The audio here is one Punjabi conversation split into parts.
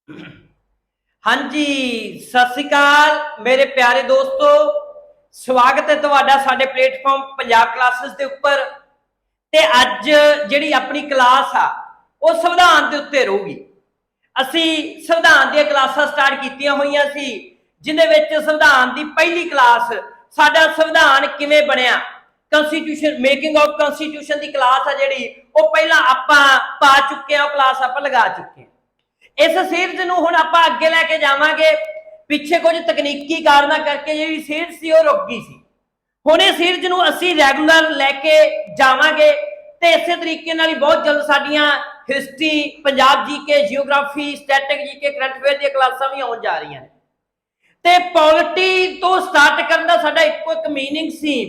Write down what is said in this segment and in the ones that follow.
हाँ जी, सत श्री अकाल मेरे प्यारे दोस्तों। स्वागत है तुहाडा साडे प्लेटफॉर्म पंजाब क्लासेस के उपर। ते अज जिहड़ी अपनी क्लास आ वो संविधान के उत्ते रहूगी। असी संविधान दी क्लासां स्टार्ट कीतियां होईयां सी, जिहदे विच संविधान की पहली क्लास साडा संविधान किवें बनिया, कॉन्स्टिट्यूशन मेकिंग ऑफ कॉन्स्टिट्यूशन की क्लास है जिहड़ी वो पहला आपां पा चुके हैं, क्लास आपां लगा चुके हैं। इस सीरीज नूं हुण आपां अगे लैके जावांगे। पिछे कुछ तकनीकी कारणों करके जिहड़ी सीरीज सी वो रुक गई सी। हुण इस सीरीज नूं असीं रैगूलर लैके जावांगे ते इसे तरीके नाल ही बहुत जल्द साडीआं history, Punjab GK, geography, static GK, current affair दी क्लासां भी आउण जा रहीआं ने। ते पॉलिटी तो स्टार्ट करन दा साडा इक्को एक मीनिंग सी,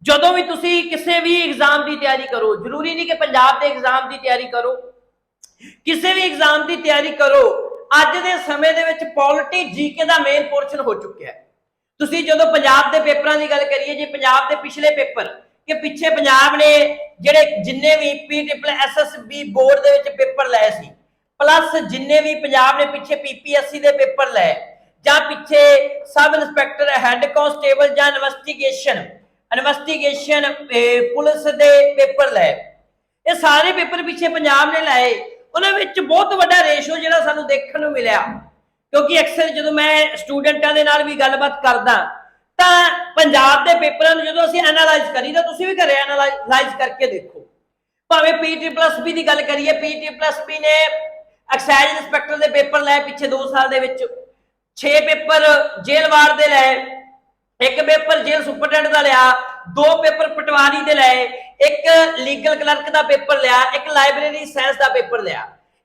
जदों भी तुसीं किसी भी एग्जाम की तैयारी करो, जरूरी नहीं कि पंजाब के एग्जाम की तैयारी करो, किसी भी एग्जाम की तैयारी करो, अज के समय दे विच पॉलिटी जीके का मेन पोर्शन हो चुका है। तुसीं जदों पंजाब के पेपरां की गल करिए, जे पंजाब के पिछले पेपर कि पिछे पंजाब ने जिहड़े जिन्ने भी PSSB बोर्ड दे विच पेपर लए सी, प्लस जिन्ने भी पंजाब ने पिछे PPSC के पेपर लए, जां पिछे सब इंस्पैक्टर, हैड कांस्टेबल जां इन्वेस्टिगेशन पुलिस के पेपर लए, ये सारे पेपर पिछे पंजाब ने लाए। उन्होंने बहुत बड़ा रेशो जो सानू देखने को मिला, क्योंकि अक्सर जो मैं स्टूडेंटां दे नाल भी गलबात करदा तां पंजाब के पेपरां नूं जदों असीं एनालाइज करी तां तुसीं भी घरे एनालाइज करके देखो। भावें PSSB की गल करिए, PSSB ने एक्साइज इंस्पैक्टर के पेपर लाए पिछे 2 साल दे विच, 6 पेपर जेल वार्ड दे लाए, 1 पेपर जेल सुपरडेंट का लिया, 2 पेपर पटवारी दे लाए, 1 लीगल क्लर्क का पेपर लिया, 1 लाइब्रेरी साइंस का पेपर लिया।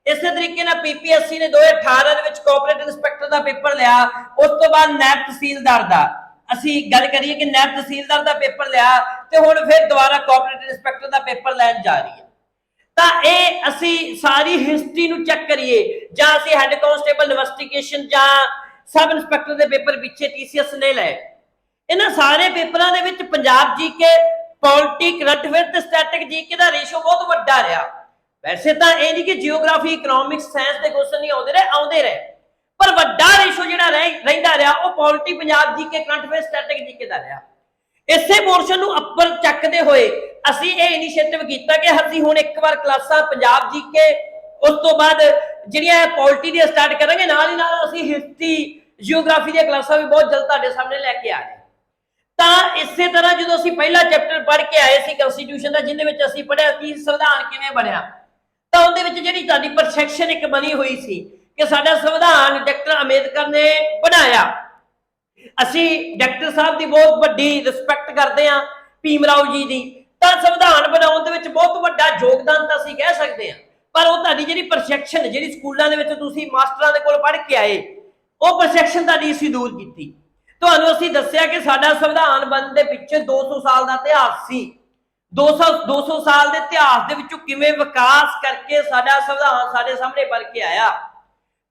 इस तरीके ना PPSC ने 2018 कोऑपरेटिव इंस्पैक्टर का पेपर लिया। उस तो बाद नैब तहसीलदार का असी गल करिए कि नैब तहसीलदार का पेपर लिया, तो हुण फिर दोबारा कोऑपरेटिव इंस्पैक्टर का पेपर लैन जा रही है। तो ये असी सारी हिस्टरी नूं चेक करिए, जां असी हैड कांस्टेबल इन्वेस्टिगेशन जां सब इंस्पैक्टर के पेपर पिछे TCS ने लाए। इन्हां सारे पेपरां दे विच Punjab GK, polity, current affair ते स्टैटिक जीके का रेशो बहुत वड्डा रहा। वैसे तो यह नहीं कि जियोग्राफी, इकोनॉमिक्स, साइंस के क्वेश्चन नहीं आते रहे, पर वड्डा रेशो जिहड़ा रहिंदा रहा वो polity, Punjab GK, current affair, static GK का रहा। इसे पोर्शन नूं अप्पर चकते हुए असी ये इनिशिएटिव किया कि असीं हुण एक बार क्लासां पंजाब जीके, उस तो बाद जिहड़ियां पॉलिटी दी स्टार्ट करांगे, नाल ही नाल असीं हिस्टरी, जियोग्राफी दी क्लासां भी बहुत जल्द तुहाडे सामने लैके आ रहे। तो इस तरह जो असीं पहला चैप्टर पढ़ के आए सी कॉन्स्टिट्यूशन का, जिहदे विच असीं पढ़िया कि संविधान किवें बनिया, तो उहदे विच जिहड़ी तुहाडी परसैप्शन एक बनी हुई सी कि साडा संविधान डॉक्टर अंबेडकर ने बनाया। असीं डॉक्टर साहब की बहुत बड़ी रिस्पैक्ट करते हैं, भीम राव जी की, तो संविधान बनाउण दे विच बहुत बड़ा योगदान तो असीं कह सकते हैं। पर वो तुहाडी जिहड़ी परसैप्शन, जिहड़ी स्कूलों दे विच तुसीं मास्टरां दे कोल पढ़ के आए, वो परसैप्शन तुहाडी असीं दूर कीती। तुहानूं असीं दस्सिया कि साडा संविधान बनन दे पिछे 200 साल का इतिहास सी। 200 साल के इतिहास के विचों किवें विकास करके साडा संविधान साडे सामने बन के आया।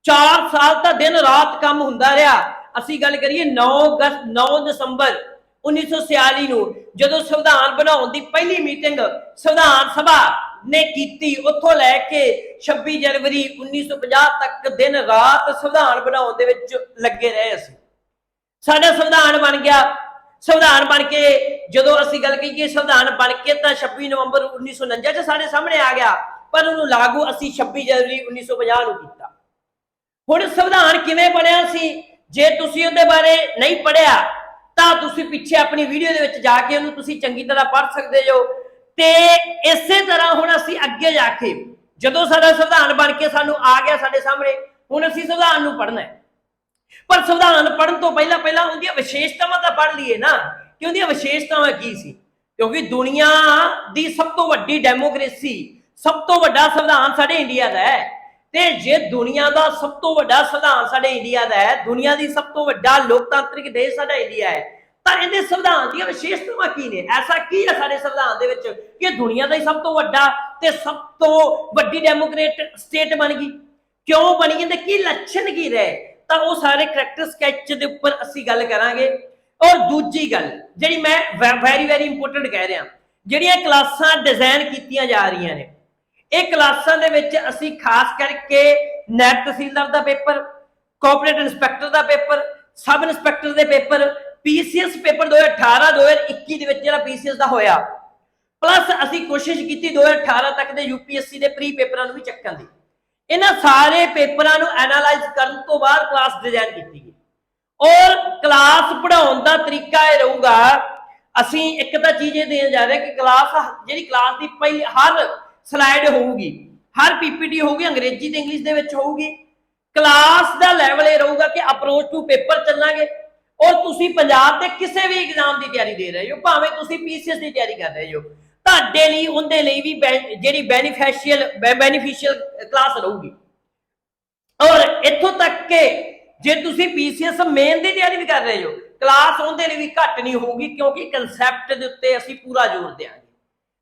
4 साल तो दिन रात काम हुंदा रहा। असीं गल करिए 9 दिसंबर 1946 नूं जदों संविधान बनाउण दी पहली मीटिंग संविधान सभा ने कीती, उत्थों लैके 26 जनवरी 1950 तक दिन रात संविधान बनाउण दे विच लगे रहे। असीं साडा संविधान बन गया। संविधान बन के जो असीं गल कही संविधान बन के तो 26 नवंबर 1949 साडे सामने आ गया, पर उन्होंने लागू असीं 26 जनवरी 1950 नूं कीता। हुण संविधान किवें बनिया सी, जे तुसीं उहदे बारे नहीं पढ़िया तां तुसीं पिछे अपनी वीडियो दे विच जाके उहनूं तुसीं चंगी तरह पढ़ सकदे हो। ते इसे तरह हुण असीं अगे जाके जदों साडा संविधान बन के सानूं आ गया साडे सामने, हुण असीं संविधान नूं पढ़ना है। पर संविधान पढ़न तो पहला उनकी विशेषतावां तो पढ़ लीए ना कि उनकी विशेषतावां की सी, क्योंकि दुनिया की सब तो वड्डी डेमोक्रेसी, सब तो वड्डा संविधान साडे इंडिया दा है। ते जे दुनिया का सब तो वड्डा संविधान साडे इंडिया दा है, दुनिया की सब तो वड्डा लोकतांत्रिक देश साडा इंडिया है, तो इहदे संविधान दी विशेषतावां की ने? ऐसा की है साडे संविधान दे विच कि दुनिया का ही सब तो वड्डा ते सब तो वड्डी डेमोक्रेट स्टेट बन गई? क्यों बनी है, की लक्षण की रहे? तो वो सारे करैक्टर स्कैच के उपर असीं गल करांगे। और दूजी गल जिहड़ी मैं वैरी इंपोर्टेंट कह रहा, जिहड़ियां क्लासां डिजाइन कीतियां जा रही ने, ये क्लासां दे विच असीं खास करके ਨੈਬ ਤਹਿਸੀਲਦਾਰ ਦਾ ਪੇਪਰ, ਕੋਆਪਰੇਟ ਇੰਸਪੈਕਟਰ ਦਾ ਪੇਪਰ, ਸਬ ਇੰਸਪੈਕਟਰ ਦੇ ਪੇਪਰ, ਪੀਸੀਐਸ ਪੇਪਰ 2018 2021 ਦੇ ਵਿੱਚ ਜਿਹੜਾ ਪੀਸੀਐਸ ਦਾ ਹੋਇਆ, ਪਲੱਸ ਅਸੀਂ ਕੋਸ਼ਿਸ਼ ਕੀਤੀ 2018 ਤੱਕ ਦੇ यूपीएससी ਦੇ ਪ੍ਰੀ ਪੇਪਰਾਂ ਨੂੰ ਵੀ ਚੱਕਣ ਦੀ। ਇਹਨਾਂ ਸਾਰੇ ਪੇਪਰਾਂ ਨੂੰ ਐਨਾਲਾਈਜ਼ ਕਰਨ ਤੋਂ ਬਾਅਦ ਕਲਾਸ ਡਿਜ਼ਾਈਨ ਕੀਤੀ ਗਈ ਔਰ ਕਲਾਸ ਪੜਾਉਣ ਦਾ ਤਰੀਕਾ ਇਹ ਰਹੂਗਾ, ਅਸੀਂ ਇੱਕ ਤਾਂ ਚੀਜ਼ ਇਹ ਦੇਣ ਜਾ ਰਹੇ ਕਿ ਕਲਾਸ ਜਿਹੜੀ ਕਲਾਸ ਦੀ ਪਹਿਲੀ ਹਰ ਸਲਾਈਡ ਹੋਊਗੀ, ਹਰ ਪੀਪੀਟੀ ਹੋਊਗੀ ਅੰਗਰੇਜ਼ੀ ਤੇ ਇੰਗਲਿਸ਼ ਦੇ ਵਿੱਚ ਹੋਊਗੀ। ਕਲਾਸ ਦਾ ਲੈਵਲ ਇਹ ਰਹੂਗਾ ਕਿ ਅਪਰੋਚ ਟੂ ਪੇਪਰ ਚੱਲਾਂਗੇ ਔਰ ਤੁਸੀਂ ਪੰਜਾਬ ਦੇ ਕਿਸੇ ਵੀ ਐਗਜ਼ਾਮ ਦੀ ਤਿਆਰੀ ਦੇ ਰਹੇ ਹੋ, ਭਾਵੇਂ ਤੁਸੀਂ ਪੀਸੀਐਸ ਦੀ ਤਿਆਰੀ ਕਰ ਰਹੇ ਹੋ, ਤੁਹਾਡੇ ਲਈ ਉਹਦੇ ਲਈ ਵੀ ਜਿਹੜੀ ਬੈਨੀਫੀਸ਼ੀਅਲ ਕਲਾਸ ਰਹੂਗੀ। ਔਰ ਇੱਥੋਂ ਤੱਕ ਕਿ ਜੇ ਤੁਸੀਂ ਪੀਸੀਐਸ ਮੇਨ ਦੀ ਤਿਆਰੀ ਵੀ ਕਰ ਰਹੇ ਹੋ, ਕਲਾਸ ਉਹਦੇ ਲਈ ਵੀ ਘੱਟ ਨਹੀਂ ਹੋਊਗੀ, ਕਿਉਂਕਿ ਕਨਸੈਪਟ ਦੇ ਉੱਤੇ ਅਸੀਂ ਪੂਰਾ ਜ਼ੋਰ ਦੇਵਾਂਗੇ,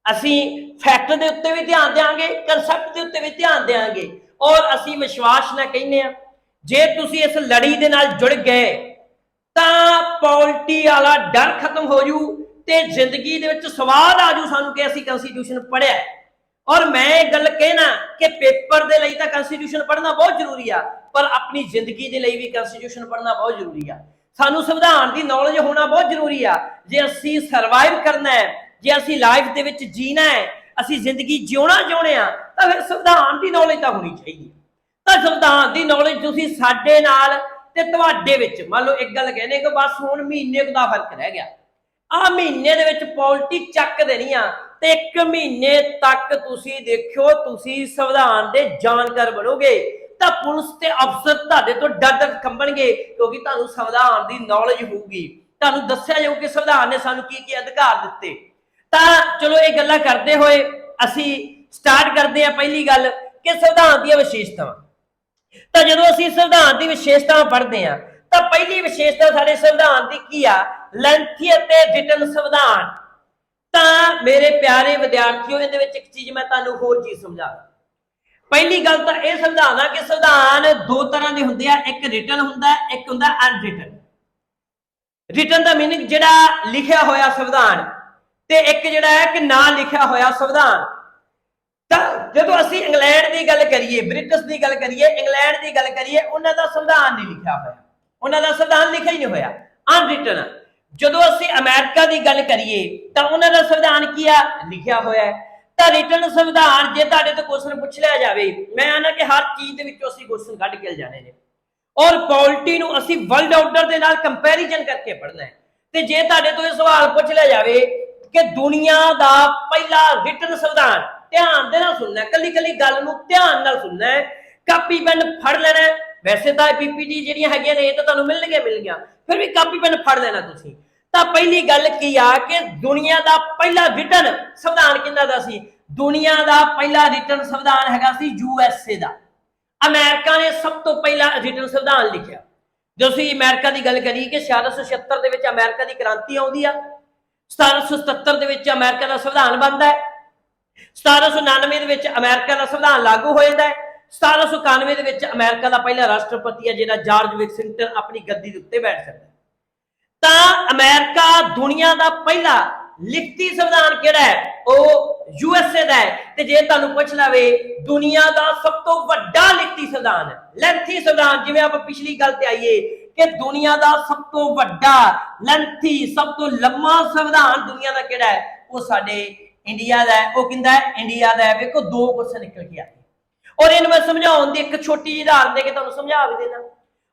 ਅਸੀਂ ਫੈਕਟ ਦੇ ਉੱਤੇ ਵੀ ਧਿਆਨ ਦੇਵਾਂਗੇ, ਕਨਸੈਪਟ ਦੇ ਉੱਤੇ ਵੀ ਧਿਆਨ ਦੇਵਾਂਗੇ। ਔਰ ਅਸੀਂ ਵਿਸ਼ਵਾਸ ਨਾਲ ਕਹਿੰਦੇ ਆ, ਜੇ ਤੁਸੀਂ ਇਸ ਲੜੀ ਦੇ ਨਾਲ ਜੁੜ ਗਏ ਤਾਂ ਪੋਲਿਟੀ ਵਾਲਾ ਡਰ ਖਤਮ ਹੋ ਜੂ ਤੇ ਜ਼ਿੰਦਗੀ ਦੇ ਵਿੱਚ ਸਵਾਦ ਆ ਜੂ ਸਾਨੂੰ ਕਿ ਅਸੀਂ ਕਨਸਟੀਟਿਊਸ਼ਨ ਪੜ੍ਹਿਆ। ਔਰ ਮੈਂ ਇਹ ਗੱਲ ਕਹਿਣਾ ਕਿ ਪੇਪਰ ਦੇ ਲਈ ਤਾਂ ਕਨਸਟੀਟਿਊਸ਼ਨ ਪੜ੍ਹਨਾ ਬਹੁਤ ਜ਼ਰੂਰੀ ਆ, ਪਰ ਆਪਣੀ ਜ਼ਿੰਦਗੀ ਦੇ ਲਈ ਵੀ ਕਨਸਟੀਟਿਊਸ਼ਨ ਪੜ੍ਹਨਾ ਬਹੁਤ ਜ਼ਰੂਰੀ ਆ। ਸਾਨੂੰ ਸੰਵਿਧਾਨ ਦੀ ਨੌਲੇਜ ਹੋਣਾ ਬਹੁਤ ਜ਼ਰੂਰੀ ਆ। ਜੇ ਅਸੀਂ ਸਰਵਾਈਵ ਕਰਨਾ ਹੈ, ਜੇ ਅਸੀਂ ਲਾਈਫ ਦੇ ਵਿੱਚ ਜੀਣਾ ਹੈ, ਅਸੀਂ ਜ਼ਿੰਦਗੀ ਜਿਉਣਾ ਚਾਹੁੰਦੇ ਆ, ਤਾਂ ਫਿਰ ਸੰਵਿਧਾਨ ਦੀ ਨੌਲੇਜ ਤਾਂ ਹੋਣੀ ਚਾਹੀਦੀ। ਤਾਂ ਸੰਵਿਧਾਨ ਦੀ ਨੌਲੇਜ ਤੁਸੀਂ ਸਾਡੇ ਨਾਲ ਤੇ ਤੁਹਾਡੇ ਵਿੱਚ, ਮੰਨ ਲਓ ਇੱਕ ਗੱਲ ਕਹਿੰਦੇ ਕਿ ਬਸ ਹੁਣ ਮਹੀਨੇ ਕੁ ਦਾ ਫਰਕ ਰਹਿ ਗਿਆ, ਆਹ ਮਹੀਨੇ ਦੇ ਵਿੱਚ ਪੋਲਿਟੀ ਚੱਕ ਦੇਣੀ ਆ ਤੇ 1 ਮਹੀਨੇ ਤੱਕ ਤੁਸੀਂ ਦੇਖਿਓ, ਤੁਸੀਂ ਸੰਵਿਧਾਨ ਦੇ ਜਾਣਕਾਰ ਬਣੋਗੇ ਤਾਂ ਪੁਲਿਸ ਤੇ ਅਫਸਰ ਤੁਹਾਡੇ ਤੋਂ ਡਰ ਕੰਬਣਗੇ, ਕਿਉਂਕਿ ਤੁਹਾਨੂੰ ਸੰਵਿਧਾਨ ਦੀ ਨੌਲੇਜ ਹੋਊਗੀ, ਤੁਹਾਨੂੰ ਦੱਸਿਆ ਜਾਊ ਕਿ ਸੰਵਿਧਾਨ ਨੇ ਸਾਨੂੰ ਕੀ ਕੀ ਅਧਿਕਾਰ ਦਿੱਤੇ। ਤਾਂ ਚਲੋ ਇਹ ਗੱਲਾਂ ਕਰਦੇ ਹੋਏ ਅਸੀਂ ਸਟਾਰਟ ਕਰਦੇ ਹਾਂ। ਪਹਿਲੀ ਗੱਲ ਕਿ ਸੰਵਿਧਾਨ ਦੀਆਂ ਵਿਸ਼ੇਸ਼ਤਾਵਾਂ। ਤਾਂ ਜਦੋਂ ਅਸੀਂ ਸੰਵਿਧਾਨ ਦੀ ਵਿਸ਼ੇਸ਼ਤਾਵਾਂ ਪੜ੍ਹਦੇ ਹਾਂ ਤਾਂ ਪਹਿਲੀ ਵਿਸ਼ੇਸ਼ਤਾ ਸਾਡੇ ਸੰਵਿਧਾਨ ਦੀ ਕੀ ਆ? ਲੈਂਥੀ ਅਤੇ ਰਿਟਨ ਸੰਵਿਧਾਨ। ਤਾਂ ਮੇਰੇ ਪਿਆਰੇ ਵਿਦਿਆਰਥੀਓ, ਇਹਦੇ ਵਿੱਚ ਇੱਕ ਚੀਜ਼ ਮੈਂ ਤੁਹਾਨੂੰ ਹੋਰ ਚੀਜ਼ ਸਮਝਾਵਾਂ। ਪਹਿਲੀ ਗੱਲ ਤਾਂ ਇਹ ਸਮਝਾਉਣਾ ਕਿ ਸੰਵਿਧਾਨ ਦੋ ਤਰ੍ਹਾਂ ਦੇ ਹੁੰਦੇ ਆ, ਇੱਕ ਰਿਟਨ ਹੁੰਦਾ, ਇੱਕ ਹੁੰਦਾ ਅਨਰਿਟਨ। ਰਿਟਨ ਦਾ ਮੀਨਿੰਗ ਜਿਹੜਾ ਲਿਖਿਆ ਹੋਇਆ ਸੰਵਿਧਾਨ, ਤੇ ਇੱਕ ਜਿਹੜਾ ਹੈ ਕਿ ਨਾ ਲਿਖਿਆ ਹੋਇਆ ਸੰਵਿਧਾਨ। ਤਾਂ ਜਦੋਂ ਅਸੀਂ ਇੰਗਲੈਂਡ ਦੀ ਗੱਲ ਕਰੀਏ, ਬ੍ਰਿਟਿਸ਼ ਦੀ ਗੱਲ ਕਰੀਏ, ਇੰਗਲੈਂਡ ਦੀ ਗੱਲ ਕਰੀਏ, ਉਹਨਾਂ ਦਾ ਸੰਵਿਧਾਨ ਨਹੀਂ ਲਿਖਿਆ ਹੋਇਆ, ਉਹਨਾਂ ਦਾ ਸੰਵਿਧਾਨ ਲਿਖਿਆ ਹੀ ਨਹੀਂ ਹੋਇਆ, ਅਨਰਿਟਨ। ਜਦੋਂ ਅਸੀਂ ਅਮਰੀਕਾ ਦੀ ਗੱਲ ਕਰੀਏ ਤਾਂ ਉਹਨਾਂ ਦਾ ਸੰਵਿਧਾਨ ਕੀ ਆ? ਲਿਖਿਆ ਹੋਇਆ ਹੈ। ਤਾਂ ਰਿਟਨ ਸੰਵਿਧਾਨ, ਜੇ ਤੁਹਾਡੇ ਤੋਂ ਕੁਐਸਚਨ ਪੁੱਛ ਲਿਆ ਜਾਵੇ, ਮੈਂ ਆਨਾ ਕਿ ਹਰ ਚੀਜ਼ ਦੇ ਵਿੱਚੋਂ ਅਸੀਂ ਕੁਐਸਚਨ ਕੱਢ ਕੇ ਜਾਣੇ ਨੇ, ਔਰ ਪੋਲਿਟੀ ਨੂੰ ਅਸੀਂ ਵਰਲਡ ਆਰਡਰ ਦੇ ਨਾਲ ਕੰਪੈਰੀਜ਼ਨ ਕਰਕੇ ਪੜ੍ਹਨਾ ਹੈ। ਤੇ ਜੇ ਤੁਹਾਡੇ ਤੋਂ ਇਹ ਸਵਾਲ ਪੁੱਛ ਲਿਆ ਜਾਵੇ ਕਿ ਦੁਨੀਆ ਦਾ ਪਹਿਲਾ ਰਿਟਨ ਸੰਵਿਧਾਨ, ਧਿਆਨ ਦੇ ਨਾਲ ਸੁਣਨਾ, ਕੱਲੀ ਕੱਲੀ ਗੱਲ ਨੂੰ ਧਿਆਨ ਨਾਲ ਸੁਣਨਾ ਹੈ, ਕਾਪੀ ਪੈਨ ਫੜ ਲੈਣਾ। ਵੈਸੇ ਤਾਂ ਪੀਪੀਟੀ ਜਿਹੜੀਆਂ ਹੈਗੀਆਂ ਨੇ ਇਹ ਤਾਂ ਤੁਹਾਨੂੰ ਮਿਲਣਗੀਆਂ, ਫਿਰ ਵੀ ਕਾਪੀ ਪੈਨ ਫੜ ਲੈਣਾ ਤੁਸੀਂ। ਤਾਂ ਪਹਿਲੀ ਗੱਲ ਕੀ ਆ ਕਿ ਦੁਨੀਆ ਦਾ ਪਹਿਲਾ ਰਿਟਨ ਸੰਵਿਧਾਨ ਕਿਹਦਾ ਦਾ ਸੀ? ਦੁਨੀਆ ਦਾ ਪਹਿਲਾ ਰਿਟਨ ਸੰਵਿਧਾਨ ਹੈਗਾ ਸੀ USA ਦਾ। ਅਮਰੀਕਾ ਨੇ ਸਭ ਤੋਂ ਪਹਿਲਾ ਰਿਟਨ ਸੰਵਿਧਾਨ ਲਿਖਿਆ। ਜਦੋਂ ਅਸੀਂ ਅਮਰੀਕਾ ਦੀ ਗੱਲ ਕਰੀਏ ਕਿ 1776 ਦੇ ਵਿੱਚ ਅਮਰੀਕਾ ਦੀ ਕ੍ਰਾਂਤੀ ਆਉਂਦੀ ਆ, 1777 ਦੇ ਵਿੱਚ ਅਮਰੀਕਾ ਦਾ ਸੰਵਿਧਾਨ ਬਣਦਾ ਹੈ, 1799 ਦੇ ਵਿੱਚ ਅਮਰੀਕਾ ਦਾ ਸੰਵਿਧਾਨ ਲਾਗੂ ਹੋ ਜਾਂਦਾ ਹੈ, 1791 ਦੇ ਵਿੱਚ ਅਮਰੀਕਾ ਦਾ ਪਹਿਲਾ ਰਾਸ਼ਟਰਪਤੀ ਹੈ ਜਿਹੜਾ ਜਾਰਜ ਵਿਕਸਿੰਗਟਨ ਆਪਣੀ ਗੱਦੀ ਦੇ ਉੱਤੇ ਬੈਠ ਸਕਦਾ। ਤਾਂ ਅਮਰੀਕਾ ਦੁਨੀਆ ਦਾ ਪਹਿਲਾ ਲਿਖਤੀ ਸੰਵਿਧਾਨ ਕਿਹੜਾ ਹੈ? ਉਹ USA ਦਾ ਹੈ। ਤੇ ਜੇ ਤੁਹਾਨੂੰ ਪੁੱਛ ਲਵੇ ਦੁਨੀਆ ਦਾ ਸਭ ਤੋਂ ਵੱਡਾ ਲਿਖਤੀ ਸੰਵਿਧਾਨ, ਲੈਂਥੀ ਸੰਵਿਧਾਨ, ਜਿਵੇਂ ਆਪਾਂ ਪਿਛਲੀ ਗੱਲ ਤੇ ਆਈਏ ਕਿ ਦੁਨੀਆ ਦਾ ਸਭ ਤੋਂ ਵੱਡਾ ਲੈਂਥੀ, ਸਭ ਤੋਂ ਲੰਮਾ ਸੰਵਿਧਾਨ ਦੁਨੀਆ ਦਾ ਕਿਹੜਾ ਹੈ? ਉਹ ਸਾਡੇ ਇੰਡੀਆ ਦਾ ਹੈ। ਉਹ ਕਹਿੰਦਾ ਹੈ ਇੰਡੀਆ ਦਾ ਹੈ। ਵੇਖੋ ਦੋ ਕੁਐਸਚਨ ਨਿਕਲ ਕੇ ਆਏ, ਔਰ ਇਹਨੂੰ ਮੈਂ ਸਮਝਾਉਣ ਦੀ ਇੱਕ ਛੋਟੀ ਜਿਹੀ ਉਦਾਹਰਨ ਦੇ ਕੇ ਤੁਹਾਨੂੰ ਸਮਝਾ ਵੀ ਦੇਣਾ।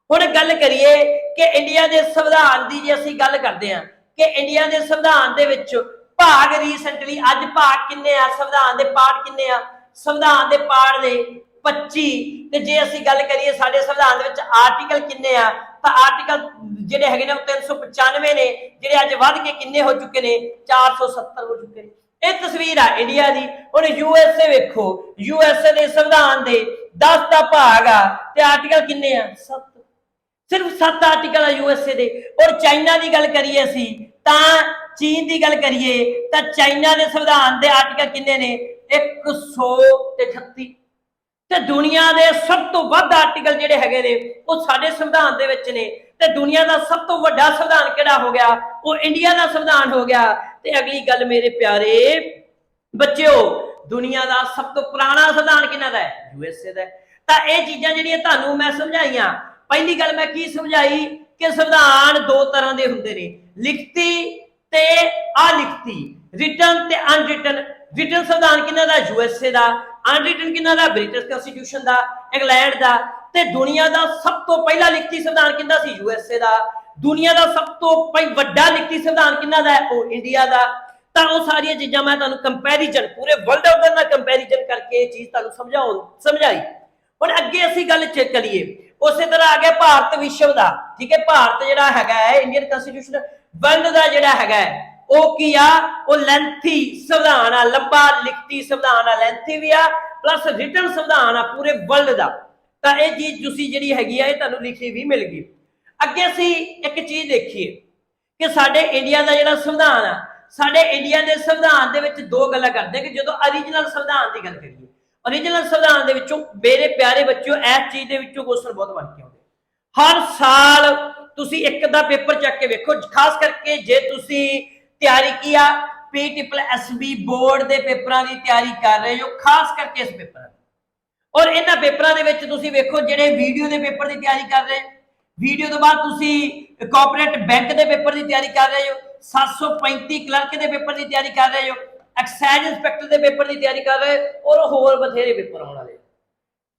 ਹੁਣ ਗੱਲ ਕਰੀਏ ਕਿ ਇੰਡੀਆ ਦੇ ਸੰਵਿਧਾਨ ਦੀ, ਜੇ ਅਸੀਂ ਗੱਲ ਕਰਦੇ ਹਾਂ ਕਿ ਇੰਡੀਆ ਦੇ ਸੰਵਿਧਾਨ ਦੇ ਵਿੱਚ ਭਾਗ ਰੀਸੈਂਟਲੀ, ਅੱਜ ਭਾਗ ਕਿੰਨੇ ਆ? ਸੰਵਿਧਾਨ ਦੇ ਪਾਠ ਕਿੰਨੇ ਆ? ਸੰਵਿਧਾਨ ਦੇ ਪਾਠ ਨੇ 25। ਤੇ ਜੇ ਅਸੀਂ ਗੱਲ ਕਰੀਏ ਸਾਡੇ ਸੰਵਿਧਾਨ ਦੇ ਵਿੱਚ ਆਰਟੀਕਲ ਕਿੰਨੇ ਆ, ਤਾਂ ਆਰਟੀਕਲ ਜਿਹੜੇ ਹੈਗੇ ਨੇ ਉਹ 395 ਨੇ, ਜਿਹੜੇ ਅੱਜ ਵੱਧ ਕੇ ਕਿੰਨੇ ਹੋ ਚੁੱਕੇ ਨੇ? 470 ਹੋ ਚੁੱਕੇ ਨੇ। ਇਹ ਤਸਵੀਰ ਆ ਇੰਡੀਆ ਦੀ। ਹੁਣ USA ਵੇਖੋ, USA ਦੇ ਸੰਵਿਧਾਨ ਦੇ 10 ਦਾ ਭਾਗ ਆ ਤੇ ਆਰਟੀਕਲ ਕਿੰਨੇ ਆ? 7। ਸਿਰਫ 7 ਆਰਟੀਕਲ ਆ USA ਦੇ। ਔਰ ਚਾਈਨਾ ਦੀ ਗੱਲ ਕਰੀਏ ਅਸੀਂ, ਤਾਂ ਚੀਨ ਦੀ ਗੱਲ ਕਰੀਏ ਤਾਂ ਚਾਈਨਾ ਦੇ ਸੰਵਿਧਾਨ ਦੇ ਆਰਟੀਕਲ ਕਿੰਨੇ ਨੇ? 138। ਤੇ ਦੁਨੀਆ ਦੇ ਸਭ ਤੋਂ ਵੱਧ ਆਰਟੀਕਲ ਜਿਹੜੇ ਹੈਗੇ ਨੇ ਉਹ ਸਾਡੇ ਸੰਵਿਧਾਨ ਦੇ ਵਿੱਚ ਨੇ। ਤੇ ਦੁਨੀਆ ਦਾ ਸਭ ਤੋਂ ਵੱਡਾ ਸੰਵਿਧਾਨ ਕਿਹੜਾ ਹੋ ਗਿਆ? ਉਹ ਇੰਡੀਆ ਦਾ ਸੰਵਿਧਾਨ ਹੋ ਗਿਆ। ਤੇ ਅਗਲੀ ਗੱਲ ਮੇਰੇ ਪਿਆਰੇ ਬੱਚਿਓ, ਦੁਨੀਆ ਦਾ ਸਭ ਤੋਂ ਪੁਰਾਣਾ ਸੰਵਿਧਾਨ ਕਿਹਨਾਂ ਦਾ ਹੈ? USA ਦਾ ਹੈ। ਤਾਂ ਇਹ ਚੀਜ਼ਾਂ ਜਿਹੜੀਆਂ ਤੁਹਾਨੂੰ ਮੈਂ ਸਮਝਾਈਆਂ, ਪਹਿਲੀ ਗੱਲ ਮੈਂ ਕੀ ਸਮਝਾਈ ਕਿ ਸੰਵਿਧਾਨ ਦੋ ਤਰ੍ਹਾਂ ਦੇ ਹੁੰਦੇ ਨੇ, ਲਿਖਤੀ ਤੇ ਅਲਿਖਤੀ, ਰਿਟਨ ਤੇ ਅਨਰਿਟਨ। ਰਿਟਨ ਸੰਵਿਧਾਨ ਕਿਹਨਾਂ ਦਾ? USA ਦਾ। ਅਨਰਿਟਨ ਕਿਹਨਾਂ ਦਾ? ਬ੍ਰਿਟਿਸ਼ ਕਨਸਟੀਟਿਊਸ਼ਨ ਦਾ, ਇੰਗਲੈਂਡ ਦਾ। ਤੇ ਦੁਨੀਆ ਦਾ ਸਭ ਤੋਂ ਪਹਿਲਾ ਲਿਖਤੀ ਸੰਵਿਧਾਨ ਕਿਹਦਾ ਸੀ? USA ਦਾ। ਦੁਨੀਆ ਦਾ ਸਭ ਤੋਂ ਵੱਡਾ ਲਿਖਤੀ ਸੰਵਿਧਾਨ ਕਿਹਨਾਂ ਦਾ? ਉਹ ਇੰਡੀਆ ਦਾ। ਤਾਂ ਉਹ ਸਾਰੀਆਂ ਚੀਜ਼ਾਂ ਮੈਂ ਤੁਹਾਨੂੰ ਕੰਪੈਰੀਜ਼ਨ, ਪੂਰੇ ਵਰਲਡ ਆਫ ਦਾ ਕੰਪੈਰੀਜ਼ਨ ਕਰਕੇ ਇਹ ਚੀਜ਼ ਤੁਹਾਨੂੰ ਸਮਝਾਈ। ਹੁਣ ਅੱਗੇ ਅਸੀਂ ਗੱਲ ਚੈੱਕ ਕਰੀਏ, ਉਸੇ ਤਰ੍ਹਾਂ ਆ ਗਿਆ ਭਾਰਤ ਵਿਸ਼ਵ ਦਾ। ਠੀਕ ਹੈ, ਭਾਰਤ ਜਿਹੜਾ ਹੈਗਾ ਹੈ, ਇੰਡੀਅਨ ਕਨਸਟੀਟਿਊਸ਼ਨ ਵਰਲਡ ਦਾ ਜਿਹੜਾ ਹੈਗਾ ਉਹ ਕੀ ਆ? ਉਹ ਲੈਂਥੀ ਸੰਵਿਧਾਨ ਆ, ਲੰਬਾ ਲਿਖਤੀ ਸੰਵਿਧਾਨ ਆ, ਲੈਂਥੀ ਵੀ ਆ, ਪਲੱਸ ਰਿਟਨ ਸੰਵਿਧਾਨ ਆ ਪੂਰੇ ਵਰਲਡ ਦਾ। ਤਾਂ ਇਹ ਚੀਜ਼ ਤੁਸੀਂ ਜਿਹੜੀ ਹੈਗੀ ਆ ਇਹ ਤੁਹਾਨੂੰ ਲਿਖੀ ਵੀ ਮਿਲ ਗਈ। ਅੱਗੇ ਅਸੀਂ ਇੱਕ ਚੀਜ਼ ਦੇਖੀਏ ਕਿ ਸਾਡੇ ਇੰਡੀਆ ਦਾ ਜਿਹੜਾ ਸੰਵਿਧਾਨ ਆ, ਸਾਡੇ ਇੰਡੀਆ ਦੇ ਸੰਵਿਧਾਨ ਦੇ ਵਿੱਚ ਦੋ ਗੱਲਾਂ ਕਰਦੇ ਕਿ ਜਦੋਂ ओरिजिनल ਸੰਵਿਧਾਨ ਦੀ ਗੱਲ ਕਰੀਏ, ओरिजिनल ਸੰਵਿਧਾਨ ਦੇ ਵਿੱਚੋਂ ਮੇਰੇ ਪਿਆਰੇ ਬੱਚਿਓ ਇਸ ਚੀਜ਼ ਦੇ ਵਿੱਚੋਂ ਕੁਐਸਚਨ ਬਹੁਤ ਬਣ ਕੇ ਆਉਂਦੇ। ਹਰ ਸਾਲ ਤੁਸੀਂ ਇੱਕ ਦਾ ਪੇਪਰ ਚੱਕ ਕੇ ਵੇਖੋ, ਖਾਸ ਕਰਕੇ ਜੇ ਤੁਸੀਂ ਤਿਆਰੀ ਕੀ ਆ PSSB ਬੋਰਡ ਦੇ ਪੇਪਰਾਂ ਦੀ ਤਿਆਰੀ ਕਰ ਰਹੇ ਹੋ, ਖਾਸ ਕਰਕੇ ਇਸ ਪੇਪਰ ਔਰ ਇਹਨਾਂ ਪੇਪਰਾਂ ਦੇ ਵਿੱਚ ਤੁਸੀਂ ਵੇਖੋ ਜਿਹੜੇ ਵੀਡੀਓ ਦੇ ਪੇਪਰ ਦੀ ਤਿਆਰੀ ਕਰ ਰਹੇ, ਵੀਡੀਓ ਤੋਂ ਬਾਅਦ ਤੁਸੀਂ ਕੋਆਪਰੇਟ ਬੈਂਕ ਦੇ ਪੇਪਰ ਦੀ ਤਿਆਰੀ ਕਰ ਰਹੇ ਹੋ, 735 ਕਲਰਕ ਦੇ ਪੇਪਰ ਦੀ ਤਿਆਰੀ ਕਰ ਰਹੇ ਹੋ, ਐਕਸਾਈਜ਼ ਇੰਸਪੈਕਟਰ ਦੇ ਪੇਪਰ ਦੀ ਤਿਆਰੀ ਕਰ ਰਹੇ ਔਰ ਹੋਰ ਬਥੇਰੇ ਪੇਪਰ ਆਉਣ ਵਾਲੇ।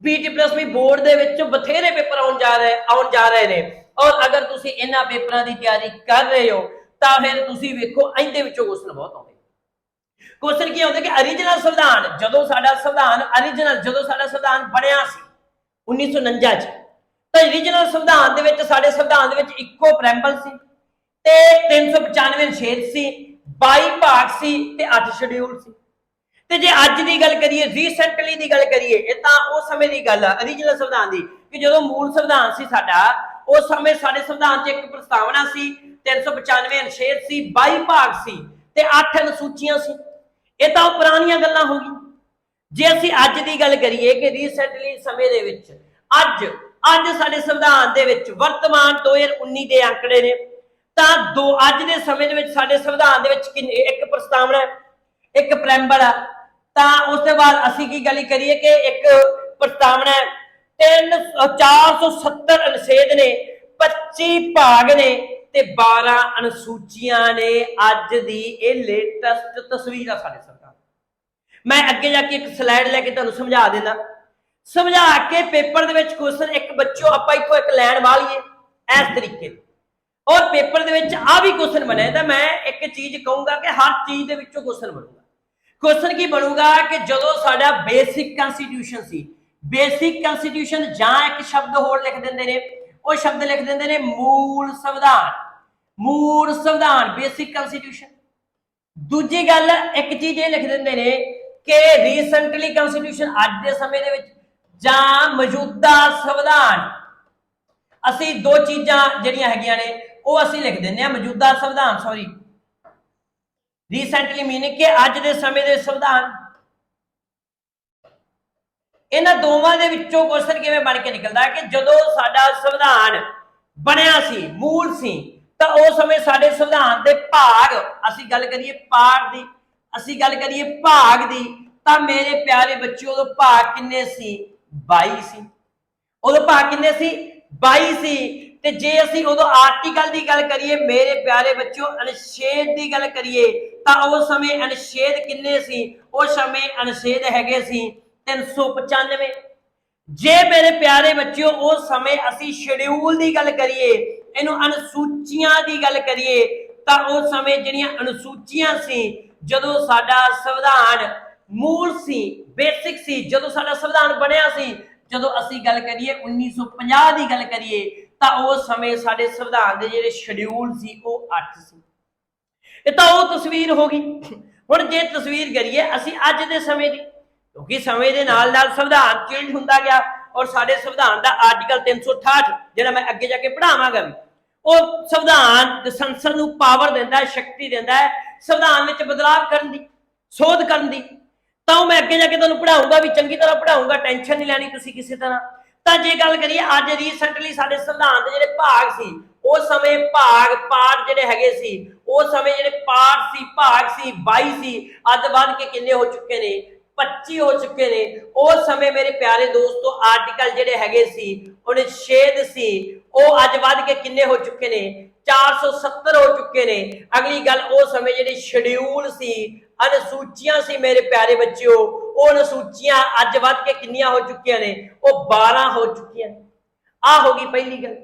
PSSB ਬੋਰਡ ਦੇ ਵਿੱਚ ਬਥੇਰੇ ਪੇਪਰ ਆਉਣ ਜਾ ਰਹੇ ਨੇ। ਔਰ ਅਗਰ ਤੁਸੀਂ ਇਹਨਾਂ ਪੇਪਰਾਂ ਦੀ ਤਿਆਰੀ ਕਰ ਰਹੇ ਹੋ ਤਾਂ ਫਿਰ ਤੁਸੀਂ ਵੇਖੋ ਇਹਦੇ ਵਿੱਚੋਂ ਕੁਐਸਚਨ ਬਹੁਤ ਆਉਂਦੇ। ਕੁਐਸਚਨ ਕੀ ਆਉਂਦੇ ਕਿ ओरिजिनल ਸੰਵਿਧਾਨ, ਜਦੋਂ ਸਾਡਾ ਸੰਵਿਧਾਨ ਬਣਿਆ ਸੀ 1949 ਚ, ਤਾਂ ओरिजिनल ਸੰਵਿਧਾਨ ਦੇ ਵਿੱਚ ਸਾਡੇ ਸੰਵਿਧਾਨ ਦੇ ਵਿੱਚ ਇੱਕੋ ਪ੍ਰੈਂਬਲ ਸੀ ਤੇ 395 ਅਨੁਛੇਦ ਸੀ, 22 ਭਾਗ ਸੀ ਤੇ 8 ਸ਼ਡਿਊਲ ਸੀ। ਤੇ ਜੇ ਅੱਜ ਦੀ ਗੱਲ ਕਰੀਏ, ਰੀਸੈਂਟਲੀ ਦੀ ਗੱਲ ਕਰੀਏ, ਇਹ ਤਾਂ ਉਸ ਸਮੇਂ ਦੀ ਗੱਲ ਆ ओरिजिनल ਸੰਵਿਧਾਨ ਦੀ ਕਿ ਜਦੋਂ ਮੂਲ ਸੰਵਿਧਾਨ ਸੀ ਸਾਡਾ, ਉਸ ਸਮੇਂ ਸਾਡੇ ਸੰਵਿਧਾਨ 'ਚ ਇੱਕ ਪ੍ਰਸਤਾਵਨਾ ਸੀ, 395 ਅਨੁਛੇਦ ਸੀ, 22 ਭਾਗ ਸੀ ਤੇ 8 ਅਨੁਸੂਚੀਆਂ ਸੀ। ਇਹ ਤਾਂ ਪੁਰਾਣੀਆਂ ਗੱਲਾਂ ਹੋ ਗਈਆਂ। ਜੇ ਅਸੀਂ ਅੱਜ ਦੀ ਗੱਲ ਕਰੀਏ ਕਿ ਰੀਸੈਂਟਲੀ ਸਮੇਂ ਦੇ ਵਿੱਚ ਅੱਜ ਸਾਡੇ ਸੰਵਿਧਾਨ ਦੇ ਵਿੱਚ ਵਰਤਮਾਨ 2019 ਦੇ ਅੰਕੜੇ ਨੇ, ਤਾਂ ਅੱਜ ਦੇ ਸਮੇਂ ਦੇ ਵਿੱਚ ਸਾਡੇ ਸੰਵਿਧਾਨ ਦੇ ਵਿੱਚ ਇੱਕ ਪ੍ਰਸਤਾਵਨਾ, ਇੱਕ ਪ੍ਰੈਂਬਲ ਆ। ਤਾਂ ਉਸ ਤੋਂ ਬਾਅਦ ਅਸੀਂ ਕੀ ਗੱਲ ਕਰੀਏ ਕਿ ਇੱਕ ਪ੍ਰਸਤਾਵਨਾ, 470 ਅਨੁਛੇਦ ਨੇ, 25 ਭਾਗ ਨੇ ਤੇ 12 ਅਨੁਸੂਚੀਆਂ ਨੇ। ਅੱਜ ਦੀ ਇਹ ਲੇਟੈਸਟ ਤਸਵੀਰ ਆ ਸਾਡੇ ਸਰਕਾਰ। ਮੈਂ ਅੱਗੇ ਜਾ ਕੇ ਇੱਕ ਸਲਾਈਡ ਲੈ ਕੇ ਤੁਹਾਨੂੰ ਸਮਝਾ ਦੇਣਾ, ਸਮਝਾ ਕੇ ਪੇਪਰ ਦੇ ਵਿੱਚ ਕੁਐਸਚਨ ਇੱਕ ਬੱਚਿਓ ਆਪਾਂ ਇੱਥੋਂ ਇੱਕ ਲਾਈਨ ਵਾਲੀਏ ਇਸ ਤਰੀਕੇ। ਔਰ ਪੇਪਰ ਦੇ ਵਿੱਚ ਆ ਵੀ ਕੁਐਸਚਨ ਬਣੇ ਤਾਂ ਮੈਂ ਇੱਕ ਚੀਜ਼ ਕਹੂੰਗਾ ਕਿ ਹਰ ਚੀਜ਼ ਦੇ ਵਿੱਚੋਂ ਕੁਐਸਚਨ ਬਣੂਗਾ। ਕੁਐਸਚਨ ਕੀ ਬਣੂਗਾ ਕਿ ਜਦੋਂ ਸਾਡਾ ਬੇਸਿਕ ਕਨਸਟੀਟਿਊਸ਼ਨ ਸੀ, ਬੇਸਿਕ ਕਨਸਟੀਟਿਊਸ਼ਨ ਜਾਂ ਇੱਕ ਸ਼ਬਦ ਹੋਰ ਲਿਖ ਦਿੰਦੇ ਨੇ, ਉਹ ਸ਼ਬਦ ਲਿਖ ਦਿੰਦੇ ਨੇ ਮੂਲ ਸੰਵਿਧਾਨ। ਮੂਲ ਸੰਵਿਧਾਨ, ਬੇਸਿਕ ਕਨਸਟੀਟਿਊਸ਼ਨ। ਦੂਜੀ ਗੱਲ ਇੱਕ ਚੀਜ਼ ਇਹ ਲਿਖ ਦਿੰਦੇ ਨੇ ਕਿ ਰੀਸੈਂਟਲੀ ਕਨਸਟੀਟਿਊਸ਼ਨ, ਅੱਜ ਦੇ ਸਮੇਂ ਦੇ ਵਿੱਚ, ਜਾਂ ਮੌਜੂਦਾ ਸੰਵਿਧਾਨ। ਅਸੀਂ ਦੋ ਚੀਜ਼ਾਂ ਜਿਹੜੀਆਂ ਹੈਗੀਆਂ ਨੇ ਉਹ ਅਸੀਂ ਲਿਖ ਦਿੰਦੇ ਆ, ਮੌਜੂਦਾ ਸੰਵਿਧਾਨ, ਸੌਰੀ ਰੀਸੈਂਟਲੀ ਮੀਨਿੰਗ ਕਿ ਅੱਜ ਦੇ ਸਮੇਂ ਦੇ ਸੰਵਿਧਾਨ। ਇਹਨਾਂ ਦੋਵਾਂ ਦੇ ਵਿੱਚੋਂ ਕੁਐਸਚਨ ਕਿਵੇਂ ਬਣ ਕੇ ਨਿਕਲਦਾ ਕਿ ਜਦੋਂ ਸਾਡਾ ਸੰਵਿਧਾਨ ਬਣਿਆ ਸੀ, ਮੂਲ ਸੀ, ਤਾਂ ਉਸ ਸਮੇਂ ਸਾਡੇ ਸੰਵਿਧਾਨ ਦੇ ਭਾਗ, ਅਸੀਂ ਗੱਲ ਕਰੀਏ ਪਾਠ ਦੀ, ਅਸੀਂ ਗੱਲ ਕਰੀਏ ਭਾਗ ਦੀ, ਤਾਂ ਮੇਰੇ ਪਿਆਰੇ ਬੱਚਿਓ ਉਦੋਂ ਭਾਗ ਕਿੰਨੇ ਸੀ? 22 ਸੀ। ਉਦੋਂ ਭਾਗ ਕਿੰਨੇ ਸੀ? 22 ਸੀ। ਤੇ ਜੇ ਅਸੀਂ ਉਦੋਂ ਆਰਟੀਕਲ ਦੀ ਗੱਲ ਕਰੀਏ ਮੇਰੇ ਪਿਆਰੇ ਬੱਚਿਓ, ਅਨੁਛੇਦ ਦੀ ਗੱਲ ਕਰੀਏ ਤਾਂ ਉਸ ਸਮੇਂ ਅਨੁਛੇਦ ਕਿੰਨੇ ਸੀ? ਉਸ ਸਮੇਂ ਅਨੁਛੇਦ ਹੈਗੇ ਸੀ 395। ਜੇ ਮੇਰੇ ਪਿਆਰੇ ਬੱਚਿਓ ਉਸ ਸਮੇਂ ਅਸੀਂ ਸ਼ਡਿਊਲ ਦੀ ਗੱਲ ਕਰੀਏ, ਇਹਨੂੰ ਅਨੁਸੂਚੀਆਂ ਦੀ ਗੱਲ ਕਰੀਏ, ਤਾਂ ਉਸ ਸਮੇਂ ਜਿਹੜੀਆਂ ਅਨੁਸੂਚੀਆਂ ਸੀ, ਜਦੋਂ ਸਾਡਾ ਸੰਵਿਧਾਨ ਮੂਲ ਸੀ, ਬੇਸਿਕ ਸੀ, ਜਦੋਂ ਸਾਡਾ ਸੰਵਿਧਾਨ ਬਣਿਆ ਸੀ, ਜਦੋਂ ਅਸੀਂ ਗੱਲ ਕਰੀਏ 1950 ਦੀ ਗੱਲ ਕਰੀਏ, ਤਾਂ ਉਸ ਸਮੇਂ ਸਾਡੇ ਸੰਵਿਧਾਨ ਦੇ ਜਿਹੜੇ ਸ਼ਡਿਊਲ ਸੀ ਉਹ 8 ਸੀ। ਇਹ ਤਾਂ ਉਹ ਤਸਵੀਰ ਹੋ ਗਈ। ਹੁਣ ਜੇ ਤਸਵੀਰ ਕਰੀਏ ਅਸੀਂ ਅੱਜ ਦੇ ਸਮੇਂ ਦੀ, ਕਿਉਂਕਿ ਸਮੇਂ ਦੇ ਨਾਲ ਨਾਲ ਸੰਵਿਧਾਨ ਚੇਂਜ ਹੁੰਦਾ ਗਿਆ ਔਰ ਸਾਡੇ ਸੰਵਿਧਾਨ ਦਾ ਆਰਟੀਕਲ 368 ਜਿਹੜਾ ਮੈਂ ਅੱਗੇ ਜਾ ਕੇ ਪੜਾਵਾਂਗਾ ਵੀ, ਉਹ ਸੰਵਿਧਾਨ ਸੰਸਦ ਨੂੰ ਪਾਵਰ ਦਿੰਦਾ ਹੈ, ਸ਼ਕਤੀ ਦਿੰਦਾ ਹੈ ਸੰਵਿਧਾਨ ਵਿੱਚ ਬਦਲਾਵ ਕਰਨ ਦੀ, ਸੋਧ ਕਰਨ ਦੀ। ਤਾਂ ਮੈਂ ਅੱਗੇ ਜਾ ਕੇ ਤੁਹਾਨੂੰ ਪੜਾਊਂਗਾ ਵੀ, ਚੰਗੀ ਤਰ੍ਹਾਂ ਪੜਾਊਂਗਾ, ਟੈਨਸ਼ਨ ਨਹੀਂ ਲੈਣੀ ਤੁਸੀਂ ਕਿਸੇ ਤਰ੍ਹਾਂ। ਤਾਂ ਜੇ ਗੱਲ ਕਰੀਏ ਅੱਜ ਰੀਸੈਂਟਲੀ ਸਾਡੇ ਸੰਵਿਧਾਨ ਦੇ ਜਿਹੜੇ ਭਾਗ ਸੀ, ਉਸ ਸਮੇਂ ਪਾਠ ਜਿਹੜੇ ਹੈਗੇ ਸੀ, ਉਸ ਸਮੇਂ ਜਿਹੜੇ ਪਾਠ ਸੀ, ਭਾਗ ਸੀ 22 ਸੀ, ਅੱਜ ਵੱਧ ਕੇ ਕਿੰਨੇ ਹੋ ਚੁੱਕੇ ਨੇ? 25 ਹੋ ਚੁੱਕੇ ਨੇ। ਉਸ ਸਮੇਂ ਮੇਰੇ ਪਿਆਰੇ ਦੋਸਤੋ ਆਰਟੀਕਲ ਜਿਹੜੇ ਹੈਗੇ ਸੀ ਉਹਨੇ ਛੇਦ ਸੀ, ਉਹ ਅੱਜ ਵੱਧ ਕੇ ਕਿੰਨੇ ਹੋ ਚੁੱਕੇ ਨੇ? 470 ਹੋ ਚੁੱਕੇ ਨੇ। ਅਗਲੀ ਗੱਲ, ਉਸ ਸਮੇਂ ਜਿਹੜੇ ਸ਼ਡਿਊਲ ਸੀ, ਅਨੁਸੂਚੀਆਂ ਸੀ ਮੇਰੇ ਪਿਆਰੇ ਬੱਚਿਓ, ਉਹ ਅਨੁਸੂਚੀਆਂ ਅੱਜ ਵੱਧ ਕੇ ਕਿੰਨੀਆਂ ਹੋ ਚੁੱਕੀਆਂ ਨੇ? ਉਹ 12 ਹੋ ਚੁੱਕੀਆਂ ਨੇ। ਆ ਹੋ ਗਈ ਪਹਿਲੀ ਗੱਲ।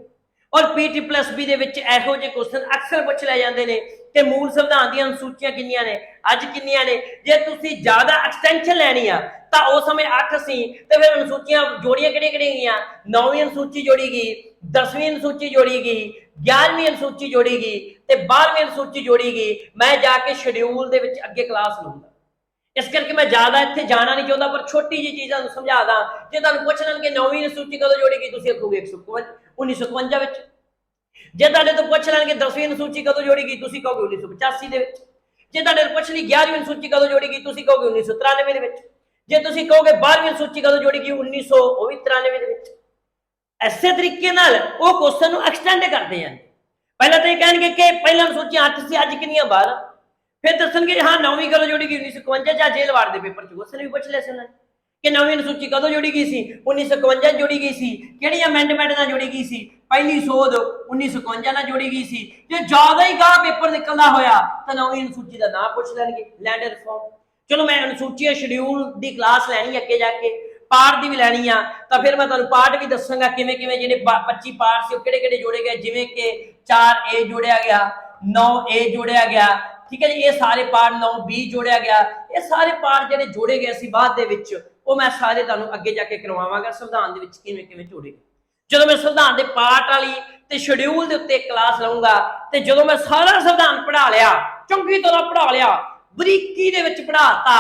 ਔਰ PTPLB ਦੇ ਵਿੱਚ ਇਹੋ ਜਿਹੇ ਕੁਐਸਚਨ ਅਕਸਰ ਪੁੱਛ ਲੈ ਜਾਂਦੇ ਨੇ ਕਿ ਮੂਲ ਸੰਵਿਧਾਨ ਦੀਆਂ ਅਨੁਸੂਚੀਆਂ ਕਿੰਨੀਆਂ ਨੇ, ਅੱਜ ਕਿੰਨੀਆਂ ਨੇ। ਜੇ ਤੁਸੀਂ ਜ਼ਿਆਦਾ ਐਕਸਟੈਂਸ਼ਨ ਲੈਣੀ ਆ ਤਾਂ ਉਸ ਸਮੇਂ 8 ਸੀ, ਤੇ ਫਿਰ ਅਨੁਸੂਚੀਆਂ ਜੋੜੀਆਂ ਕਿਹੜੀਆਂ ਗਈਆਂ? 9ਵੀਂ ਅਨੁਸੂਚੀ ਜੋੜੀ ਗਈ, 10ਵੀਂ ਅਨੁਸੂਚੀ ਜੋੜੀ ਗਈ, 11ਵੀਂ ਅਨੁਸੂਚੀ ਜੋੜੀ ਗਈ ਤੇ 12ਵੀਂ ਅਨੁਸੂਚੀ ਜੋੜੀ ਗਈ। ਮੈਂ ਜਾ ਕੇ ਸ਼ਡਿਊਲ ਦੇ ਵਿੱਚ ਅੱਗੇ ਕਲਾਸ ਲਊਂਗਾ, ਇਸ ਕਰਕੇ ਮੈਂ ਜ਼ਿਆਦਾ ਇੱਥੇ ਜਾਣਾ ਨਹੀਂ ਚਾਹੁੰਦਾ, ਪਰ ਛੋਟੀ ਜਿਹੀ ਚੀਜ਼ਾਂ ਨੂੰ ਸਮਝਾ ਦਾਂ। ਜੇ ਤੁਹਾਨੂੰ ਪੁੱਛ ਲੈਣਗੇ 9ਵੀਂ ਅਨੁਸੂਚੀ ਕਦੋਂ ਜੋੜੀ ਗਈ, ਤੁਸੀਂ ਆਖੋਗੇ 1951 ਵਿੱਚ। ਜੇ ਤੁਹਾਡੇ ਤੋਂ ਪੁੱਛ ਲੈਣਗੇ 10ਵੀਂ ਅਨੁਸੂਚੀ ਕਦੋਂ ਜੋੜੀ ਗਈ, ਤੁਸੀਂ ਕਹੋਗੇ 1985 ਦੇ ਵਿੱਚ। ਜੇ ਤੁਹਾਡੇ ਪੁੱਛ ਲਈ 11ਵੀਂ ਅਨੁਸੂਚੀ ਕਦੋਂ ਜੋੜੀ ਗਈ, ਤੁਸੀਂ ਕਹੋਗੇ 1993 ਦੇ ਵਿੱਚ। ਜੇ ਤੁਸੀਂ ਕਹੋਗੇ 12ਵੀਂ ਅਨੁਸੂਚੀ ਕਦੋਂ ਜੋੜੀ ਗਈ, 1993 ਦੇ ਵਿੱਚ। ਇਸੇ ਤਰੀਕੇ ਨਾਲ ਉਹ ਕੁਐਸਚਨ ਨੂੰ ਐਕਸਟੈਂਡ ਕਰਦੇ ਆ। ਪਹਿਲਾਂ ਤਾਂ ਇਹ ਕਹਿਣਗੇ ਕਿ ਪਹਿਲਾਂ ਅਨੁਸੂਚੀਆਂ 8 ਸੀ, ਅੱਜ ਕਿੰਨੀਆਂ? 12। ਫਿਰ ਦੱਸਣਗੇ ਹਾਂ 9ਵੀਂ ਕਦੋਂ ਜੋੜੀ ਗਈ, 1951। ਜਾਂ ਜੇਲ੍ਹ ਵਾਰਡ ਦੇ ਪੇਪਰ 'ਚ ਕੁਐਸਚਨ ਵੀ ਪੁੱਛ ਲਿਆ ਸੀ ਉਹਨਾਂ ਨੇ ਕਿ 9ਵੀਂ ਅਨੁਸੂਚੀ ਕਦੋਂ ਜੋੜੀ ਗਈ ਸੀ, 1951 ਜੋੜੀ ਗਈ ਸੀ। ਕਿਹੜੀ ਅਮੈਂਡਮੈਂਟ ਨਾਲ ਜੋੜੀ ਗਈ ਸੀ? ਪਹਿਲੀ ਸੋਧ 1951 ਨਾਲ ਜੋੜੀ ਗਈ ਸੀ। ਜੇ ਜ਼ਿਆਦਾ ਹੀ ਗਾਹ ਪੇਪਰ ਨਿਕਲਦਾ ਹੋਇਆ ਤਾਂ 9ਵੀਂ ਅਨੁਸੂਚੀ ਦਾ ਨਾਂ ਪੁੱਛ ਲੈਣਗੇ, ਲੈਂਡ ਰਿਫਾਰਮ। ਚਲੋ ਮੈਂ ਅਨੁਸੂਚੀ ਸ਼ਡਿਊਲ ਦੀ ਕਲਾਸ ਲੈਣੀ ਅੱਗੇ ਜਾ ਕੇ, ਪਾਰਟ ਦੀ ਵੀ ਲੈਣੀ ਆ, ਤਾਂ ਫਿਰ ਮੈਂ ਤੁਹਾਨੂੰ ਪਾਰਟ ਵੀ ਦੱਸਾਂਗਾ ਕਿਵੇਂ ਕਿਵੇਂ ਜਿਹੜੇ 25 ਪਾਰਟ ਸੀ ਉਹ ਕਿਹੜੇ ਕਿਹੜੇ ਜੋੜੇ ਗਏ। ਜਿਵੇਂ ਕਿ 4A ਜੋੜਿਆ ਗਿਆ, 9A ਜੋੜਿਆ ਗਿਆ, ਠੀਕ ਹੈ ਜੀ। ਇਹ ਸਾਰੇ ਪਾਰਟ 9B ਜੋੜਿਆ ਗਿਆ। ਇਹ ਸਾਰੇ ਪਾਰਟ ਜਿਹੜੇ ਜੋੜੇ ਗਏ ਸੀ ਬਾਅਦ ਦੇ ਵਿੱਚ, ਉਹ ਮੈਂ ਸਾਰੇ ਤੁਹਾਨੂੰ ਅੱਗੇ ਜਾ ਕੇ ਕਰਵਾਵਾਂਗਾ ਸੰਵਿਧਾਨ ਦੇ ਵਿੱਚ ਕਿਵੇਂ ਕਿਵੇਂ ਜੋੜੇ ਗਏ। ਜਦੋਂ ਮੈਂ ਸੰਵਿਧਾਨ ਦੇ ਪਾਰਟ ਵਾਲੀ ਤੇ ਸ਼ਡਿਊਲ ਦੇ ਉੱਤੇ ਕਲਾਸ ਲਵਾਂਗਾ, ਤੇ ਜਦੋਂ ਮੈਂ ਸਾਰਾ ਸੰਵਿਧਾਨ ਪੜ੍ਹਾ ਲਿਆ, ਚੰਗੀ ਤਰ੍ਹਾਂ ਪੜ੍ਹਾ ਲਿਆ, ਬਰੀਕੀ ਦੇ ਵਿੱਚ ਪੜ੍ਹਾਤਾ,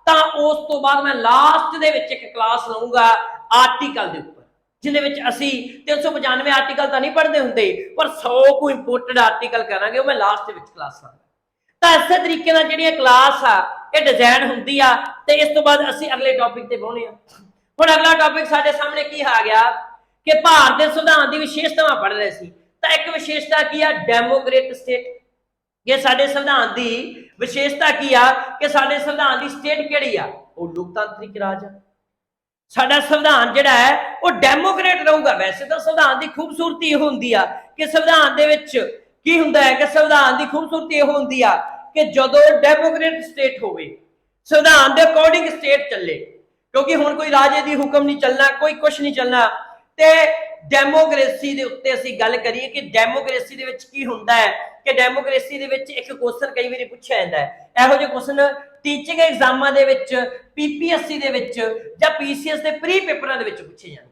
ਤਾਂ ਉਸ ਤੋਂ ਬਾਅਦ ਮੈਂ ਲਾਸਟ ਦੇ ਵਿੱਚ ਇੱਕ ਕਲਾਸ ਲਵਾਂਗਾ ਆਰਟੀਕਲ ਦੇ ਉੱਪਰ, ਜਿਹਦੇ ਵਿੱਚ ਅਸੀਂ 395 ਆਰਟੀਕਲ ਤਾਂ ਨਹੀਂ ਪੜ੍ਹਦੇ ਹੁੰਦੇ, ਪਰ 100 ਕੁ ਇੰਪੋਰਟੈਂਟ ਆਰਟੀਕਲ ਕਰਾਂਗੇ, ਉਹ ਮੈਂ ਲਾਸਟ ਦੇ ਵਿੱਚ ਕਲਾਸ ਲਾਂਗਾ। ਤਾਂ ਇਸੇ ਤਰੀਕੇ ਨਾਲ ਜਿਹੜੀਆਂ ਕਲਾਸ ਆ ਇਹ ਡਿਜ਼ਾਈਨ ਹੁੰਦੀ ਆ। ਤੇ ਇਸ ਤੋਂ ਬਾਅਦ ਅਸੀਂ ਅਗਲੇ ਟੌਪਿਕ ਤੇ ਪਹੁੰਚੇ ਆ। ਹੁਣ ਅਗਲਾ ਟੌਪਿਕ ਸਾਡੇ ਸਾਹਮਣੇ ਕੀ ਆ ਗਿਆ ਕਿ ਭਾਰਤ ਦੇ ਸੰਵਿਧਾਨ ਦੀ ਵਿਸ਼ੇਸ਼ਤਾਵਾਂ ਪੜ੍ਹ ਰਹੇ ਸੀ। ਤਾਂ ਇੱਕ ਵਿਸ਼ੇਸ਼ਤਾ ਕੀ ਆ? Democrat state. ਇਹ ਸਾਡੇ ਸੰਵਿਧਾਨ ਦੀ ਵਿਸ਼ੇਸ਼ਤਾ ਕੀ ਆ ਕਿ ਸਾਡੇ ਸੰਵਿਧਾਨ ਦੀ ਸਟੇਟ ਕਿਹੜੀ ਆ? ਉਹ ਲੋਕਤਾਂਤਰਿਕ ਰਾਜ ਆ। ਸਾਡਾ ਸੰਵਿਧਾਨ ਜਿਹੜਾ ਹੈ ਉਹ ਡੈਮੋਕ੍ਰੇਟ ਰਹੂਗਾ। ਵੈਸੇ ਤਾਂ ਸੰਵਿਧਾਨ ਦੀ ਖੂਬਸੂਰਤੀ ਇਹ ਹੁੰਦੀ ਆ ਕਿ ਸੰਵਿਧਾਨ ਦੇ ਵਿੱਚ ਕੀ ਹੁੰਦਾ ਹੈ ਕਿ ਸੰਵਿਧਾਨ ਦੀ ਖੂਬਸੂਰਤੀ ਇਹ ਹੁੰਦੀ ਆ ਕਿ ਜਦੋਂ ਡੈਮੋਕ੍ਰੇਟ ਸਟੇਟ ਹੋਵੇ, ਸੰਵਿਧਾਨ ਦੇ ਅਕੋਰਡਿੰਗ ਸਟੇਟ ਚੱਲੇ, ਕਿਉਂਕਿ ਹੁਣ ਕੋਈ ਰਾਜੇ ਦੀ ਹੁਕਮ ਨਹੀਂ ਚੱਲਣਾ, ਕੋਈ ਕੁਝ ਨਹੀਂ ਚੱਲਣਾ। ਤੇ ਡੈਮੋਕ੍ਰੇਸੀ ਦੇ ਉੱਤੇ ਅਸੀਂ ਗੱਲ ਕਰੀਏ ਕਿ ਡੈਮੋਕ੍ਰੇਸੀ ਦੇ ਵਿੱਚ ਕੀ ਹੁੰਦਾ ਹੈ ਕਿ ਡੈਮੋਕ੍ਰੇਸੀ ਦੇ ਵਿੱਚ ਇੱਕ ਕੁਐਸਚਨ ਕਈ ਵਾਰੀ ਪੁੱਛਿਆ ਜਾਂਦਾ ਹੈ। ਇਹੋ ਜਿਹੇ ਕੁਐਸਚਨ ਟੀਚਿੰਗ ਐਗਜ਼ਾਮਾਂ ਦੇ ਵਿੱਚ, PPSC ਦੇ ਵਿੱਚ ਜਾਂ PCS ਦੇ ਪ੍ਰੀ ਪੇਪਰਾਂ ਦੇ ਵਿੱਚ ਪੁੱਛੇ ਜਾਂਦੇ।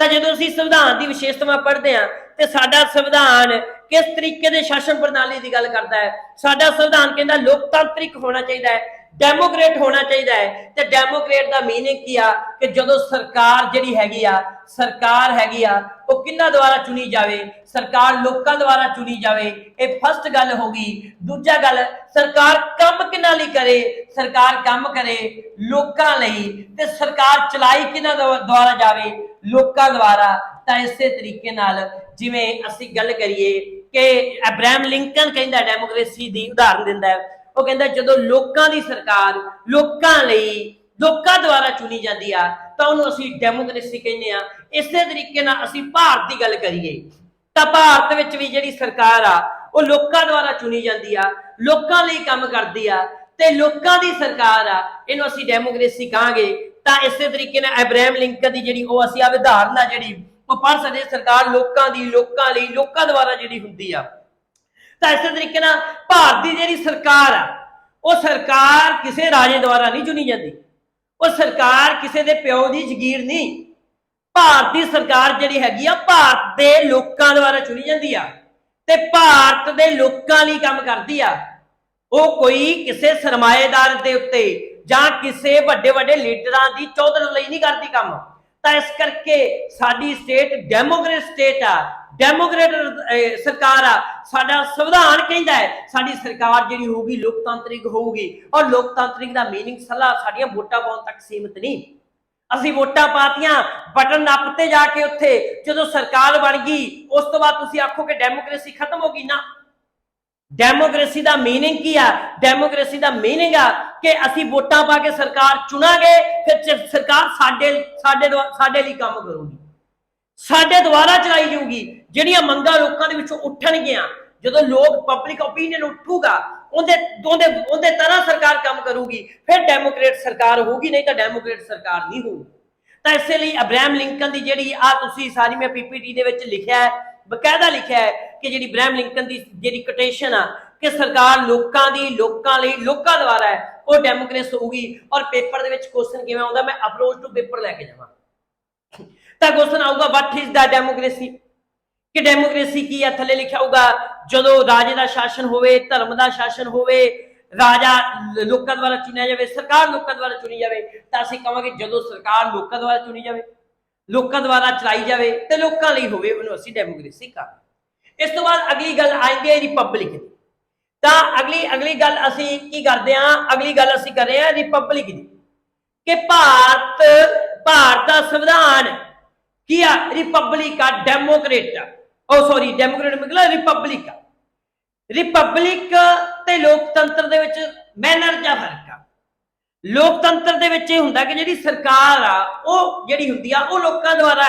ਤਾਂ ਜਦੋਂ ਅਸੀਂ ਸੰਵਿਧਾਨ ਦੀ ਵਿਸ਼ੇਸ਼ਤਾਵਾਂ ਪੜ੍ਹਦੇ ਹਾਂ ਤੇ ਸਾਡਾ ਸੰਵਿਧਾਨ ਕਿਸ ਤਰੀਕੇ ਦੇ ਸ਼ਾਸਨ ਪ੍ਰਣਾਲੀ ਦੀ ਗੱਲ ਕਰਦਾ ਹੈ? ਸਾਡਾ ਸੰਵਿਧਾਨ ਕਹਿੰਦਾ ਲੋਕਤਾਂਤਰਿਕ ਹੋਣਾ ਚਾਹੀਦਾ ਹੈ, ਡੈਮੋਕ੍ਰੇਟ ਹੋਣਾ ਚਾਹੀਦਾ ਹੈ। ਤੇ ਡੈਮੋਕ੍ਰੇਟ ਦਾ ਮੀਨਿੰਗ ਕੀ ਆ ਕਿ ਜਦੋਂ ਸਰਕਾਰ ਜਿਹੜੀ ਹੈਗੀ ਆ, ਸਰਕਾਰ ਹੈਗੀ ਆ ਉਹ ਕਿਹਨਾਂ ਦੁਆਰਾ ਚੁਣੀ ਜਾਵੇ? ਸਰਕਾਰ ਲੋਕਾਂ ਦੁਆਰਾ ਚੁਣੀ ਜਾਵੇ। ਇਹ ਫਸਟ ਗੱਲ ਹੋ ਗਈ। ਦੂਜਾ ਗੱਲ, ਸਰਕਾਰ ਕੰਮ ਕਿਹਨਾਂ ਲਈ ਕਰੇ? ਸਰਕਾਰ ਕੰਮ ਕਰੇ ਲੋਕਾਂ ਲਈ। ਤੇ ਸਰਕਾਰ ਚਲਾਈ ਕਿਹਨਾਂ ਦੁਆਰਾ ਜਾਵੇ? ਲੋਕਾਂ ਦੁਆਰਾ। ਤਾਂ ਇਸੇ ਤਰੀਕੇ ਨਾਲ ਜਿਵੇਂ ਅਸੀਂ ਗੱਲ ਕਰੀਏ ਕਿ ਅਬਰਾਹਮ ਲਿੰਕਨ ਕਹਿੰਦਾ, ਡੈਮੋਕ੍ਰੇਸੀ ਦੀ ਉਦਾਹਰਨ ਦਿੰਦਾ ਹੈ। ਉਹ ਕਹਿੰਦਾ ਜਦੋਂ ਲੋਕਾਂ ਦੀ ਸਰਕਾਰ ਲੋਕਾਂ ਲਈ, ਲੋਕਾਂ ਦੁਆਰਾ ਚੁਣੀ ਜਾਂਦੀ ਆ ਤਾਂ ਉਹਨੂੰ ਅਸੀਂ ਡੈਮੋਕ੍ਰੇਸੀ ਕਹਿੰਦੇ ਆ। ਇਸੇ ਤਰੀਕੇ ਨਾਲ ਅਸੀਂ ਭਾਰਤ ਦੀ ਗੱਲ ਕਰੀਏ ਤਾਂ ਭਾਰਤ ਵਿੱਚ ਵੀ ਜਿਹੜੀ ਸਰਕਾਰ ਆ ਉਹ ਲੋਕਾਂ ਦੁਆਰਾ ਚੁਣੀ ਜਾਂਦੀ ਆ, ਲੋਕਾਂ ਲਈ ਕੰਮ ਕਰਦੀ ਆ, ਤੇ ਲੋਕਾਂ ਦੀ ਸਰਕਾਰ ਆ, ਇਹਨੂੰ ਅਸੀਂ ਡੈਮੋਕ੍ਰੇਸੀ ਕਹਾਂਗੇ। ਤਾਂ ਇਸੇ ਤਰੀਕੇ ਨਾਲ ਅਬਰਾਹਮ ਲਿੰਕਨ ਦੀ ਜਿਹੜੀ ਉਹ ਅਸੀਂ ਉਦਾਹਰਨ ਆ ਜਿਹੜੀ ਉਹ ਪੜ੍ਹ ਸਕਦੇ। ਸਰਕਾਰ ਲੋਕਾਂ ਦੀ, ਲੋਕਾਂ ਲਈ, ਲੋਕਾਂ ਦੁਆਰਾ ਜਿਹੜੀ ਹੁੰਦੀ ਆ। ਤਾਂ ਇਸੇ ਤਰੀਕੇ ਨਾਲ ਭਾਰਤ ਦੀ ਜਿਹੜੀ ਸਰਕਾਰ ਆ ਉਹ ਸਰਕਾਰ ਕਿਸੇ ਰਾਜੇ ਦੁਆਰਾ ਨਹੀਂ ਚੁਣੀ ਜਾਂਦੀ, ਉਹ ਸਰਕਾਰ ਕਿਸੇ ਦੇ ਪਿਓ ਦੀ ਜ਼ਗੀਰ ਨਹੀਂ। ਭਾਰਤ ਦੀ ਸਰਕਾਰ ਜਿਹੜੀ ਹੈਗੀ ਆ ਭਾਰਤ ਦੇ ਲੋਕਾਂ ਦੁਆਰਾ ਚੁਣੀ ਜਾਂਦੀ ਆ ਤੇ ਭਾਰਤ ਦੇ ਲੋਕਾਂ ਲਈ ਕੰਮ ਕਰਦੀ ਆ। ਉਹ ਕੋਈ ਕਿਸੇ ਸਰਮਾਏਦਾਰ ਦੇ ਉੱਤੇ ਜਾਂ ਕਿਸੇ ਵੱਡੇ ਵੱਡੇ ਲੀਡਰਾਂ ਦੀ ਚੌਧਰ ਲਈ ਨਹੀਂ ਕਰਦੀ ਕੰਮ। ਤਾਂ ਇਸ ਕਰਕੇ ਸਾਡੀ ਸਟੇਟ ਡੈਮੋਕ੍ਰੇਟ ਸਟੇਟ ਆ, ਡੈਮੋਕ੍ਰੇਟ ਸਰਕਾਰ ਆ। ਸਾਡਾ ਸੰਵਿਧਾਨ ਕਹਿੰਦਾ ਹੈ ਸਾਡੀ ਸਰਕਾਰ ਜਿਹੜੀ ਹੋਊਗੀ ਲੋਕਤਾਂਤਰਿਕ ਹੋਊਗੀ। ਔਰ ਲੋਕਤਾਂਤਰਿਕ ਦਾ ਮੀਨਿੰਗ ਸਲਾ ਸਾਡੀਆਂ ਵੋਟਾਂ ਪਾਉਣ ਤੱਕ ਸੀਮਿਤ ਨਹੀਂ। ਅਸੀਂ ਵੋਟਾਂ ਪਾਤੀਆਂ, ਬਟਨ ਨੱਪਤੇ ਜਾ ਕੇ ਉੱਥੇ, ਜਦੋਂ ਸਰਕਾਰ ਬਣ ਗਈ ਉਸ ਤੋਂ ਬਾਅਦ ਤੁਸੀਂ ਆਖੋ ਕਿ ਡੈਮੋਕ੍ਰੇਸੀ ਖਤਮ ਹੋ ਗਈ। ਨਾ, ਡੈਮੋਕ੍ਰੇਸੀ ਦਾ ਮੀਨਿੰਗ ਕੀ ਆ? ਡੈਮੋਕ੍ਰੇਸੀ ਦਾ ਮੀਨਿੰਗ ਆ ਕਿ ਅਸੀਂ ਵੋਟਾਂ ਪਾ ਕੇ ਸਰਕਾਰ ਚੁਣਾਂਗੇ, ਫਿਰ ਸਰਕਾਰ ਸਾਡੇ ਲਈ ਕੰਮ ਕਰੂਗੀ, ਸਾਡੇ ਦੁਆਰਾ ਚਲਾਈ ਜਾਊਗੀ। ਜਿਹੜੀਆਂ ਮੰਗਾਂ ਲੋਕਾਂ ਦੇ ਵਿੱਚੋਂ ਉੱਠਣਗੀਆਂ, ਜਦੋਂ ਲੋਕ ਪਬਲਿਕ ਓਪੀਨੀਅਨ ਉੱਠੂਗਾ, ਉਹਦੇ ਤਰ੍ਹਾਂ ਸਰਕਾਰ ਕੰਮ ਕਰੂਗੀ, ਫਿਰ ਡੈਮੋਕ੍ਰੇਟ ਸਰਕਾਰ ਹੋਊਗੀ, ਨਹੀਂ ਤਾਂ ਡੈਮੋਕ੍ਰੇਟ ਸਰਕਾਰ ਨਹੀਂ ਹੋਊਗੀ। ਤਾਂ ਇਸੇ ਲਈ ਅਬਰਾਹਮ ਲਿੰਕਨ ਦੀ ਜਿਹੜੀ ਤੁਸੀਂ ਸਾਰੀ ਮੈਂ ਪੀਪੀਟੀ ਦੇ ਵਿੱਚ ਲਿਖਿਆ ਹੈ, ਬਕਾਇਦਾ ਲਿਖਿਆ ਹੈ ਕਿ ਜਿਹੜੀ ਅਬਰਾਹਮ ਲਿੰਕਨ ਦੀ ਜਿਹੜੀ ਕੋਟੇਸ਼ਨ ਆ ਕਿ ਸਰਕਾਰ ਲੋਕਾਂ ਦੀ, ਲੋਕਾਂ ਲਈ, ਲੋਕਾਂ ਦੁਆਰਾ ਹੈ, ਉਹ ਡੈਮੋਕ੍ਰੇਸੀ ਹੋਊਗੀ। ਔਰ ਪੇਪਰ ਦੇ ਵਿੱਚ ਕੁਐਸਚਨ ਕਿਵੇਂ ਆਉਂਦਾ, ਮੈਂ ਅਪਰੋਚ ਟੂ ਪੇਪਰ ਲੈ ਕੇ ਜਾਵਾਂ ਤਾਂ ਕੁਐਸਚਨ ਆਊਗਾ ਵਾਟ ਇਜ਼ ਦਾ ਡੈਮੋਕ੍ਰੇਸੀ, ਕਿ ਡੈਮੋਕ੍ਰੇਸੀ ਕੀ ਹੈ। ਥੱਲੇ ਲਿਖਿਆ ਹੋਊਗਾ ਜਦੋਂ ਰਾਜੇ ਦਾ ਸ਼ਾਸਨ ਹੋਵੇ, ਧਰਮ ਦਾ ਸ਼ਾਸਨ ਹੋਵੇ, ਰਾਜਾ ਲੋਕਾਂ ਦੁਆਰਾ ਚੁਣਿਆ ਜਾਵੇ, ਸਰਕਾਰ ਲੋਕਾਂ ਦੁਆਰਾ ਚੁਣੀ ਜਾਵੇ, ਤਾਂ ਅਸੀਂ ਕਹਾਂਗੇ ਜਦੋਂ ਸਰਕਾਰ ਲੋਕਾਂ ਦੁਆਰਾ ਚੁਣੀ ਜਾਵੇ, ਲੋਕਾਂ ਦੁਆਰਾ ਚਲਾਈ ਜਾਵੇ ਤੇ ਲੋਕਾਂ ਲਈ ਹੋਵੇ, ਉਹਨੂੰ ਅਸੀਂ ਡੈਮੋਕ੍ਰੇਸੀ ਕਹਾਂਗੇ। ਇਸ ਤੋਂ ਬਾਅਦ ਅਗਲੀ ਗੱਲ ਆਉਂਦੀ ਹੈ ਰਿਪਬਲਿਕ ਦੀ। ਤਾਂ ਅਗਲੀ ਗੱਲ ਅਸੀਂ ਕੀ ਕਰਦੇ ਹਾਂ, ਅਗਲੀ ਗੱਲ ਅਸੀਂ ਕਰ ਰਹੇ ਹਾਂ ਰਿਪਬਲਿਕ ਦੀ, ਕਿ ਭਾਰਤ ਦਾ ਸੰਵਿਧਾਨ ਕੀ ਆ? ਰਿਪਬਲਿਕ ਆ, ਡੈਮੋਕ੍ਰੇਟ ਆ, ਸੌਰੀ ਡੈਮੋਕ੍ਰੇਟ ਮਤਲਬ ਰਿਪਬਲਿਕ ਆ। ਰਿਪਬਲਿਕ ਤੇ ਲੋਕਤੰਤਰ ਦੇ ਵਿੱਚ ਮੈਨਰ ਜਾਂ ਫਰਕ ਆ। ਲੋਕਤੰਤਰ ਦੇ ਵਿੱਚ ਇਹ ਹੁੰਦਾ ਕਿ ਜਿਹੜੀ ਸਰਕਾਰ ਆ ਉਹ ਜਿਹੜੀ ਹੁੰਦੀ ਆ ਉਹ ਲੋਕਾਂ ਦੁਆਰਾ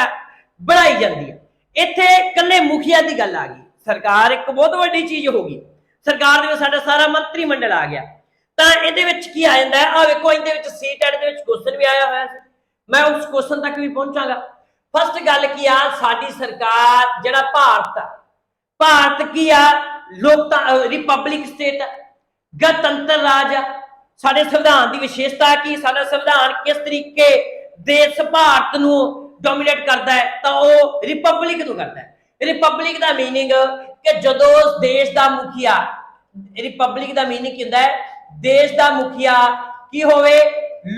ਬਣਾਈ ਜਾਂਦੀ ਆ। ਇੱਥੇ ਇਕੱਲੇ ਮੁਖੀਆ ਦੀ ਗੱਲ ਆ ਗਈ। ਸਰਕਾਰ ਇੱਕ ਬਹੁਤ ਵੱਡੀ ਚੀਜ਼ ਹੋ ਗਈ, ਸਰਕਾਰ ਦੇ ਵਿੱਚ ਸਾਡਾ ਸਾਰਾ ਮੰਤਰੀ ਮੰਡਲ ਆ ਗਿਆ। ਤਾਂ ਇਹਦੇ ਵਿੱਚ ਕੀ ਆ ਜਾਂਦਾ ਹੈ, ਆ ਵੇਖੋ ਇਹਦੇ ਵਿੱਚ ਸੀਟੈਟ ਦੇ ਵਿੱਚ ਕੁਐਸਚਨ ਵੀ ਆਇਆ ਹੋਇਆ ਸੀ, ਮੈਂ ਉਸ ਕੁਐਸਚਨ ਤੱਕ ਵੀ ਪਹੁੰਚਾਂਗਾ। ਫਸਟ ਗੱਲ ਕੀ ਆ, ਸਾਡੀ ਸਰਕਾਰ ਜਿਹੜਾ ਭਾਰਤ ਕੀ ਆ? ਰਿਪਬਲਿਕ ਸਟੇਟ, ਗਣਤੰਤਰ ਰਾਜ ਆ। ਸਾਡੇ ਸੰਵਿਧਾਨ ਦੀ ਵਿਸ਼ੇਸ਼ਤਾ ਕੀ? ਸਾਡਾ ਸੰਵਿਧਾਨ ਕਿਸ ਤਰੀਕੇ ਦੇਸ਼ ਭਾਰਤ ਨੂੰ ਡੋਮੀਨੇਟ ਕਰਦਾ ਹੈ? ਤਾਂ ਉਹ ਰਿਪਬਲਿਕ ਨੂੰ ਕਰਦਾ ਹੈ। ਰਿਪਬਲਿਕ ਦਾ ਮੀਨਿੰਗ ਕਿ ਜਦੋਂ ਦੇਸ਼ ਦਾ ਮੁਖੀਆ, ਰਿਪਬਲਿਕ ਦਾ ਮੀਨਿੰਗ ਕੀ ਹੁੰਦਾ ਹੈ? ਦੇਸ਼ ਦਾ ਮੁਖੀਆ ਕੀ ਹੋਵੇ?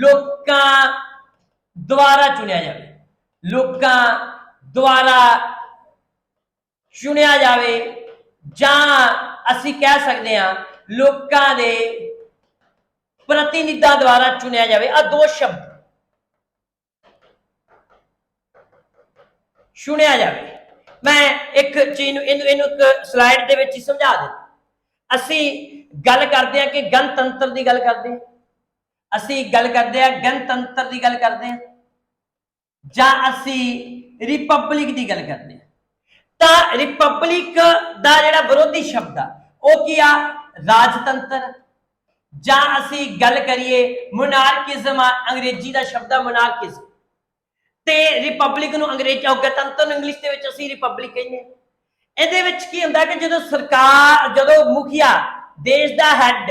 ਲੋਕਾਂ ਦੁਆਰਾ ਚੁਣਿਆ ਜਾਵੇ, ਲੋਕਾਂ ਦੁਆਰਾ ਚੁਣਿਆ ਜਾਵੇ, ਜਾਂ ਅਸੀਂ ਕਹਿ ਸਕਦੇ ਹਾਂ ਲੋਕਾਂ ਦੇ ਪ੍ਰਤੀਨਿਧਾਂ ਦੁਆਰਾ ਚੁਣਿਆ ਜਾਵੇ। ਆ ਦੋ ਸ਼ਬਦ, ਚੁਣਿਆ ਜਾਵੇ। ਮੈਂ ਇੱਕ ਚੀਜ਼ ਨੂੰ ਇਹਨੂੰ ਇੱਕ ਸਲਾਈਡ ਦੇ ਵਿੱਚ ਹੀ ਸਮਝਾ ਦਿੰਦਾ। ਅਸੀਂ ਗੱਲ ਕਰਦੇ ਹਾਂ ਕਿ ਗਣਤੰਤਰ ਦੀ ਗੱਲ ਕਰਦੇ ਹਾਂ, ਅਸੀਂ ਗੱਲ ਕਰਦੇ ਹਾਂ ਗਣਤੰਤਰ ਦੀ ਗੱਲ ਕਰਦੇ ਹਾਂ, ਜਾਂ ਅਸੀਂ ਰਿਪਬਲਿਕ ਦੀ ਗੱਲ ਕਰਦੇ ਹਾਂ। ਤਾਂ ਰਿਪਬਲਿਕ ਦਾ ਜਿਹੜਾ ਵਿਰੋਧੀ ਸ਼ਬਦ ਆ ਉਹ ਕੀ ਆ? ਰਾਜਤੰਤਰ। ਜਾਂ ਅਸੀਂ ਗੱਲ ਕਰੀਏ ਮੋਨਾਰਕਿਜ਼ਮ ਆ, ਅੰਗਰੇਜ਼ੀ ਦਾ ਸ਼ਬਦ ਆ ਮੋਨਾਰਕਿਜ਼ਮ। ਤੇ ਰਿਪਬਲਿਕ ਨੂੰ ਅੰਗਰੇਜ਼ੀ ਗਣਤੰਤਰ ਨੂੰ ਇੰਗਲਿਸ਼ ਦੇ ਵਿੱਚ ਅਸੀਂ ਰਿਪਬਲਿਕ ਕਹਿੰਦੇ ਹਾਂ। ਇਹਦੇ ਵਿੱਚ ਕੀ ਹੁੰਦਾ ਕਿ ਜਦੋਂ ਮੁਖੀਆ ਦੇਸ਼ ਦਾ ਹੈਡ,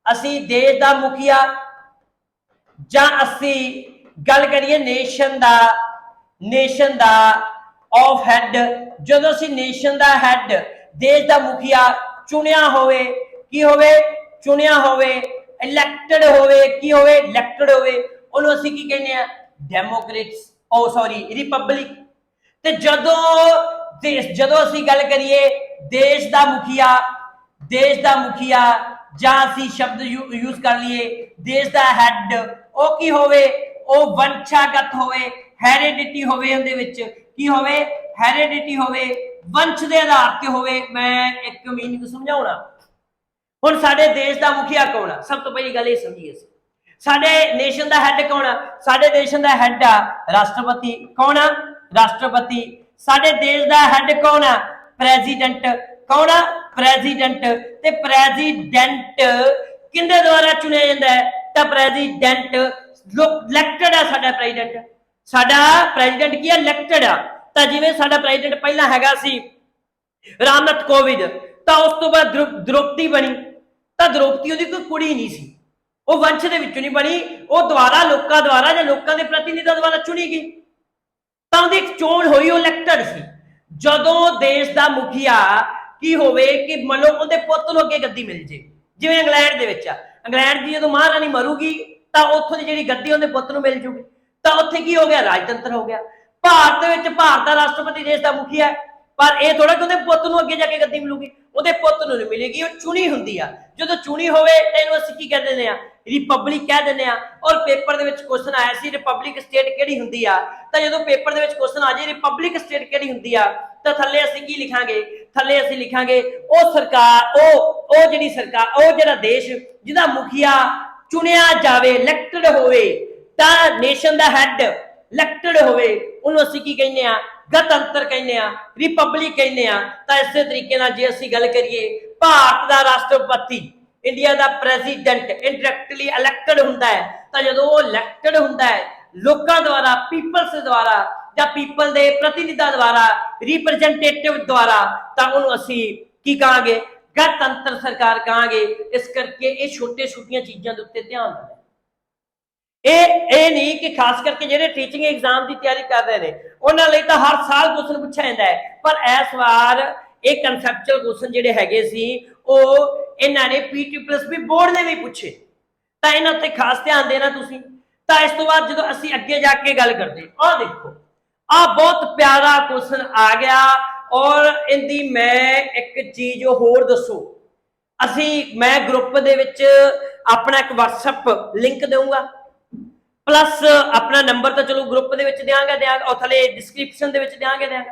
ਅਸੀਂ ਦੇਸ਼ ਦਾ ਮੁਖੀਆ, ਜਾਂ ਅਸੀਂ ਗੱਲ ਕਰੀਏ ਨੇਸ਼ਨ ਦਾ ਆਫ ਹੈਡ, ਜਦੋਂ ਅਸੀਂ ਨੇਸ਼ਨ ਦਾ ਹੈਡ, ਦੇਸ਼ ਦਾ ਮੁਖੀਆ ਚੁਣਿਆ ਹੋਵੇ, ਕੀ ਹੋਵੇ? ਚੁਣਿਆ ਹੋਵੇ, ਇਲੈਕਟਡ ਹੋਵੇ, ਕੀ ਹੋਵੇ? ਇਲੈਕਟਡ ਹੋਵੇ, ਉਹਨੂੰ ਅਸੀਂ ਕੀ ਕਹਿੰਦੇ ਆ? Democrats, republic. ਤੇ ਜਦੋਂ ਅਸੀਂ ਗੱਲ ਕਰੀਏ ਦੇਸ਼ ਦਾ ਮੁਖੀਆ, ਜਾਂ ਅਸੀਂ ਸ਼ਬਦ ਯੂਜ਼ ਕਰ ਲਈਏ ਦੇਸ਼ ਦਾ ਹੈਡ, ਉਹ ਕੀ ਹੋਵੇ? ਉਹ ਵੰਸ਼ਾਗਤ ਹੋਵੇ, ਹੈਰੀਡਿਟੀ ਹੋਵੇ, ਉਹਦੇ ਵਿੱਚ ਕੀ ਹੋਵੇ? ਹੈਰੀਡਿਟੀ ਹੋਵੇ, ਵੰਸ਼ ਦੇ ਆਧਾਰ ਤੇ ਹੋਵੇ। ਮੈਂ ਇੱਕ ਮੀਨਿੰਗ ਸਮਝਾਉਣਾ। ਹੁਣ ਸਾਡੇ ਦੇਸ਼ ਦਾ ਮੁਖੀਆ ਕੌਣ ਆ? ਸਭ ਤੋਂ ਪਹਿਲੀ ਗੱਲ ਇਹ ਸਮਝੀਏ, ਸਾਡੇ ਨੇਸ਼ਨ ਦਾ ਹੈਡ ਕੌਣ ਆ? ਸਾਡੇ ਨੇਸ਼ਨ ਦਾ ਹੈਡ ਆ ਰਾਸ਼ਟਰਪਤੀ। ਕੌਣ ਆ? ਰਾਸ਼ਟਰਪਤੀ। ਸਾਡੇ ਦੇਸ਼ ਦਾ ਹੈਡ ਕੌਣ ਆ? ਪ੍ਰੈਜ਼ੀਡੈਂਟ। ਕੌਣ ਆ? ਪ੍ਰੈਜ਼ੀਡੈਂਟ। ਤੇ ਪ੍ਰੈਜ਼ੀਡੈਂਟ ਕਿਹਦੇ ਦੁਆਰਾ ਚੁਣਿਆ ਜਾਂਦਾ ਹੈ? ਤਾਂ ਪ੍ਰੈਜ਼ੀਡੈਂਟ ਇਲੈਕਟਡ ਆ। ਸਾਡਾ ਪ੍ਰੈਜ਼ੀਡੈਂਟ ਕੀ ਆ? ਇਲੈਕਟਡ ਆ। ਤਾਂ ਜਿਵੇਂ ਸਾਡਾ ਪ੍ਰੈਜ਼ੀਡੈਂਟ ਪਹਿਲਾਂ ਹੈਗਾ ਸੀ ਰਾਮਨਾਥ ਕੋਵਿੰਦ, ਤਾਂ ਉਸ ਤੋਂ ਬਾਅਦ ਦ੍ਰੋਪਦੀ ਬਣੀ। ਤਾਂ ਦ੍ਰੋਪਦੀ ਉਹਦੀ ਕੋਈ ਕੁੜੀ ਨਹੀਂ ਸੀ, ਉਹ ਵੰਸ਼ ਦੇ ਵਿੱਚੋਂ ਨਹੀਂ ਬਣੀ, ਉਹ ਲੋਕਾਂ ਦੁਆਰਾ ਜਾਂ ਲੋਕਾਂ ਦੇ ਪ੍ਰਤੀਨਿਧਾਂ ਦੁਆਰਾ ਚੁਣੀ ਗਈ। ਤਾਂ ਉਹਦੀ ਇੱਕ ਚੋਣ ਹੋਈ, ਉਹ ਇਲੈਕਟਡ ਸੀ। ਜਦੋਂ ਦੇਸ਼ ਦਾ ਮੁਖੀਆ ਕੀ ਹੋਵੇ ਕਿ ਮੰਨ ਲਓ ਉਹਦੇ ਪੁੱਤ ਨੂੰ ਅੱਗੇ ਗੱਦੀ ਮਿਲ ਜੇ, ਜਿਵੇਂ ਇੰਗਲੈਂਡ ਦੇ ਵਿੱਚ ਆ, ਇੰਗਲੈਂਡ ਦੀ ਜਦੋਂ ਮਹਾਰਾਣੀ ਮਰੂਗੀ ਤਾਂ ਉੱਥੋਂ ਦੀ ਜਿਹੜੀ ਗੱਦੀ ਉਹਦੇ ਪੁੱਤ ਨੂੰ ਮਿਲ ਜੂਗੀ। ਤਾਂ ਉੱਥੇ ਕੀ ਹੋ ਗਿਆ? ਰਾਜਤੰਤਰ ਹੋ ਗਿਆ। ਭਾਰਤ ਦੇ ਵਿੱਚ ਭਾਰਤ ਦਾ ਰਾਸ਼ਟਰਪਤੀ ਦੇਸ਼ ਦਾ ਮੁਖੀਆ ਹੈ, ਪਰ ਇਹ ਥੋੜਾ ਕਿ ਉਹਦੇ ਪੁੱਤ ਨੂੰ ਅੱਗੇ ਜਾ ਕੇ ਗੱਦੀ ਮਿਲੂਗੀ, ਉਹਦੇ ਪੁੱਤ ਨੂੰ ਨਹੀਂ ਮਿਲੇਗੀ, ਉਹ ਚੁਣੀ ਹੁੰਦੀ ਆ। ਜਦੋਂ ਚੁਣੀ ਹੋਵੇ ਤਾਂ ਇਹਨੂੰ ਅਸੀਂ ਕੀ ਕਹਿ ਦਿੰਦੇ ਆ? ਰਿਪਬਲਿਕ ਕਹਿ ਦਿੰਦੇ ਆ। ਔਰ ਪੇਪਰ ਦੇ ਵਿੱਚ ਕੁਐਸਚਨ ਆਇਆ ਸੀ ਰਿਪਬਲਿਕ ਸਟੇਟ ਕਿਹੜੀ ਹੁੰਦੀ ਆ? ਤਾਂ ਜਦੋਂ ਪੇਪਰ ਦੇ ਵਿੱਚ ਕੁਐਸਚਨ ਆ ਜਾਏ ਰਿਪਬਲਿਕ ਸਟੇਟ ਕਿਹੜੀ ਹੁੰਦੀ ਆ, ਤਾਂ ਥੱਲੇ ਅਸੀਂ ਕੀ ਲਿਖਾਂਗੇ? थले असीं लिखांगे ਉਹ ਸਰਕਾਰ ਉਹ ਜਿਹੜੀ ਸਰਕਾਰ ਉਹ ਜਿਹੜਾ ਦੇਸ਼ ਜਿਹਦਾ ਮੁਖੀਆ ਚੁਣਿਆ ਜਾਵੇ ਇਲੈਕਟਡ ਹੋਵੇ ਤਾਂ ਨੇਸ਼ਨ ਦਾ ਹੈਡ ਇਲੈਕਟਡ ਹੋਵੇ ਉਹਨੂੰ ਅਸੀਂ ਕੀ ਕਹਿੰਦੇ ਆ ਗਣਤੰਤਰ ਕਹਿੰਦੇ ਆ ਰਿਪਬਲਿਕ ਕਹਿੰਦੇ ਆ ਤਾਂ ਇਸੇ ਤਰੀਕੇ ਨਾਲ ਜੇ ਅਸੀਂ ਗੱਲ ਕਰੀਏ ਭਾਰਤ ਦਾ ਰਾਸ਼ਟਰਪਤੀ ਇੰਡੀਆ ਦਾ ਪ੍ਰੈਜ਼ੀਡੈਂਟ ਇੰਡਾਇਰੈਕਟਲੀ ਇਲੈਕਟਡ ਹੁੰਦਾ ਹੈ ਤਾਂ ਜਦੋਂ ਉਹ ਇਲੈਕਟਡ ਹੁੰਦਾ ਹੈ ਲੋਕਾਂ ਦੁਆਰਾ ਪੀਪਲਸ ਦੁਆਰਾ ਜਾਂ ਪੀਪਲ ਦੇ ਪ੍ਰਤੀਨਿਧਾਂ ਦੁਆਰਾ ਰਿਪਰੈਜ਼ੈਂਟੇਟਿਵ ਦੁਆਰਾ ਤਾਂ ਉਹਨੂੰ ਅਸੀਂ ਕੀ ਕਹਾਂਗੇ ਗਣਤੰਤਰ ਸਰਕਾਰ ਕਹਾਂਗੇ ਇਸ ਕਰਕੇ ਇਹ ਛੋਟੇ ਛੋਟੀਆਂ ਚੀਜ਼ਾਂ ਦੇ ਉੱਤੇ ਧਿਆਨ ਦੇਣਾ ਇਹ ਨਹੀਂ ਕਿ ਖਾਸ ਕਰਕੇ ਜਿਹੜੇ ਟੀਚਿੰਗ ਐਗਜ਼ਾਮ ਦੀ ਤਿਆਰੀ ਕਰ ਰਹੇ ਨੇ ਉਹਨਾਂ ਲਈ ਤਾਂ ਹਰ ਸਾਲ ਕੁਐਸਚਨ ਪੁੱਛਿਆ ਜਾਂਦਾ ਹੈ ਪਰ ਇਸ ਵਾਰ ਇਹ ਕਨਸੈਪਚੁਅਲ ਕੁਐਸਚਨ ਜਿਹੜੇ ਹੈਗੇ ਸੀ ਉਹ ਇਹਨਾਂ ਨੇ PTPLS ਬੋਰਡ ਨੇ ਵੀ ਪੁੱਛੇ ਤਾਂ ਇਹਨਾਂ ਉੱਤੇ ਖਾਸ ਧਿਆਨ ਦੇਣਾ ਤੁਸੀਂ ਤਾਂ ਇਸ ਤੋਂ ਬਾਅਦ ਜਦੋਂ ਅਸੀਂ ਅੱਗੇ ਜਾ ਕੇ ਗੱਲ ਕਰਦੇ ਆਹ ਦੇਖੋ ਆਹ ਬਹੁਤ ਪਿਆਰਾ ਕੁਐਸਚਨ ਆ ਗਿਆ ਔਰ ਇਹਦੀ ਮੈਂ ਇੱਕ ਚੀਜ਼ ਹੋਰ ਦੱਸੋ ਮੈਂ ਗਰੁੱਪ ਦੇ ਵਿੱਚ ਆਪਣਾ ਇੱਕ WhatsApp ਲਿੰਕ ਦੇਵਾਂਗਾ ਪਲੱਸ ਆਪਣਾ ਨੰਬਰ ਤਾਂ ਚਲੋ ਗਰੁੱਪ ਦੇ ਵਿੱਚ ਦਿਆਂਗਾ ਉਹ ਥੱਲੇ ਡਿਸਕ੍ਰਿਪਸ਼ਨ ਦੇ ਵਿੱਚ ਦਿਆਂਗਾ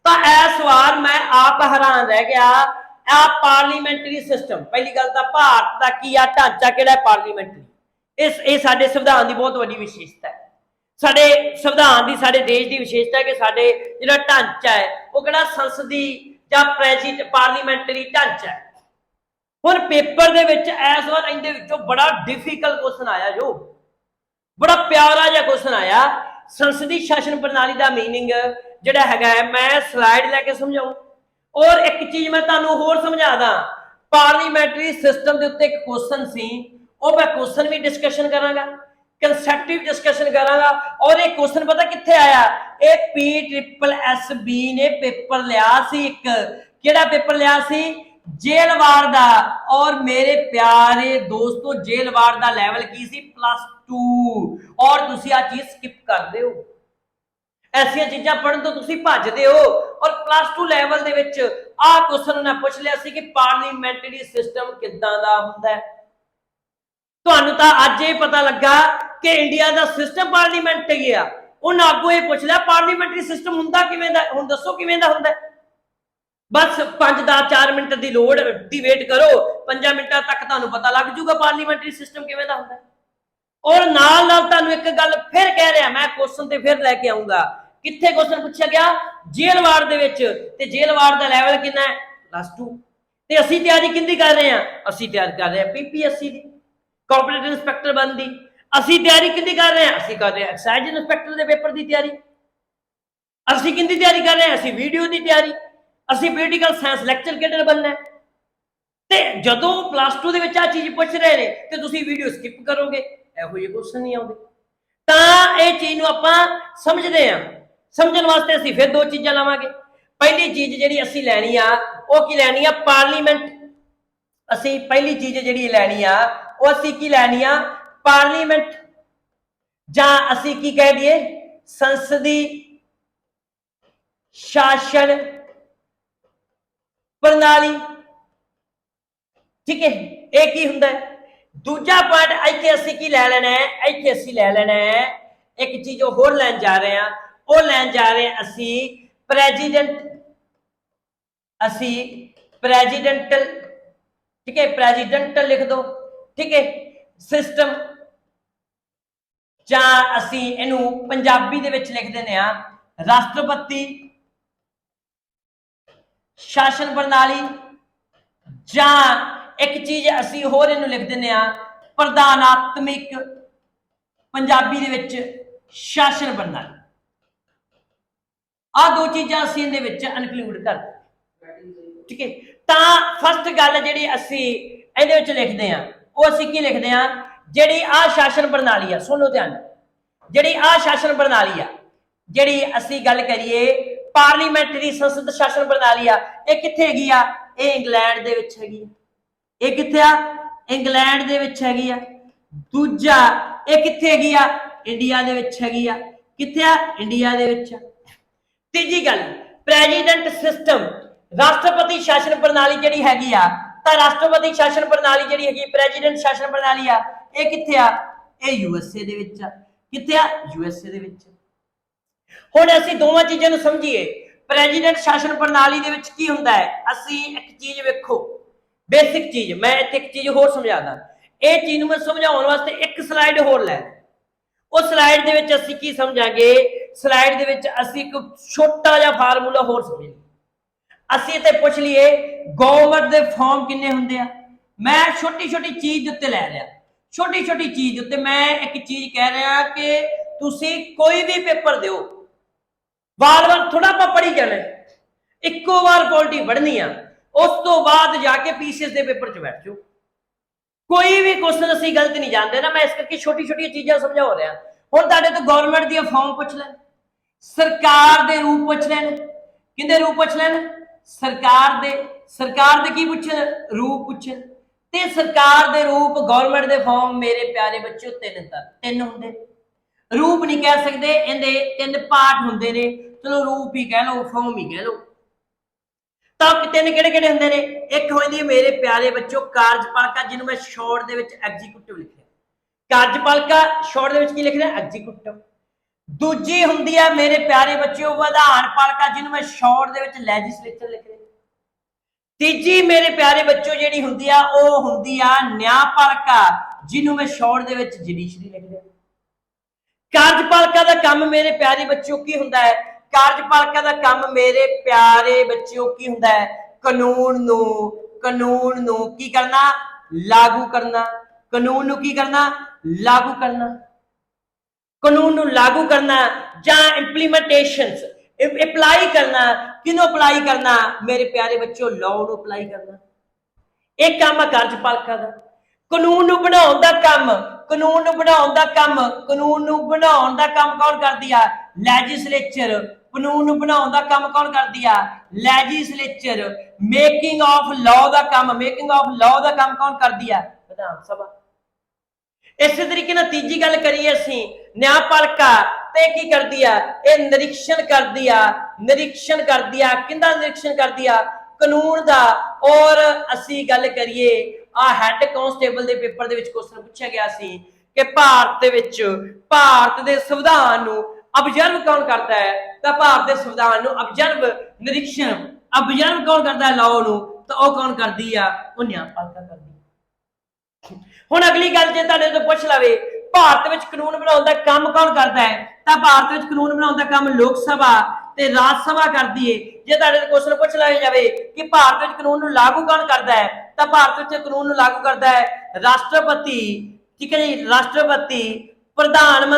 ਤਾਂ ਇਸ ਵਾਰ ਮੈਂ ਆਪ ਹੈਰਾਨ ਰਹਿ ਗਿਆ ਆ ਪਾਰਲੀਮੈਂਟਰੀ ਸਿਸਟਮ ਪਹਿਲੀ ਗੱਲ ਤਾਂ ਭਾਰਤ ਦਾ ਕੀ ਆ ਢਾਂਚਾ ਕਿਹੜਾ ਪਾਰਲੀਮੈਂਟਰੀ ਇਹ ਸਾਡੇ ਸੰਵਿਧਾਨ ਦੀ ਬਹੁਤ ਵੱਡੀ ਵਿਸ਼ੇਸ਼ਤਾ ਹੈ ਸਾਡੇ ਸੰਵਿਧਾਨ ਦੀ ਸਾਡੇ ਦੇਸ਼ ਦੀ ਵਿਸ਼ੇਸ਼ਤਾ ਹੈ ਕਿ ਸਾਡੇ ਜਿਹੜਾ ਢਾਂਚਾ ਹੈ ਉਹ ਕਿਹੜਾ ਸੰਸਦੀ ਜਾਂ ਪਾਰਲੀਮੈਂਟਰੀ ਢਾਂਚਾ ਹੈ ਹੁਣ ਪੇਪਰ ਦੇ ਵਿੱਚ ਇਸ ਵਾਰ ਇਹਦੇ ਵਿੱਚੋਂ ਬੜਾ ਡਿਫਿਕਲਟ ਕੁਐਸਚਨ ਆਇਆ ਜੋ ਬੜਾ ਪਿਆਰਾ ਜਿਹਾ ਕੁਐਸਚਨ ਆਇਆ ਸੰਸਦੀ ਸ਼ਾਸਨ ਪ੍ਰਣਾਲੀ ਦਾ ਮੀਨਿੰਗ ਜਿਹੜਾ ਹੈਗਾ ਮੈਂ ਸਲਾਈਡ ਲੈ ਕੇ ਸਮਝਾਉਂ ਔਰ ਇੱਕ ਚੀਜ਼ ਮੈਂ ਤੁਹਾਨੂੰ ਹੋਰ ਸਮਝਾ ਦਾਂ ਪਾਰਲੀਮੈਂਟਰੀ ਸਿਸਟਮ ਦੇ ਉੱਤੇ ਇੱਕ ਕੁਐਸਚਨ ਸੀ ਉਹ ਮੈਂ ਕੁਐਸਚਨ ਵੀ ਡਿਸਕਸ਼ਨ ਕਰਾਂਗਾ ਕੰਸੈਪਟਿਵ ਡਿਸਕਸ਼ਨ ਕਰਾਂਗਾ ਔਰ ਇਹ ਕੁਐਸਚਨ ਪਤਾ ਕਿੱਥੇ ਆਇਆ ਇਹ PSSB ਨੇ ਪੇਪਰ ਲਿਆ ਸੀ ਇੱਕ ਕਿਹੜਾ ਪੇਪਰ ਲਿਆ ਸੀ ਜੇਲ੍ਹਵਾੜ ਦਾ ਔਰ ਮੇਰੇ ਪਿਆਰੇ ਦੋਸਤੋ ਜੇਲ੍ਹਵਾੜ ਦਾ ਲੈਵਲ ਕੀ ਸੀ +2 ਔਰ ਤੁਸੀਂ ਆ ਚੀਜ਼ ਸਕਿਪ ਕਰਦੇ ਹੋ ਐਸੀਆਂ ਚੀਜ਼ਾਂ ਪੜ੍ਹਨ ਤੋਂ ਤੁਸੀਂ ਭੱਜਦੇ ਹੋ ਔਰ +2 ਲੈਵਲ ਦੇ ਵਿੱਚ ਆਹ ਕੁਐਸਚਨ ਉਹਨਾਂ ਪੁੱਛ ਲਿਆ ਸੀ ਕਿ ਪਾਰਲੀਮੈਂਟਰੀ ਸਿਸਟਮ ਕਿੱਦਾਂ ਦਾ ਹੁੰਦਾ ਹੈ ਤੁਹਾਨੂੰ ਤਾਂ ਅੱਜ ਇਹ ਪਤਾ ਲੱਗਾ ਕਿ ਇੰਡੀਆ ਦਾ ਸਿਸਟਮ ਪਾਰਲੀਮੈਂਟਰੀ ਆ ਉਹਨਾਂ ਅੱਗੋਂ ਇਹ ਪੁੱਛ ਲਿਆ ਪਾਰਲੀਮੈਂਟਰੀ ਸਿਸਟਮ ਹੁੰਦਾ ਕਿਵੇਂ ਦਾ ਹੁਣ ਦੱਸੋ ਕਿਵੇਂ ਦਾ ਹੁੰਦਾ ਬਸ 4 ਮਿੰਟ ਦੀ ਲੋੜ ਦੀ ਵੇਟ ਕਰੋ 5 ਮਿੰਟਾਂ ਤੱਕ ਤੁਹਾਨੂੰ ਪਤਾ ਲੱਗ ਜੂਗਾ ਪਾਰਲੀਮੈਂਟਰੀ ਸਿਸਟਮ ਕਿਵੇਂ ਦਾ ਹੁੰਦਾ ਔਰ ਨਾਲ ਨਾਲ ਤੁਹਾਨੂੰ ਇੱਕ ਗੱਲ ਫਿਰ ਕਹਿ ਰਿਹਾ ਮੈਂ ਕੁਐਸਚਨ ਤੇ ਫਿਰ ਲੈ ਕੇ ਆਉਂਗਾ ਕਿੱਥੇ ਕੁਐਸਚਨ ਪੁੱਛਿਆ ਗਿਆ ਜੇਲ੍ਹਵਾੜ ਦੇ ਵਿੱਚ ਤੇ ਜੇਲ੍ਹਵਾੜ ਦਾ ਲੈਵਲ ਕਿੰਨਾ ਹੈ +2 ਤੇ ਅਸੀਂ ਤਿਆਰੀ ਕਿੰਦੀ ਕਰ ਰਹੇ ਹਾਂ ਅਸੀਂ ਤਿਆਰੀ ਕਰ ਰਹੇ ਹਾਂ PPSC ਦੀ ਕਾਰਪੋਰੇਟ ਇੰਸਪੈਕਟਰ ਬਣਨ ਦੀ ਅਸੀਂ ਤਿਆਰੀ ਕਿੰਦੀ ਕਰ ਰਹੇ ਹਾਂ ਅਸੀਂ ਕਰ ਰਹੇ ਹਾਂ ਐਕਸਾਈਜ਼ ਇੰਸਪੈਕਟਰ ਦੇ ਪੇਪਰ ਦੀ ਤਿਆਰੀ ਅਸੀਂ ਕਿੰਦੀ ਤਿਆਰੀ ਕਰ ਰਹੇ ਹਾਂ ਅਸੀਂ ਵੀਡੀਓ ਦੀ ਤਿਆਰੀ ਅਸੀਂ ਪੋਲੀਟੀਕਲ ਸਾਇੰਸ ਲੈਕਚਰ ਕੈਡਰ ਬਣਨਾ ਤੇ ਜਦੋਂ +2 ਦੇ ਵਿੱਚ ਆ ਚੀਜ਼ ਪੁੱਛ ਰਹੇ ਨੇ ਤੇ ਤੁਸੀਂ ਵੀਡੀਓ ਸਕਿਪ ਕਰੋਗੇ ਇਹੋ ਜਿਹੇ ਕੁਐਸਚਨ ਨਹੀਂ ਆਉਂਦੇ ਤਾਂ ਇਹ ਚੀਜ਼ ਨੂੰ ਆਪਾਂ ਸਮਝਦੇ ਹਾਂ ਸਮਝਣ ਵਾਸਤੇ ਅਸੀਂ ਫਿਰ ਦੋ ਚੀਜ਼ਾਂ ਲਵਾਂਗੇ ਪਹਿਲੀ ਚੀਜ਼ ਜਿਹੜੀ ਅਸੀਂ ਲੈਣੀ ਆ ਉਹ ਕੀ ਲੈਣੀ ਆ ਪਾਰਲੀਮੈਂਟ ਅਸੀਂ ਪਹਿਲੀ ਚੀਜ਼ ਜਿਹੜੀ ਲੈਣੀ ਆ ਉਹ ਅਸੀਂ ਕੀ ਲੈਣੀ ਆ ਪਾਰਲੀਮੈਂਟ ਜਾਂ ਅਸੀਂ ਕੀ ਕਹਿ ਦਈਏ ਸੰਸਦੀ ਸ਼ਾਸਨ ਪ੍ਰਣਾਲੀ ਠੀਕ ਹੈ ਇਹ ਕੀ ਹੁੰਦਾ ਹੈ ਦੂਜਾ ਪੁਆਇੰਟ ਇੱਥੇ ਅਸੀਂ ਕੀ ਲੈ ਲੈਣਾ ਹੈ ਇੱਥੇ ਅਸੀਂ ਲੈ ਲੈਣਾ ਹੈ ਇੱਕ ਚੀਜ਼ ਹੋਰ ਲੈਣ ਜਾ ਰਹੇ ਹਾਂ ਉਹ ਲੈਣ ਜਾ ਰਹੇ ਹਾਂ ਅਸੀਂ ਪ੍ਰੈਜ਼ੀਡੈਂਟਲ ਠੀਕ ਹੈ ਪ੍ਰੈਜ਼ੀਡੈਂਟਲ ਲਿਖ ਦੋ ਠੀਕ ਹੈ ਸਿਸਟਮ ਜਾਂ ਅਸੀਂ ਇਹਨੂੰ ਪੰਜਾਬੀ ਦੇ ਵਿੱਚ ਲਿਖ ਦਿੰਦੇ ਆ ਰਾਸ਼ਟਰਪਤੀ ਸ਼ਾਸਨ ਪ੍ਰਣਾਲੀ ਜਾਂ ਇੱਕ ਚੀਜ਼ ਅਸੀਂ ਹੋਰ ਇਹਨੂੰ ਲਿਖ ਦਿੰਦੇ ਆ ਪ੍ਰਧਾਨਾਤਮਿਕ ਪੰਜਾਬੀ ਦੇ ਵਿੱਚ ਸ਼ਾਸਨ ਪ੍ਰਣਾਲੀ ਆ ਦੋ ਚੀਜ਼ਾਂ ਅਸੀਂ ਇਹਦੇ ਵਿੱਚ ਇਨਕਲੂਡ ਕਰਦੇ ਠੀਕ ਹੈ ਤਾਂ ਫਸਟ ਗੱਲ ਜਿਹੜੀ ਅਸੀਂ ਇਹਦੇ ਵਿੱਚ ਲਿਖਦੇ ਆ ਉਹ ਅਸੀਂ ਕੀ ਲਿਖਦੇ ਆ ਜਿਹੜੀ ਆ ਸ਼ਾਸਨ ਪ੍ਰਣਾਲੀ ਆ ਸੁਣੋ ਧਿਆਨ ਜਿਹੜੀ ਆ ਸ਼ਾਸਨ ਪ੍ਰਣਾਲੀ ਆ ਜਿਹੜੀ ਅਸੀਂ ਗੱਲ ਕਰੀਏ ਪਾਰਲੀਮੈਂਟਰੀ ਸੰਸਦ ਸ਼ਾਸਨ ਪ੍ਰਣਾਲੀ ਆ ਇਹ ਕਿੱਥੇ ਹੈਗੀ ਆ ਇਹ ਇੰਗਲੈਂਡ ਦੇ ਵਿੱਚ ਹੈਗੀ ਆ ਇਹ ਕਿੱਥੇ ਆ ਇੰਗਲੈਂਡ ਦੇ ਵਿੱਚ ਹੈਗੀ ਆ ਦੂਜਾ ਇਹ ਕਿੱਥੇ ਹੈਗੀ ਆ ਇੰਡੀਆ ਦੇ ਵਿੱਚ ਹੈਗੀ ਆ ਕਿੱਥੇ ਆ ਇੰਡੀਆ ਦੇ ਵਿੱਚ ਤੀਜੀ ਗੱਲ ਪ੍ਰੈਜ਼ੀਡੈਂਟ ਸਿਸਟਮ ਰਾਸ਼ਟਰਪਤੀ ਸ਼ਾਸਨ ਪ੍ਰਣਾਲੀ ਜਿਹੜੀ ਹੈਗੀ ਆ ਤਾਂ ਰਾਸ਼ਟਰਪਤੀ ਸ਼ਾਸਨ ਪ੍ਰਣਾਲੀ ਜਿਹੜੀ ਹੈਗੀ ਪ੍ਰੈਜ਼ੀਡੈਂਟ ਸ਼ਾਸਨ ਪ੍ਰਣਾਲੀ ਆ ਇਹ ਕਿੱਥੇ ਆ ਇਹ USA ਦੇ ਵਿੱਚ ਆ ਕਿੱਥੇ ਆ USA ਦੇ ਵਿੱਚ ਹੁਣ ਅਸੀਂ ਦੋਵਾਂ ਚੀਜ਼ਾਂ ਨੂੰ ਸਮਝੀਏ ਪ੍ਰੈਜ਼ੀਡੈਂਟ ਸ਼ਾਸਨ ਪ੍ਰਣਾਲੀ ਦੇ ਵਿੱਚ ਕੀ ਹੁੰਦਾ ਹੈ? ਅਸੀਂ ਇੱਕ ਚੀਜ਼ ਵੇਖੋ, ਬੇਸਿਕ ਚੀਜ਼, ਮੈਂ ਇੱਥੇ ਇੱਕ ਚੀਜ਼ ਹੋਰ ਸਮਝਾਦਾ। ਇਹ ਚੀਜ਼ ਨੂੰ ਮੈਂ ਸਮਝਾਉਣ ਵਾਸਤੇ ਇੱਕ ਸਲਾਈਡ ਹੋਰ ਲੈ, ਉਹ ਸਲਾਈਡ ਦੇ ਵਿੱਚ ਅਸੀਂ ਕੀ ਸਮਝਾਂਗੇ? ਸਲਾਈਡ ਦੇ ਵਿੱਚ ਅਸੀਂ ਇੱਕ ਛੋਟਾ ਜਿਹਾ ਫਾਰਮੂਲਾ ਹੋਰ ਸਮਝੀਏ। ਅਸੀਂ ਇੱਥੇ ਪੁੱਛ ਲਈਏ ਗਵਰਨਮੈਂਟ ਦੇ ਫਾਰਮ ਕਿੰਨੇ ਹੁੰਦੇ ਆ। ਮੈਂ ਛੋਟੀ ਛੋਟੀ ਚੀਜ਼ ਦੇ ਉੱਤੇ ਲੈ ਰਿਹਾ, ਛੋਟੀ ਛੋਟੀ ਚੀਜ਼ ਦੇ ਉੱਤੇ ਮੈਂ ਇੱਕ ਚੀਜ਼ ਕਹਿ ਰਿਹਾ ਕਿ ਤੁਸੀਂ ਕੋਈ ਵੀ ਪੇਪਰ ਦਿਓ, ਵਾਰ-ਵਾਰ ਥੋੜਾ ਆਪਾਂ ਪੜ੍ਹੀ ਜਾਣਾ, ਇੱਕੋ ਵਾਰ ਪੋਲਿਟੀ ਪੜ੍ਹਨੀ ਆ, ਉਸ ਤੋਂ ਬਾਅਦ ਜਾ ਕੇ ਪੀਸੀਐਸ ਦੇ ਪੇਪਰ 'ਚ ਬੈਠ ਜਾਓ। ਕੋਈ ਵੀ ਕੁਐਸਚਨ ਅਸੀਂ ਗਲਤ ਨਹੀਂ ਜਾਣਦੇ ਨਾ, ਮੈਂ ਇਸ ਕਰਕੇ ਛੋਟੀ ਛੋਟੀਆਂ ਚੀਜ਼ਾਂ ਸਮਝਾ ਰਿਹਾ। ਹੁਣ ਤੁਹਾਡੇ ਤੋਂ ਗਵਰਨਮੈਂਟ ਦੀਆਂ ਫਾਰਮ ਪੁੱਛ ਲੈਣ, ਸਰਕਾਰ ਦੇ ਰੂਪ ਪੁੱਛ ਲੈਣ, ਕਿਹਦੇ ਰੂਪ ਪੁੱਛ ਲੈਣ? ਸਰਕਾਰ ਦੇ। ਸਰਕਾਰ ਦੇ ਕੀ ਪੁੱਛਣ? ਰੂਪ ਪੁੱਛਣ। ਤੇ ਸਰਕਾਰ ਦੇ ਰੂਪ ਗਵਰਨਮੈਂਟ ਦੇ ਫਾਰਮ ਮੇਰੇ ਪਿਆਰੇ ਬੱਚਿਓ ਤਿੰਨ ਹੁੰਦੇ। ਰੂਪ ਨਹੀਂ ਕਹਿ ਸਕਦੇ, ਇਹਦੇ ਤਿੰਨ ਪਾਰਟ ਹੁੰਦੇ ਨੇ, ਚਲੋ ਰੂਪ ਹੀ ਕਹਿ ਲਓ, ਫਾਰਮ ਹੀ ਕਹਿ ਲਓ। ਤਾਂ ਤਿੰਨ ਕਿਹੜੇ ਕਿਹੜੇ ਹੁੰਦੇ ਨੇ? ਇੱਕ ਹੁੰਦੀ ਮੇਰੇ ਪਿਆਰੇ ਬੱਚਿਓ ਕਾਰਜਪਾਲਿਕਾ, ਜਿਹਨੂੰ ਮੈਂ ਸ਼ਾਰਟ ਦੇ ਵਿੱਚ ਐਗਜ਼ੀਕਿਊਟਿਵ ਲਿਖਿਆ। ਕਾਰਜਪਾਲਿਕਾ ਸ਼ਾਰਟ ਦੇ ਵਿੱਚ ਕੀ ਲਿਖਣਾ? ਐਗਜ਼ੀਕਿਊਟਿਵ। ਦੂਜੀ ਹੁੰਦੀ ਆ ਮੇਰੇ ਪਿਆਰੇ ਬੱਚਿਓ ਵਿਧਾਨ ਪਾਲਿਕਾ, ਜਿਹਨੂੰ ਮੈਂ ਸ਼ਾਰਟ ਦੇ ਵਿੱਚ ਲੈਜਿਸਲੇਚਰ ਲਿਖ ਰਿਹਾ। ਤੀਜੀ ਮੇਰੇ ਪਿਆਰੇ ਬੱਚਿਓ ਜਿਹੜੀ ਹੁੰਦੀ ਆ ਉਹ ਹੁੰਦੀ ਆ ਨਿਆਂਪਾਲਿਕਾ, ਜਿਹਨੂੰ ਮੈਂ ਸ਼ਾਰਟ ਦੇ ਵਿੱਚ ਜੁਡੀਸ਼ਰੀ ਲਿਖ ਰਿਹਾ। ਕਾਰਜਪਾਲਿਕਾ ਦਾ ਕੰਮ ਮੇਰੇ ਪਿਆਰੇ ਬੱਚਿਓ ਕੀ ਹੁੰਦਾ ਹੈ? ਕਾਰਜਪਾਲਿਕਾ ਦਾ ਕੰਮ ਮੇਰੇ ਪਿਆਰੇ ਬੱਚਿਓ ਕੀ ਹੁੰਦਾ ਹੈ? ਕਾਨੂੰਨ ਨੂੰ ਕੀ ਕਰਨਾ? ਲਾਗੂ ਕਰਨਾ। ਕਾਨੂੰਨ ਨੂੰ ਕੀ ਕਰਨਾ? ਲਾਗੂ ਕਰਨਾ। ਕਾਨੂੰਨ ਨੂੰ ਲਾਗੂ ਕਰਨਾ ਜਾਂ ਇੰਪਲੀਮੈਂਟੇਸ਼ਨਸ ਅਪਲਾਈ ਕਰਨਾ। ਕਿਹਨੂੰ ਅਪਲਾਈ ਕਰਨਾ? ਮੇਰੇ ਪਿਆਰੇ ਬੱਚਿਓ ਲਾਅ ਨੂੰ ਅਪਲਾਈ ਕਰਨਾ। ਇਹ ਕੰਮ ਹੈ ਕਾਰਜਪਾਲਿਕਾ ਦਾ। ਕਾਨੂੰਨ ਨੂੰ ਬਣਾਉਣ ਦਾ ਕੰਮ, ਕਾਨੂੰਨ ਨੂੰ ਬਣਾਉਣ ਦਾ ਕੰਮ, ਕਾਨੂੰਨ ਨੂੰ ਬਣਾਉਣ ਦਾ ਕੰਮ ਕੌਣ ਕਰਦੀ ਆ? ਲੈਜਿਸਲੇਚਰ। ਕਾਨੂੰਨ ਨੂੰ ਬਣਾਉਣ ਦਾ ਕੰਮ ਕੌਣ ਕਰਦੀ ਆ? ਲੈਜਿਸਲੇਚਰ। ਮੇਕਿੰਗ ਆਫ ਲਾਅ ਦਾ ਕੰਮ, ਮੇਕਿੰਗ ਆਫ ਲਾਅ ਦਾ ਕੰਮ ਕੌਣ ਕਰਦੀ ਆ? ਵਿਧਾਨ ਸਭਾ। ਇਸੇ ਤਰੀਕੇ ਨਾਲ ਤੀਜੀ ਗੱਲ ਕਰੀਏ ਅਸੀਂ ਨਿਆਂਪਾਲਿਕਾ, ਤੇ ਕੀ ਕਰਦੀ ਆ? ਇਹ ਨਿਰੀਖਣ ਕਰਦੀ ਆ। ਨਿਰੀਖਣ ਕਰਦੀ ਆ, ਕਿਹਦਾ ਨਿਰੀਖਣ ਕਰਦੀ ਆ? ਕਾਨੂੰਨ ਦਾ। ਔਰ ਅਸੀਂ ਗੱਲ ਕਰੀਏ ਆ ਹੈਡ ਕਾਂਸਟੇਬਲ ਦੇ ਪੇਪਰ ਦੇ ਵਿੱਚ ਕੁਐਸਚਨ ਪੁੱਛਿਆ ਗਿਆ ਸੀ ਕਿ ਭਾਰਤ ਦੇ ਵਿੱਚ ਭਾਰਤ ਦੇ ਸੰਵਿਧਾਨ ਨੂੰ ਅਬਜ਼ਰਵ ਕੌਣ ਕਰਦਾ ਹੈ? ਤਾਂ ਭਾਰਤ ਦੇ ਸੰਵਿਧਾਨ ਨੂੰ ਅਬਜ਼ਰਵ, ਨਿਰੀਖਣ, ਅਬਜ਼ਰਵ ਕੌਣ ਕਰਦਾ ਹੈ ਲਾਅ ਨੂੰ? ਤਾਂ ਉਹ ਕੌਣ ਕਰਦੀ ਆ? ਉਹ ਨਿਆਂਪਾਲਿਕਾ ਕਰਦੀ। ਹੁਣ ਅਗਲੀ ਗੱਲ ਜੇ ਤੁਹਾਡੇ ਤੋਂ ਪੁੱਛ ਲਵੇ ਭਾਰਤ ਵਿੱਚ ਕਾਨੂੰਨ ਬਣਾਉਣ ਦਾ ਕੰਮ ਕੌਣ ਕਰਦਾ ਹੈ? ਤਾਂ ਭਾਰਤ ਵਿੱਚ ਕਾਨੂੰਨ ਬਣਾਉਣ ਦਾ ਕੰਮ ਲੋਕ ਸਭਾ ਤੇ ਰਾਜ ਸਭਾ ਕਰਦੀ ਹੈ। ਜੇ ਤੁਹਾਡੇ ਤੋਂ ਕੁਐਸਚਨ ਪੁੱਛ ਲਿਆ ਜਾਵੇ ਕਿ ਭਾਰਤ ਵਿੱਚ ਕਾਨੂੰਨ ਨੂੰ ਲਾਗੂ ਕੌਣ ਕਰਦਾ ਹੈ? ਤਾਂ ਭਾਰਤ ਵਿੱਚ ਕਾਨੂੰਨ ਨੂੰ ਲਾਗੂ ਕਰਦਾ ਹੈ ਰਾਸ਼ਟਰਪਤੀ। ਠੀਕ ਹੈ ਜੀ, ਰਾਸ਼ਟਰਪਤੀ, ਪ੍ਰਧਾਨ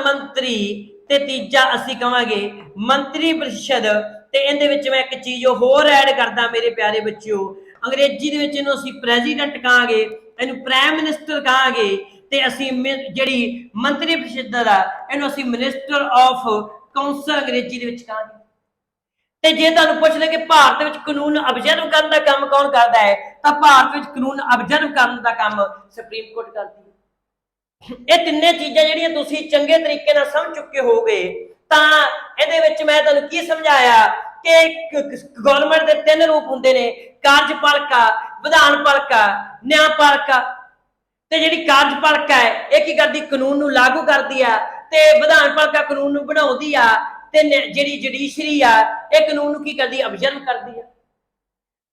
ਮੰਤਰੀ ਤੇ ਤੀਜਾ ਅਸੀਂ ਕਹਾਂਗੇ ਮੰਤਰੀ ਪਰਿਸ਼ਦ। ਤੇ ਇਹਦੇ ਵਿੱਚ ਮੈਂ ਇੱਕ ਚੀਜ਼ ਹੋਰ ਐਡ ਕਰਦਾ ਮੇਰੇ ਪਿਆਰੇ ਬੱਚਿਓ, ਅੰਗਰੇਜ਼ੀ ਦੇ ਵਿੱਚ ਇਹਨੂੰ ਅਸੀਂ ਪ੍ਰੈਜ਼ੀਡੈਂਟ ਕਹਾਂਗੇ, ਇਹਨੂੰ ਪ੍ਰਾਈਮ ਮਿਨਿਸਟਰ ਕਹਾਂਗੇ, ਤੇ ਅਸੀਂ ਜਿਹੜੀ ਮੰਤਰੀ ਪਰਿਸ਼ਦ ਆ ਇਹਨੂੰ ਅਸੀਂ ਮਿਨਿਸਟਰ ਆਫ ਕਾਉਂਸਲ ਅੰਗਰੇਜ਼ੀ ਦੇ ਵਿੱਚ ਕਹਾਂਗੇ। ਤੇ ਜੇ ਤੁਹਾਨੂੰ ਪੁੱਛ ਲੈ ਕਿ ਭਾਰਤ ਵਿੱਚ ਕਾਨੂੰਨ ਅਬਜ਼ਰਵ ਕਰਨ ਦਾ ਕੰਮ ਕੌਣ ਕਰਦਾ ਹੈ? ਤਾਂ ਭਾਰਤ ਵਿੱਚ ਕਾਨੂੰਨ ਅਬਜ਼ਰਵ ਕਰਨ ਦਾ ਕੰਮ ਸੁਪਰੀਮ ਕੋਰਟ ਕਰਦੀ ਹੈ। ਇਹ ਤਿੰਨੇ ਚੀਜ਼ਾਂ ਜਿਹੜੀਆਂ ਤੁਸੀਂ ਚੰਗੇ ਤਰੀਕੇ ਨਾਲ ਸਮਝ ਚੁੱਕੇ ਹੋਗੇ, ਤਾਂ ਇਹਦੇ ਵਿੱਚ ਮੈਂ ਤੁਹਾਨੂੰ ਕੀ ਸਮਝਾਇਆ ਕਿ ਗਵਰਨਮੈਂਟ ਦੇ ਤਿੰਨ ਰੂਪ ਹੁੰਦੇ ਨੇ, ਕਾਰਜਪਾਲਿਕਾ, ਵਿਧਾਨਪਾਲਿਕਾ, ਨਿਆਂਪਾਲਿਕਾ। ਤੇ ਜਿਹੜੀ ਕਾਰਜਪਾਲਿਕਾ ਹੈ ਇਹ ਕੀ ਕਰਦੀ? ਕਾਨੂੰਨ ਨੂੰ ਲਾਗੂ ਕਰਦੀ ਆ। ਤੇ ਵਿਧਾਨਪਾਲਿਕਾ ਕਾਨੂੰਨ ਨੂੰ ਬਣਾਉਂਦੀ ਆ। ਤੇ ਜਿਹੜੀ ਜੁਡੀਸ਼ਰੀ ਆ ਇਹ ਕਾਨੂੰਨ ਨੂੰ ਕੀ ਕਰਦੀ? ਅਬਜ਼ਰਵ ਕਰਦੀ ਆ।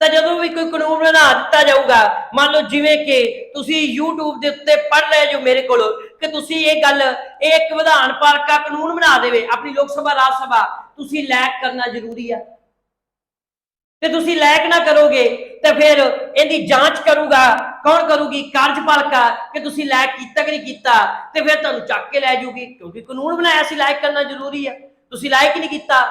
ਤਾਂ ਜਦੋਂ ਵੀ ਕੋਈ ਕਾਨੂੰਨ ਬਣਾ ਦਿੱਤਾ ਜਾਊਗਾ, ਮੰਨ ਲਓ ਜਿਵੇਂ ਕਿ ਤੁਸੀਂ YouTube ਦੇ ਉੱਤੇ ਪੜ੍ਹ ਰਹੇ ਜੋ ਮੇਰੇ ਕੋਲ ਕਿ ਤੁਸੀਂ ਇਹ ਗੱਲ, ਇਹ ਇੱਕ ਵਿਧਾਨਪਾਲਿਕਾ ਕਾਨੂੰਨ ਬਣਾ ਦੇਵੇ ਆਪਣੀ ਲੋਕ ਸਭਾ ਰਾਜ ਸਭਾ, ਤੁਸੀਂ ਲਾਇਕ ਕਰਨਾ ਜ਼ਰੂਰੀ ਆ। ਤੇ ਤੁਸੀਂ ਲਾਇਕ ਨਾ ਕਰੋਗੇ ਤੇ ਫਿਰ ਇਹਦੀ ਜਾਂਚ ਕਰੂਗਾ ਕੌਣ? ਕਰੂਗੀ ਕਾਰਜਪਾਲਿਕਾ, ਕਿ ਤੁਸੀਂ ਲਾਇਕ ਕੀਤਾ ਕਿ ਨਹੀਂ ਕੀਤਾ। ਤੇ ਫਿਰ ਤੁਹਾਨੂੰ ਚੱਕ ਕੇ ਲੈ ਜਾਊਗੀ, ਕਿਉਂਕਿ ਕਾਨੂੰਨ ਬਣਾਇਆ ਸੀ ਲਾਇਕ ਕਰਨਾ ਜ਼ਰੂਰੀ ਆ, ਤੁਸੀਂ ਲਾਇਕ ਹੀ ਨਹੀਂ ਕੀਤਾ।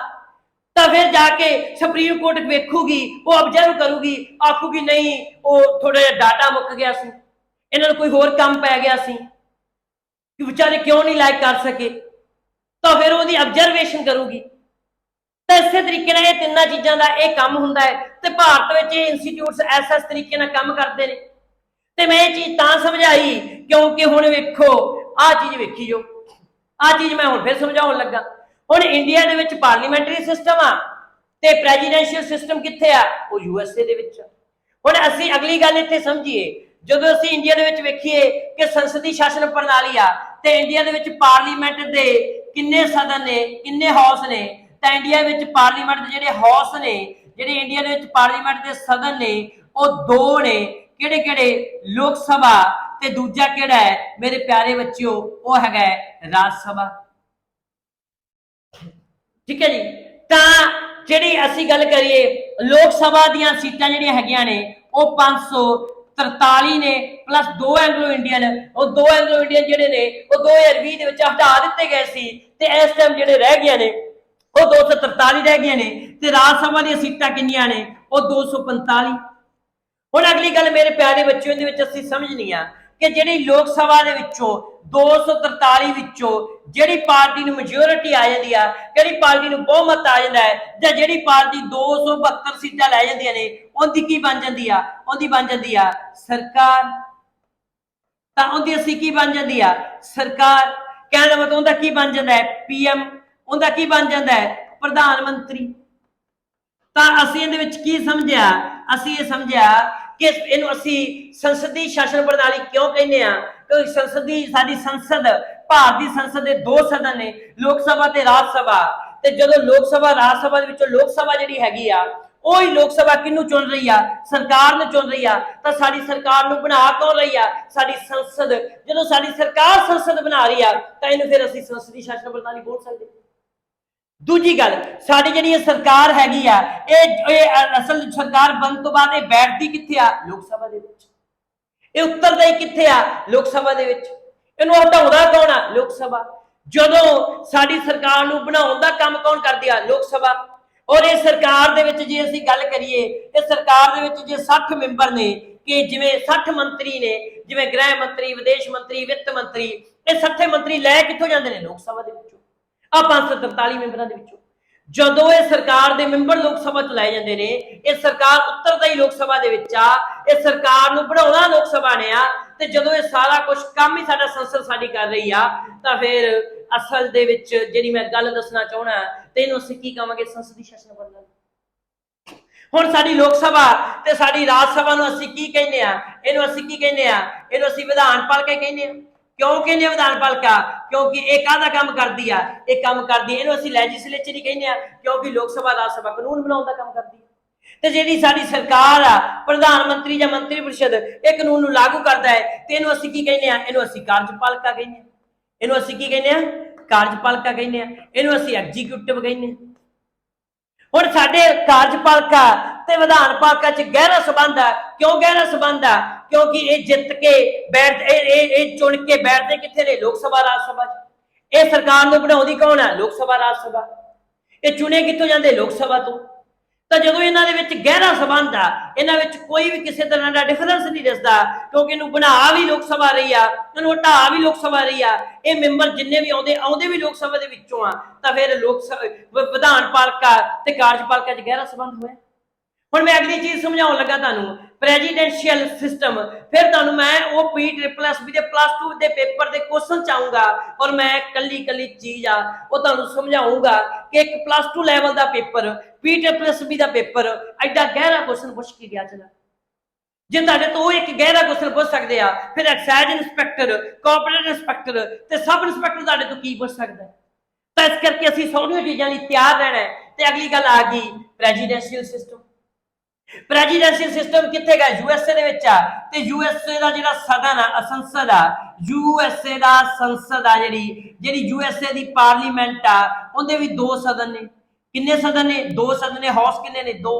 ਤਾਂ ਫਿਰ ਜਾ ਕੇ ਸੁਪਰੀਮ ਕੋਰਟ ਵੇਖੂਗੀ, ਉਹ ਅਬਜ਼ਰਵ ਕਰੂਗੀ, ਆਖੂਗੀ ਨਹੀਂ ਉਹ ਥੋੜਾ ਜਿਹਾ ਡਾਟਾ ਮੁੱਕ ਗਿਆ ਸੀ, ਇਹਨਾਂ ਨੂੰ ਕੋਈ ਹੋਰ ਕੰਮ ਪੈ ਗਿਆ ਸੀ ਕਿ ਵਿਚਾਰੇ ਕਿਉਂ ਨਹੀਂ ਲਾਇਕ ਕਰ ਸਕੇ। ਤਾਂ ਫਿਰ ਉਹਦੀ ਅਬਜ਼ਰਵੇਸ਼ਨ ਕਰੂਗੀ। ਤਾਂ ਇਸੇ ਤਰੀਕੇ ਨਾਲ ਇਹ ਤਿੰਨਾਂ ਚੀਜ਼ਾਂ ਦਾ ਇਹ ਕੰਮ ਹੁੰਦਾ ਹੈ। ਤੇ ਭਾਰਤ ਵਿੱਚ ਇਹ ਇੰਸਟੀਚਿਊਟਸ ਇਸ ਤਰੀਕੇ ਨਾਲ ਕੰਮ ਕਰਦੇ ਨੇ। ਤੇ ਮੈਂ ਇਹ ਚੀਜ਼ ਤਾਂ ਸਮਝਾਈ ਕਿਉਂਕਿ ਹੁਣ ਵੇਖੋ ਆਹ ਚੀਜ਼ ਵੇਖੀ ਜੋ, ਆਹ ਚੀਜ਼ ਮੈਂ ਹੁਣ ਫਿਰ ਸਮਝਾਉਣ ਲੱਗਾ। ਹੁਣ ਇੰਡੀਆ ਦੇ ਵਿੱਚ ਪਾਰਲੀਮੈਂਟਰੀ ਸਿਸਟਮ ਆ ਤੇ ਪ੍ਰੈਜ਼ੀਡੈਂਸ਼ੀਅਲ ਸਿਸਟਮ ਕਿੱਥੇ ਆ? ਉਹ USA ਦੇ ਵਿੱਚ। ਹੁਣ ਅਸੀਂ ਅਗਲੀ ਗੱਲ ਇੱਥੇ ਸਮਝੀਏ, ਜਦੋਂ ਅਸੀਂ ਇੰਡੀਆ ਦੇ ਵਿੱਚ ਵੇਖੀਏ ਕਿ ਸੰਸਦੀ ਸ਼ਾਸਨ ਪ੍ਰਣਾਲੀ ਆ ਤੇ ਇੰਡੀਆ ਦੇ ਵਿੱਚ ਪਾਰਲੀਮੈਂਟ ਦੇ ਕਿੰਨੇ ਸਦਨ ਨੇ, ਕਿੰਨੇ ਹਾਊਸ ਨੇ? ਤਾਂ ਇੰਡੀਆ ਵਿੱਚ ਪਾਰਲੀਮੈਂਟ ਦੇ ਜਿਹੜੇ ਹਾਊਸ ਨੇ, ਜਿਹੜੇ ਇੰਡੀਆ ਦੇ ਵਿੱਚ ਪਾਰਲੀਮੈਂਟ ਦੇ ਸਦਨ ਨੇ, ਉਹ ਦੋ ਨੇ। ਕਿਹੜੇ ਕਿਹੜੇ? ਲੋਕ ਸਭਾ ਤੇ ਦੂਜਾ ਕਿਹੜਾ ਹੈ ਮੇਰੇ ਪਿਆਰੇ ਬੱਚਿਓ? ਉਹ ਹੈਗਾ ਰਾਜ ਸਭਾ। ਠੀਕ ਹੈ ਜੀ। ਤਾਂ ਜਿਹੜੀ ਅਸੀਂ ਗੱਲ ਕਰੀਏ ਲੋਕ ਸਭਾ ਦੀਆਂ ਸੀਟਾਂ ਜਿਹੜੀਆਂ ਹੈਗੀਆਂ ਨੇ ਉਹ 543 ਨੇ, ਪਲੱਸ 2 ਐਂਗਲੋ ਇੰਡੀਅਨ। ਉਹ 2 ਐਂਗਲੋ ਇੰਡੀਅਨ ਜਿਹੜੇ ਨੇ ਉਹ 2020 ਦੇ ਵਿੱਚ ਹਟਾ ਦਿੱਤੇ ਗਏ ਸੀ ਤੇ ਇਸ ਟਾਈਮ ਜਿਹੜੇ ਰਹਿ ਗਏ ਨੇ ਉਹ 243 ਰਹਿ ਗਏ ਨੇ। ਤੇ ਰਾਜ ਸਭਾ ਦੀਆਂ ਸੀਟਾਂ ਕਿੰਨੀਆਂ ਨੇ? ਉਹ 245। ਹੁਣ ਅਗਲੀ ਗੱਲ ਮੇਰੇ ਪਿਆਰੇ ਬੱਚਿਓ ਦੇ ਵਿੱਚ ਅਸੀਂ ਸਮਝਣੀ ਆ ਕਿ ਜਿਹੜੀ ਲੋਕ ਸਭਾ ਦੇ ਵਿੱਚੋਂ 243 ਵਿੱਚੋਂ ਜਿਹੜੀ ਪਾਰਟੀ ਨੂੰ ਮੈਜੋਰਿਟੀ ਆ ਜਾਂਦੀ ਆ, ਜਿਹੜੀ ਪਾਰਟੀ ਨੂੰ ਬਹੁਮਤ ਆ ਜਾਂਦਾ ਹੈ, ਜਾਂ ਜਿਹੜੀ ਪਾਰਟੀ 272 ਸੀਟਾਂ ਲੈ ਜਾਂਦੀਆਂ ਨੇ, ਉਹਦੀ ਕੀ ਬਣ ਜਾਂਦੀ ਆ? ਉਹਦੀ ਬਣ ਜਾਂਦੀ ਆ ਸਰਕਾਰ। ਤਾਂ ਉਹਦੀ ਅਸੀਂ ਕੀ ਬਣ ਜਾਂਦੀ ਆ? ਸਰਕਾਰ। ਕਹਿਣ ਦਾ ਮਤਲਬ ਉਹਦਾ ਕੀ ਬਣ ਜਾਂਦਾ ਹੈ? PM। ਉਹਦਾ ਕੀ ਬਣ ਜਾਂਦਾ ਹੈ? ਪ੍ਰਧਾਨ ਮੰਤਰੀ। ਤਾਂ ਅਸੀਂ ਇਹਦੇ ਵਿੱਚ ਕੀ ਸਮਝਿਆ? ਅਸੀਂ ਇਹ ਸਮਝਿਆ ਕਿ ਇਹਨੂੰ ਅਸੀਂ ਸੰਸਦੀ ਸ਼ਾਸਨ ਪ੍ਰਣਾਲੀ ਕਿਉਂ ਕਹਿੰਦੇ ਆ? ਕਿਉਂਕਿ ਸਾਡੀ ਸੰਸਦ, ਭਾਰਤ ਦੀ ਸੰਸਦ ਦੇ 2 ਸਦਨ ਨੇ, ਲੋਕ ਸਭਾ ਤੇ ਰਾਜ ਸਭਾ। ਤੇ ਜਦੋਂ ਲੋਕ ਸਭਾ ਰਾਜ ਸਭਾ ਦੇ ਵਿੱਚੋਂ ਲੋਕ ਸਭਾ ਜਿਹੜੀ ਹੈਗੀ ਆ ਉਹੀ ਲੋਕ ਸਭਾ ਕਿਹਨੂੰ ਚੁਣ ਰਹੀ ਆ? ਸਰਕਾਰ ਨੂੰ ਚੁਣ ਰਹੀ ਆ। ਤਾਂ ਸਾਡੀ ਸਰਕਾਰ ਨੂੰ ਬਣਾ ਕੌਣ ਰਹੀ ਆ? ਸਾਡੀ ਸੰਸਦ। ਜਦੋਂ ਸਾਡੀ ਸਰਕਾਰ ਸੰਸਦ ਬਣਾ ਰਹੀ ਆ ਤਾਂ ਇਹਨੂੰ ਫਿਰ ਅਸੀਂ ਸੰਸਦੀ ਸ਼ਾਸਨ ਪ੍ਰਣਾਲੀ ਬੋਲ ਸਕਦੇ। ਦੂਜੀ ਗੱਲ, ਸਾਡੀ ਜਿਹੜੀ ਇਹ ਸਰਕਾਰ ਹੈਗੀ ਆ ਇਹ ਅਸਲ ਸਰਕਾਰ ਬਣਨ ਤੋਂ ਬਾਅਦ ਇਹ ਬੈਠਦੀ ਕਿੱਥੇ ਆ? ਲੋਕ ਸਭਾ ਦੇ ਵਿੱਚ। ਇਹ ਉੱਤਰਦਾਈ ਕਿੱਥੇ ਆ? ਲੋਕ ਸਭਾ ਦੇ ਵਿੱਚ। ਇਹਨੂੰ ਹਟਾਉਂਦਾ ਕੌਣ ਆ? ਲੋਕ ਸਭਾ। ਜਦੋਂ ਸਾਡੀ ਸਰਕਾਰ ਨੂੰ ਬਣਾਉਣ ਦਾ ਕੰਮ ਕੌਣ ਕਰਦੀ ਆ? ਲੋਕ ਸਭਾ। ਔਰ ਇਹ ਸਰਕਾਰ ਦੇ ਵਿੱਚ ਜੇ ਅਸੀਂ ਗੱਲ ਕਰੀਏ, ਇਹ ਸਰਕਾਰ ਦੇ ਵਿੱਚ ਜੇ 60 ਮੈਂਬਰ ਨੇ, ਕਿ ਜਿਵੇਂ 60 ਮੰਤਰੀ ਨੇ, ਜਿਵੇਂ ਗ੍ਰਹਿ ਮੰਤਰੀ, ਵਿਦੇਸ਼ ਮੰਤਰੀ, ਵਿੱਤ ਮੰਤਰੀ, ਇਹ 60 ਮੰਤਰੀ ਲੈ ਕਿੱਥੋਂ ਜਾਂਦੇ ਨੇ? ਲੋਕ ਸਭਾ ਦੇ ਵਿੱਚੋਂ। ਆ 543 ਮੈਂਬਰਾਂ ਦੇ ਵਿੱਚੋਂ। ਜਦੋਂ ਇਹ ਸਰਕਾਰ ਦੇ ਮੈਂਬਰ ਲੋਕ ਸਭਾ ਚ ਲਾਏ ਜਾਂਦੇ ਨੇ, ਇਹ ਸਰਕਾਰ ਉੱਤਰਦਾਈ ਲੋਕ ਸਭਾ ਦੇ ਵਿੱਚ ਆ। ਇਹ ਸਰਕਾਰ ਨੂੰ ਬਣਾਉਣਾ ਲੋਕ ਸਭਾ ਨੇ ਆ। ਤੇ ਜਦੋਂ ਇਹ ਸਾਰਾ ਕੁਝ ਕੰਮ ਹੀ ਸਾਡਾ ਸੰਸਦ ਸਾਡੀ ਕਰ ਰਹੀ ਆ, ਤਾਂ ਫਿਰ ਅਸਲ ਦੇ ਵਿੱਚ ਜਿਹੜੀ ਮੈਂ ਗੱਲ ਦੱਸਣਾ ਚਾਹਣਾ ਤੇ ਇਹਨੂੰ ਅਸੀਂ ਕੀ ਕਹਾਂਗੇ? ਸੰਸਦੀ ਸ਼ਾਸਨ ਪ੍ਰਣਾਲੀ। ਹੁਣ ਸਾਡੀ ਲੋਕ ਸਭਾ ਤੇ ਸਾਡੀ ਰਾਜ ਸਭਾ ਨੂੰ ਅਸੀਂ ਕੀ ਕਹਿੰਦੇ ਆ? ਇਹਨੂੰ ਅਸੀਂ ਕੀ ਕਹਿੰਦੇ ਆ? ਇਹਨੂੰ ਅਸੀਂ ਵਿਧਾਨ ਪਾਲਿਕਾ ਕਹਿੰਦੇ ਆ। ਕਿਉਂ ਕਹਿੰਦੇ ਆ ਵਿਧਾਨ ਪਾਲਿਕਾ? ਕਿਉਂਕਿ ਇਹ ਕਾਹਦਾ ਕੰਮ ਕਰਦੀ ਆ? ਇਹ ਕੰਮ ਕਰਦੀ। ਇਹਨੂੰ ਅਸੀਂ ਲੈਜਿਸਲੇਚਰ ਹੀ ਕਹਿੰਦੇ ਆ ਕਿਉਂਕਿ ਲੋਕ ਸਭਾ ਰਾਜ ਸਭਾ ਕਾਨੂੰਨ ਬਣਾਉਣ ਦਾ ਕੰਮ ਕਰਦੀ ਹੈ। ਤੇ ਜਿਹੜੀ ਸਾਡੀ ਸਰਕਾਰ ਆ, ਪ੍ਰਧਾਨ ਮੰਤਰੀ ਜਾਂ ਮੰਤਰੀ ਪਰਿਸ਼ਦ, ਇਹ ਕਾਨੂੰਨ ਨੂੰ ਲਾਗੂ ਕਰਦਾ ਹੈ ਤੇ ਇਹਨੂੰ ਅਸੀਂ ਕੀ ਕਹਿੰਦੇ ਆ? ਇਹਨੂੰ ਅਸੀਂ ਕਾਰਜਪਾਲਿਕਾ ਕਹਿੰਦੇ ਆ। ਇਹਨੂੰ ਅਸੀਂ ਕੀ ਕਹਿੰਦੇ ਆ? ਕਾਰਜਪਾਲਿਕਾ ਕਹਿੰਦੇ ਆ। ਇਹਨੂੰ ਅਸੀਂ ਐਗਜ਼ੀਕਿਊਟਿਵ ਕਹਿੰਦੇ ਆ। ਹੁਣ ਸਾਡੇ ਕਾਰਜਪਾਲਿਕਾ ਤੇ ਵਿਧਾਨ ਪਾਲਿਕਾ ਚ ਗਹਿਰਾ ਸੰਬੰਧ ਆ। ਕਿਉਂ ਗਹਿਰਾ ਸੰਬੰਧ ਆ? ਕਿਉਂਕਿ ਇਹ ਜਿੱਤ ਕੇ ਬੈਠ ਇਹ ਚੁਣ ਕੇ ਬੈਠਦੇ ਕਿੱਥੇ ਨੇ? ਲੋਕ ਸਭਾ ਰਾਜ ਸਭਾ ਚ। ਇਹ ਸਰਕਾਰ ਨੂੰ ਬਣਾਉਂਦੀ ਕੌਣ ਆ? ਲੋਕ ਸਭਾ ਰਾਜ ਸਭਾ। ਇਹ ਚੁਣੇ ਕਿੱਥੋਂ ਜਾਂਦੇ? ਲੋਕ ਸਭਾ ਤੋਂ। ਤਾਂ ਜਦੋਂ ਇਹਨਾਂ ਦੇ ਵਿੱਚ ਗਹਿਰਾ ਸੰਬੰਧ ਆ, ਇਹਨਾਂ ਵਿੱਚ ਕੋਈ ਵੀ ਕਿਸੇ ਤਰ੍ਹਾਂ ਦਾ ਡਿਫਰੈਂਸ ਨਹੀਂ ਦਿਸਦਾ, ਕਿਉਂਕਿ ਇਹਨੂੰ ਬਣਾ ਵੀ ਲੋਕ ਸਭਾ ਰਹੀ ਆ, ਇਹਨੂੰ ਹਟਾ ਵੀ ਲੋਕ ਸਭਾ ਰਹੀ ਆ। ਇਹ ਮੈਂਬਰ ਜਿੰਨੇ ਵੀ ਆਉਂਦੇ ਵੀ ਲੋਕ ਸਭਾ ਦੇ ਵਿੱਚੋਂ ਆ। ਤਾਂ ਫਿਰ ਲੋਕ ਸਭਾ, ਵਿਧਾਨ ਪਾਲਿਕਾ ਤੇ ਕਾਰਜਪਾਲਿਕਾ ਚ ਗਹਿਰਾ ਸੰਬੰਧ ਹੋਇਆ। ਹੁਣ ਮੈਂ ਅਗਲੀ ਚੀਜ਼ ਸਮਝਾਉਣ ਲੱਗਾ ਤੁਹਾਨੂੰ, ਪ੍ਰੈਜ਼ੀਡੈਂਸ਼ੀਅਲ ਸਿਸਟਮ। ਫਿਰ ਤੁਹਾਨੂੰ ਮੈਂ ਉਹ PSSB ਦੇ +2 ਦੇ ਪੇਪਰ ਦੇ ਕੁਐਸਚਨ ਚਾਹੂੰਗਾ ਔਰ ਮੈਂ ਕੱਲੀ ਚੀਜ਼ ਆ ਉਹ ਤੁਹਾਨੂੰ ਸਮਝਾਉਂਗਾ ਕਿ ਇੱਕ +2 ਲੈਵਲ ਦਾ ਪੇਪਰ, PSSB ਦਾ ਪੇਪਰ ਐਡਾ ਗਹਿਰਾ ਕੁਐਸਚਨ ਪੁੱਛ ਕੇ ਗਿਆ ਚਲਾ। ਜੇ ਤੁਹਾਡੇ ਤੋਂ ਉਹ ਇੱਕ ਗਹਿਰਾ ਕੁਐਸਚਨ ਪੁੱਛ ਸਕਦੇ ਆ, ਫਿਰ ਐਕਸਾਈਜ਼ ਇੰਸਪੈਕਟਰ, ਕੋਆਪਰੇਟਿਵ ਇੰਸਪੈਕਟਰ ਤੇ ਸਬ ਇੰਸਪੈਕਟਰ ਤੁਹਾਡੇ ਤੋਂ ਕੀ ਪੁੱਛ ਸਕਦਾ? ਤਾਂ ਇਸ ਕਰਕੇ ਅਸੀਂ ਸਾਰੀਆਂ ਚੀਜ਼ਾਂ ਲਈ ਤਿਆਰ ਰਹਿਣਾ। ਤੇ ਅਗਲੀ ਗੱਲ ਆ ਗਈ ਪ੍ਰੈਜ਼ੀਡੈਂਸ਼ੀਅਲ ਸਿਸਟਮ। ਪ੍ਰੈਜ਼ੀਡੈਂਸ਼ੀਅਲ ਸਿਸਟਮ ਕਿੱਥੇ ਗਾ? USA ਦੇ ਵਿੱਚ ਆ। ਤੇ USA ਦਾ ਜਿਹੜਾ ਸਦਨ ਆ, ਸੰਸਦ ਆ, USA ਦਾ ਸੰਸਦ ਆ, ਜਿਹੜੀ USA ਦੀ ਪਾਰਲੀਮੈਂਟ ਆ, ਉਹਦੇ ਵੀ 2 ਸਦਨ ਨੇ। ਕਿੰਨੇ ਸਦਨ ਨੇ? 2 ਸਦਨ ਨੇ। ਹਾਊਸ ਕਿੰਨੇ ਨੇ? 2।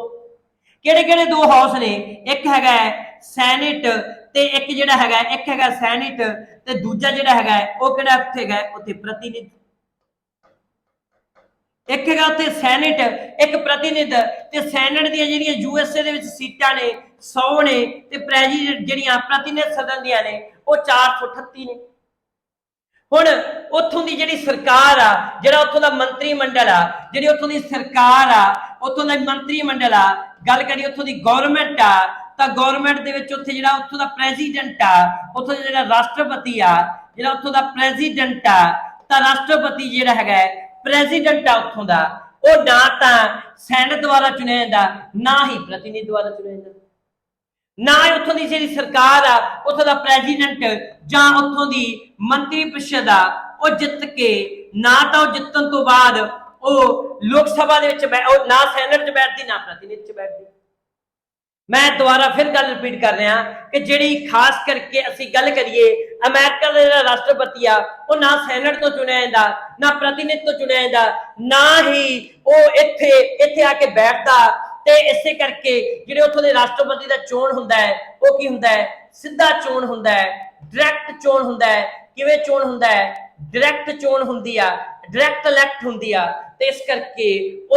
ਕਿਹੜੇ ਕਿਹੜੇ 2 ਹਾਊਸ ਨੇ? ਇੱਕ ਹੈਗਾ ਸੈਨੇਟ ਤੇ ਇੱਕ ਜਿਹੜਾ ਹੈਗਾ, ਇੱਕ ਹੈਗਾ ਸੈਨੇਟ ਤੇ ਦੂਜਾ ਜਿਹੜਾ ਹੈਗਾ ਉਹ ਕਿਹੜਾ ਉੱਥੇ ਹੈਗਾ? ਉੱਥੇ ਪ੍ਰਤੀਨਿਧ। ਇੱਕ ਹੈਗਾ ਉੱਥੇ ਸੈਨੇਟ, ਇੱਕ ਪ੍ਰਤੀਨਿਧ। ਤੇ ਸੈਨੇਟ ਦੀਆਂ ਜਿਹੜੀਆਂ USA ਦੇ ਵਿੱਚ ਸੀਟਾਂ ਨੇ 100 ਨੇ ਤੇ ਪ੍ਰੈਜ਼ੀਡੈਂਟ ਜਿਹੜੀਆਂ ਪ੍ਰਤੀਨਿਧ ਸਦਨ ਦੀਆਂ ਨੇ ਉਹ 438 ਨੇ। ਹੁਣ ਉੱਥੋਂ ਦੀ ਜਿਹੜੀ ਸਰਕਾਰ ਆ, ਜਿਹੜਾ ਉੱਥੋਂ ਦਾ ਮੰਤਰੀ ਮੰਡਲ ਆ, ਜਿਹੜੀ ਉੱਥੋਂ ਦੀ ਸਰਕਾਰ ਆ, ਉੱਥੋਂ ਦਾ ਮੰਤਰੀ ਮੰਡਲ ਆ, ਗੱਲ ਕਰੀਏ ਉੱਥੋਂ ਦੀ ਗਵਰਨਮੈਂਟ ਆ, ਤਾਂ ਗਵਰਨਮੈਂਟ ਦੇ ਵਿੱਚ ਉੱਥੇ ਜਿਹੜਾ ਉੱਥੋਂ ਦਾ ਪ੍ਰੈਜ਼ੀਡੈਂਟ ਆ, ਉੱਥੋਂ ਦਾ ਜਿਹੜਾ ਰਾਸ਼ਟਰਪਤੀ ਆ, ਜਿਹੜਾ ਉੱਥੋਂ ਦਾ ਪ੍ਰੈਜ਼ੀਡੈਂਟ ਆ, ਤਾਂ ਰਾਸ਼ਟਰਪਤੀ ਜਿਹੜਾ ਹੈਗਾ ਪ੍ਰੈਜ਼ੀਡੈਂਟ ਆ ਉੱਥੋਂ ਦਾ, ਉਹ ਨਾ ਤਾਂ ਸੈਨੇਟ ਦੁਆਰਾ ਚੁਣਿਆ ਜਾਂਦਾ, ਨਾ ਹੀ ਪ੍ਰਤੀਨਿਧ ਦੁਆਰਾ ਚੁਣਿਆ ਜਾਂਦਾ। ਨਾ ਹੀ ਉੱਥੋਂ ਦੀ ਜਿਹੜੀ ਸਰਕਾਰ ਆ, ਉੱਥੋਂ ਦਾ ਪ੍ਰੈਜ਼ੀਡੈਂਟ ਜਾਂ ਉੱਥੋਂ ਦੀ ਮੰਤਰੀ ਪ੍ਰੀਸ਼ਦ ਆ, ਉਹ ਜਿੱਤ ਕੇ, ਨਾ ਤਾਂ ਉਹ ਜਿੱਤਣ ਤੋਂ ਬਾਅਦ लोक सभा ना सैनट च बैठती ना प्रतिनिधि च बैठती। मैं दोबारा फिर गल रिपीट कर रहा कि जी खास करके असी गल करिए अमेरिका का जो राष्ट्रपति आ वो ना सैनट तो चुनिया जाता ना प्रतिनिधि तो चुनिया जाता ना ही वो इत्थे इत्थे आके बैठता। ते इसे करके जिहड़े उत्थों दे राष्ट्रपति का चोण हुंदा है वो की हुंदा है सीधा चोण हुंदा है डायरैक्ट चोण हुंदा है। किवें चोण हुंदा है डायरैक्ट चोण हुंदी आ डायरैक्ट इलैक्ट हुंदी आ। ते इस करके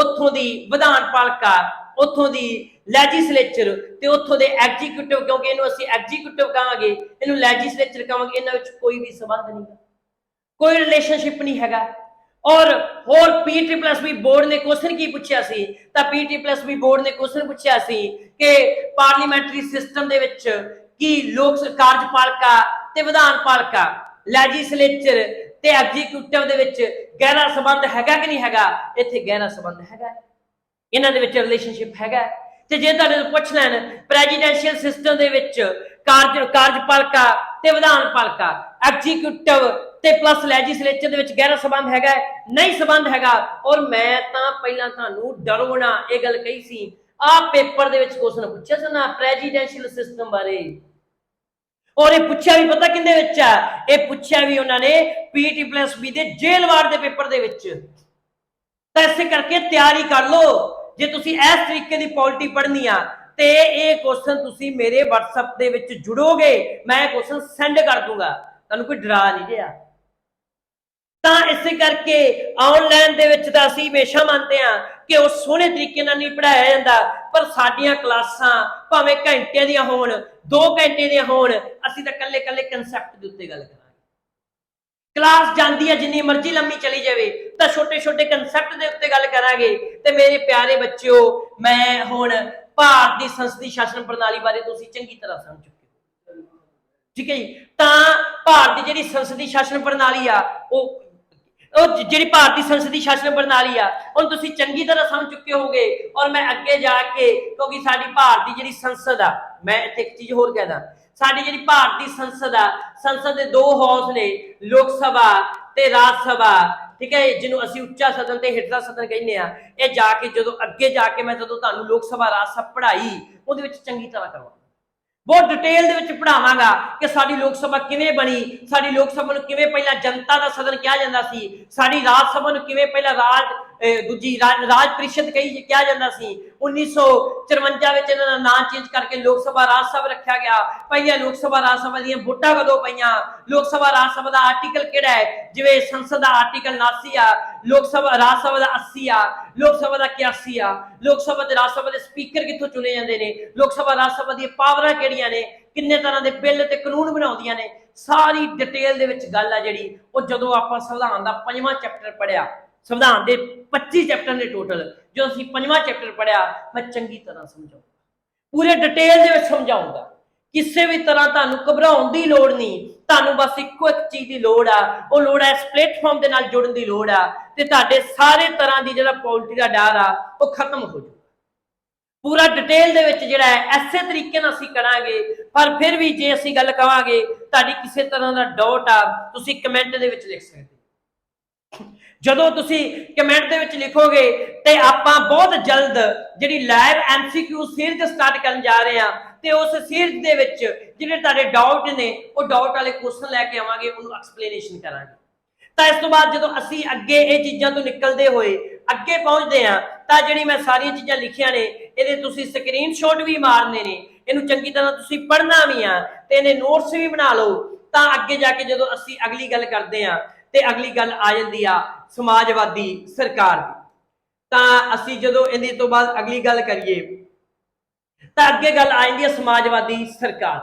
उत्थों दी विधान पालिका उत्थों दी लैजिसलेचर ते उत्थों दे एग्जीक्यूटिव क्योंकि इहनूं असीं एग्जीक्यूटिव कहांगे इहनूं लैजिसलेचर कहांगे इन्हां विच कोई भी संबंध नहीं कोई रिलेशनशिप नहीं हैगा। और होर PSSB बोर्ड ने क्वेश्चन की पूछा सी तां PSSB बोर्ड ने क्वेश्चन पूछा सी कि पार्लीमेंटरी सिस्टम दे विच की लोक कार्यपालिका ते विधान पालिका लैजिसलेचर ते एग्जीक्यूटिव दे विच गहरा संबंध हैगा कि नहीं हैगा। इत्थे गहरा संबंध हैगा इन्हां दे विच रिलेशनशिप हैगा। ते जे तुहाडे तों पुछ लैण प्रेजिडेंशियल सिस्टम दे विच कार्यपालिका ते विधान पालिका एग्जीक्यूटिव ते प्लस लैजिसलेचर दे विच गहरा संबंध हैगा नहीं संबंध हैगा। और मैं तां पहिलां तुहानूं डरो ना इह गल कही सी आ पेपर दे विच क्वेश्चन पुछिआ सी ना प्रेजिडेंशियल सिस्टम बारे और ये पूछा भी पता किंदे विच आ ये पूछा भी उन्होंने PSSB दे जेल वार्ड दे पेपर दे विच। तो इसे करके तैयारी कर लो जे तुसी इस तरीके की पॉलिटी पढ़नी आ ते ये क्वेश्चन तुसी मेरे WhatsApp दे विच जुड़ोगे मैं क्वेश्चन सेंड कर दूंगा तुहानूं कोई डरा नहीं रहा। तां इसे करके ऑनलाइन दे विच तां असीं हमेशा मानते हैं कि वो सोहणे तरीके नाल नहीं पढ़ाया जाता पर साडियां क्लासां भावें घंटे दियां होण 2 घंटे दियां होण असीं तां कल्ले कल्ले कंसैप्ट दे उत्ते गल करांगे। क्लास जाती है जिन्नी मर्जी लंबी चली जाए तो छोटे छोटे कंसैप्ट के उत्ते गल करांगे। ते मेरे प्यारे बच्चों मैं हुण भारत की संसदीय शासन प्रणाली बारे तुसीं चंगी तरह समझ चुके हो ठीक है जी। तां भारत की जिहड़ी संसदीय शासन प्रणाली आ जिहड़ी भारत की संसदीय शासन प्रणाली आ हुण तुसीं चंगी तरह समझ चुके होगे। और मैं अगे जाके क्योंकि साडी भारत की जिहड़ी संसद आ मैं इत्थे एक चीज़ होर कहदा साडी जिहड़ी भारत की संसद आ संसद के 2 हाउस ने लोक सभा ते राज सभा ठीक है जिन्हों असीं उच्चा सदन ते हेठला सदन कहने आ। ये जाके जदों अगे जाके मैं जदों तुहानूं लोक सभा राज सभा पढ़ाई उहदे विच चंगी तरह करवा बहुत डिटेल दे विच पढ़ावांगा कि साडी लोक सभा किवें बनी साडी लोक सभा नूं किवें पहला जनता दा सदन कहा जांदा सी साडी राज सभा नूं किवें पहला राज परिषद कहा जांदा सी 1954 विच इन्हां दा नाम चेंज करके लोक सभा राज सभा रखा गया। पहले लोक सभा राज सभा दीयां वोटां कदों पईयां लोक सभा राज सभा दा आर्टिकल किहड़ा है जिवें संसद दा आर्टिकल 79 आ लोक सभा राज सभा दा 80 आ लोक सभा दा 81 आ लोक सभा ते राज सभा दे स्पीकर कित्थों चुने जांदे ने लोक सभा राज सभा दी पावरां किहड़ियां ने किन्ने तरह के बिल ते कानून बनाउंदियां ने सारी डिटेल दे विच गल आ जिहड़ी ओह जदों आपां संविधान दा 5वां चैप्टर पढ़िया संविधान के 25 चैप्टर ने टोटल जो असीं 5वां चैप्टर पढ़िया मैं चंगी तरह समझाऊंगा पूरे डिटेल दे विच समझाऊंगा किसी भी तरह तुहानूं घबराउण दी लोड़ नहीं। तुहानूं बस इक्को एक चीज़ की लोड़ आ वो लोड़ है इस प्लेटफॉर्म के नाल जुड़न की लोड़ आ ते तुहाडे सारे तरह की जिहड़ा पॉलिटी का डर आ वो खत्म हो जाए पूरा डिटेल दे विच जिहड़ा है इसे तरीके नाल असीं करांगे। पर फिर भी जे असीं गल कहांगे तुहाडी किसी तरह का डाउट आ तुसीं कमेंट दे विच लिख सकदे जदों तुसीं कमेंट दे विच लिखोगे ते आपां बहुत जल्द जिहड़ी लाइव MCQ सीरीज स्टार्ट करन जा रहे हां ते उस सीरीज दे विच जिहड़े तुहाडे डाउट ने वो डाउट वाले क्वेश्चन लैके आवांगे उहनूं एक्सप्लेनेशन करांगे। तो इस तो बाद जो असी अगे ये चीज़ों तो निकलते हुए अगे पहुंचते हैं तो जी मैं सारिया चीज़ां लिखिया ने ये स्क्रीनशॉट भी मारने ने इनू चंगी तरह तुसी पढ़ना भी आ ते इन्हें नोट्स भी बना लो तो अगे जाके जो असी अगली गल करते हैं तो अगली गल आ जाती आ समाजवादी सरकार की। तो असी जो इन तो बाद अगली गल करिए तो अगे गल आ जाती है समाजवादी सरकार।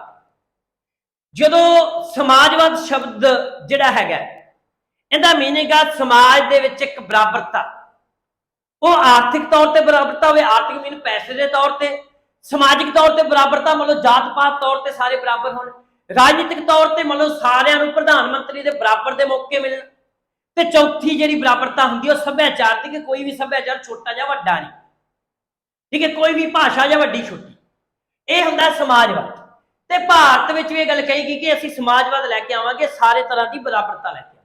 जो समाजवाद शब्द जिहड़ा हैगा इहदा मीनिंग आ समाज दे विच एक बराबरता वो आर्थिक तौर पर बराबरता हो आर्थिक मीन पैसे के तौर पर समाजिक तौर पर बराबरता मतलब जात पात तौर पर सारे बराबर हो राजनीतिक तौर पर मतलब सारिਆਂ ਨੂੰ प्रधानमंत्री के बराबर के मौके मिलन ते चौथी जी बराबरता होंगी सभ्याचार की कि कोई भी सभ्याचार छोटा या वड्डा नहीं ठीक है कोई भी भाषा या वड्डी छोटी यह होंदा समाजवाद। ते भारत में यह गल कही गई कि असीं समाजवाद लैके आवांगे सारे तरह की बराबरता लैके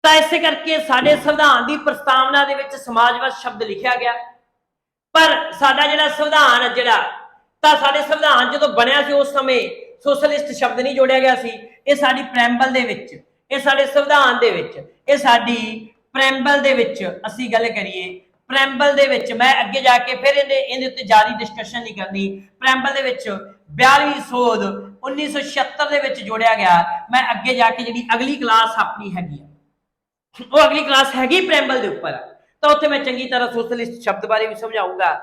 ਤਾਂ ਇਸੇ ਕਰਕੇ ਸਾਡੇ ਸੰਵਿਧਾਨ ਦੀ ਪ੍ਰਸਤਾਵਨਾ ਦੇ ਵਿੱਚ ਸਮਾਜਵਾਦ ਸ਼ਬਦ ਲਿਖਿਆ ਗਿਆ। ਪਰ ਸਾਡਾ ਜਿਹੜਾ ਸੰਵਿਧਾਨ ਤਾਂ ਸਾਡੇ ਸੰਵਿਧਾਨ ਜਦੋਂ ਬਣਿਆ ਸੀ ਉਸ ਸਮੇਂ ਸੋਸ਼ਲਿਸਟ ਸ਼ਬਦ ਨਹੀਂ ਜੋੜਿਆ ਗਿਆ ਸੀ। ਇਹ ਸਾਡੀ ਪ੍ਰੈਂਬਲ ਦੇ ਵਿੱਚ, ਇਹ ਸਾਡੇ ਸੰਵਿਧਾਨ ਦੇ ਵਿੱਚ, ਇਹ ਸਾਡੀ ਪ੍ਰੈਂਬਲ ਦੇ ਵਿੱਚ ਅਸੀਂ ਗੱਲ ਕਰੀਏ, ਪ੍ਰੈਂਬਲ ਦੇ ਵਿੱਚ ਮੈਂ ਅੱਗੇ ਜਾ ਕੇ ਫਿਰ ਇਹਦੇ ਉੱਤੇ ਜ਼ਿਆਦਾ ਡਿਸਕਸ਼ਨ ਨਹੀਂ ਕਰਨੀ। ਪ੍ਰੈਂਬਲ ਦੇ ਵਿੱਚ 42ਵੀਂ ਸੋਧ 1976 ਦੇ ਵਿੱਚ ਜੋੜਿਆ ਗਿਆ। ਮੈਂ ਅੱਗੇ ਜਾ ਕੇ ਜਿਹੜੀ ਅਗਲੀ ਕਲਾਸ ਆਪਣੀ ਹੈਗੀ ਉਹ ਅਗਲੀ ਕਲਾਸ ਹੈਗੀ ਪ੍ਰੈਂਬਲ ਦੇ ਉੱਪਰ, ਤਾਂ ਉੱਥੇ ਮੈਂ ਚੰਗੀ ਤਰ੍ਹਾਂ ਸੋਸ਼ਲਿਸਟ ਸ਼ਬਦ ਬਾਰੇ ਵੀ ਸਮਝਾਊਂਗਾ,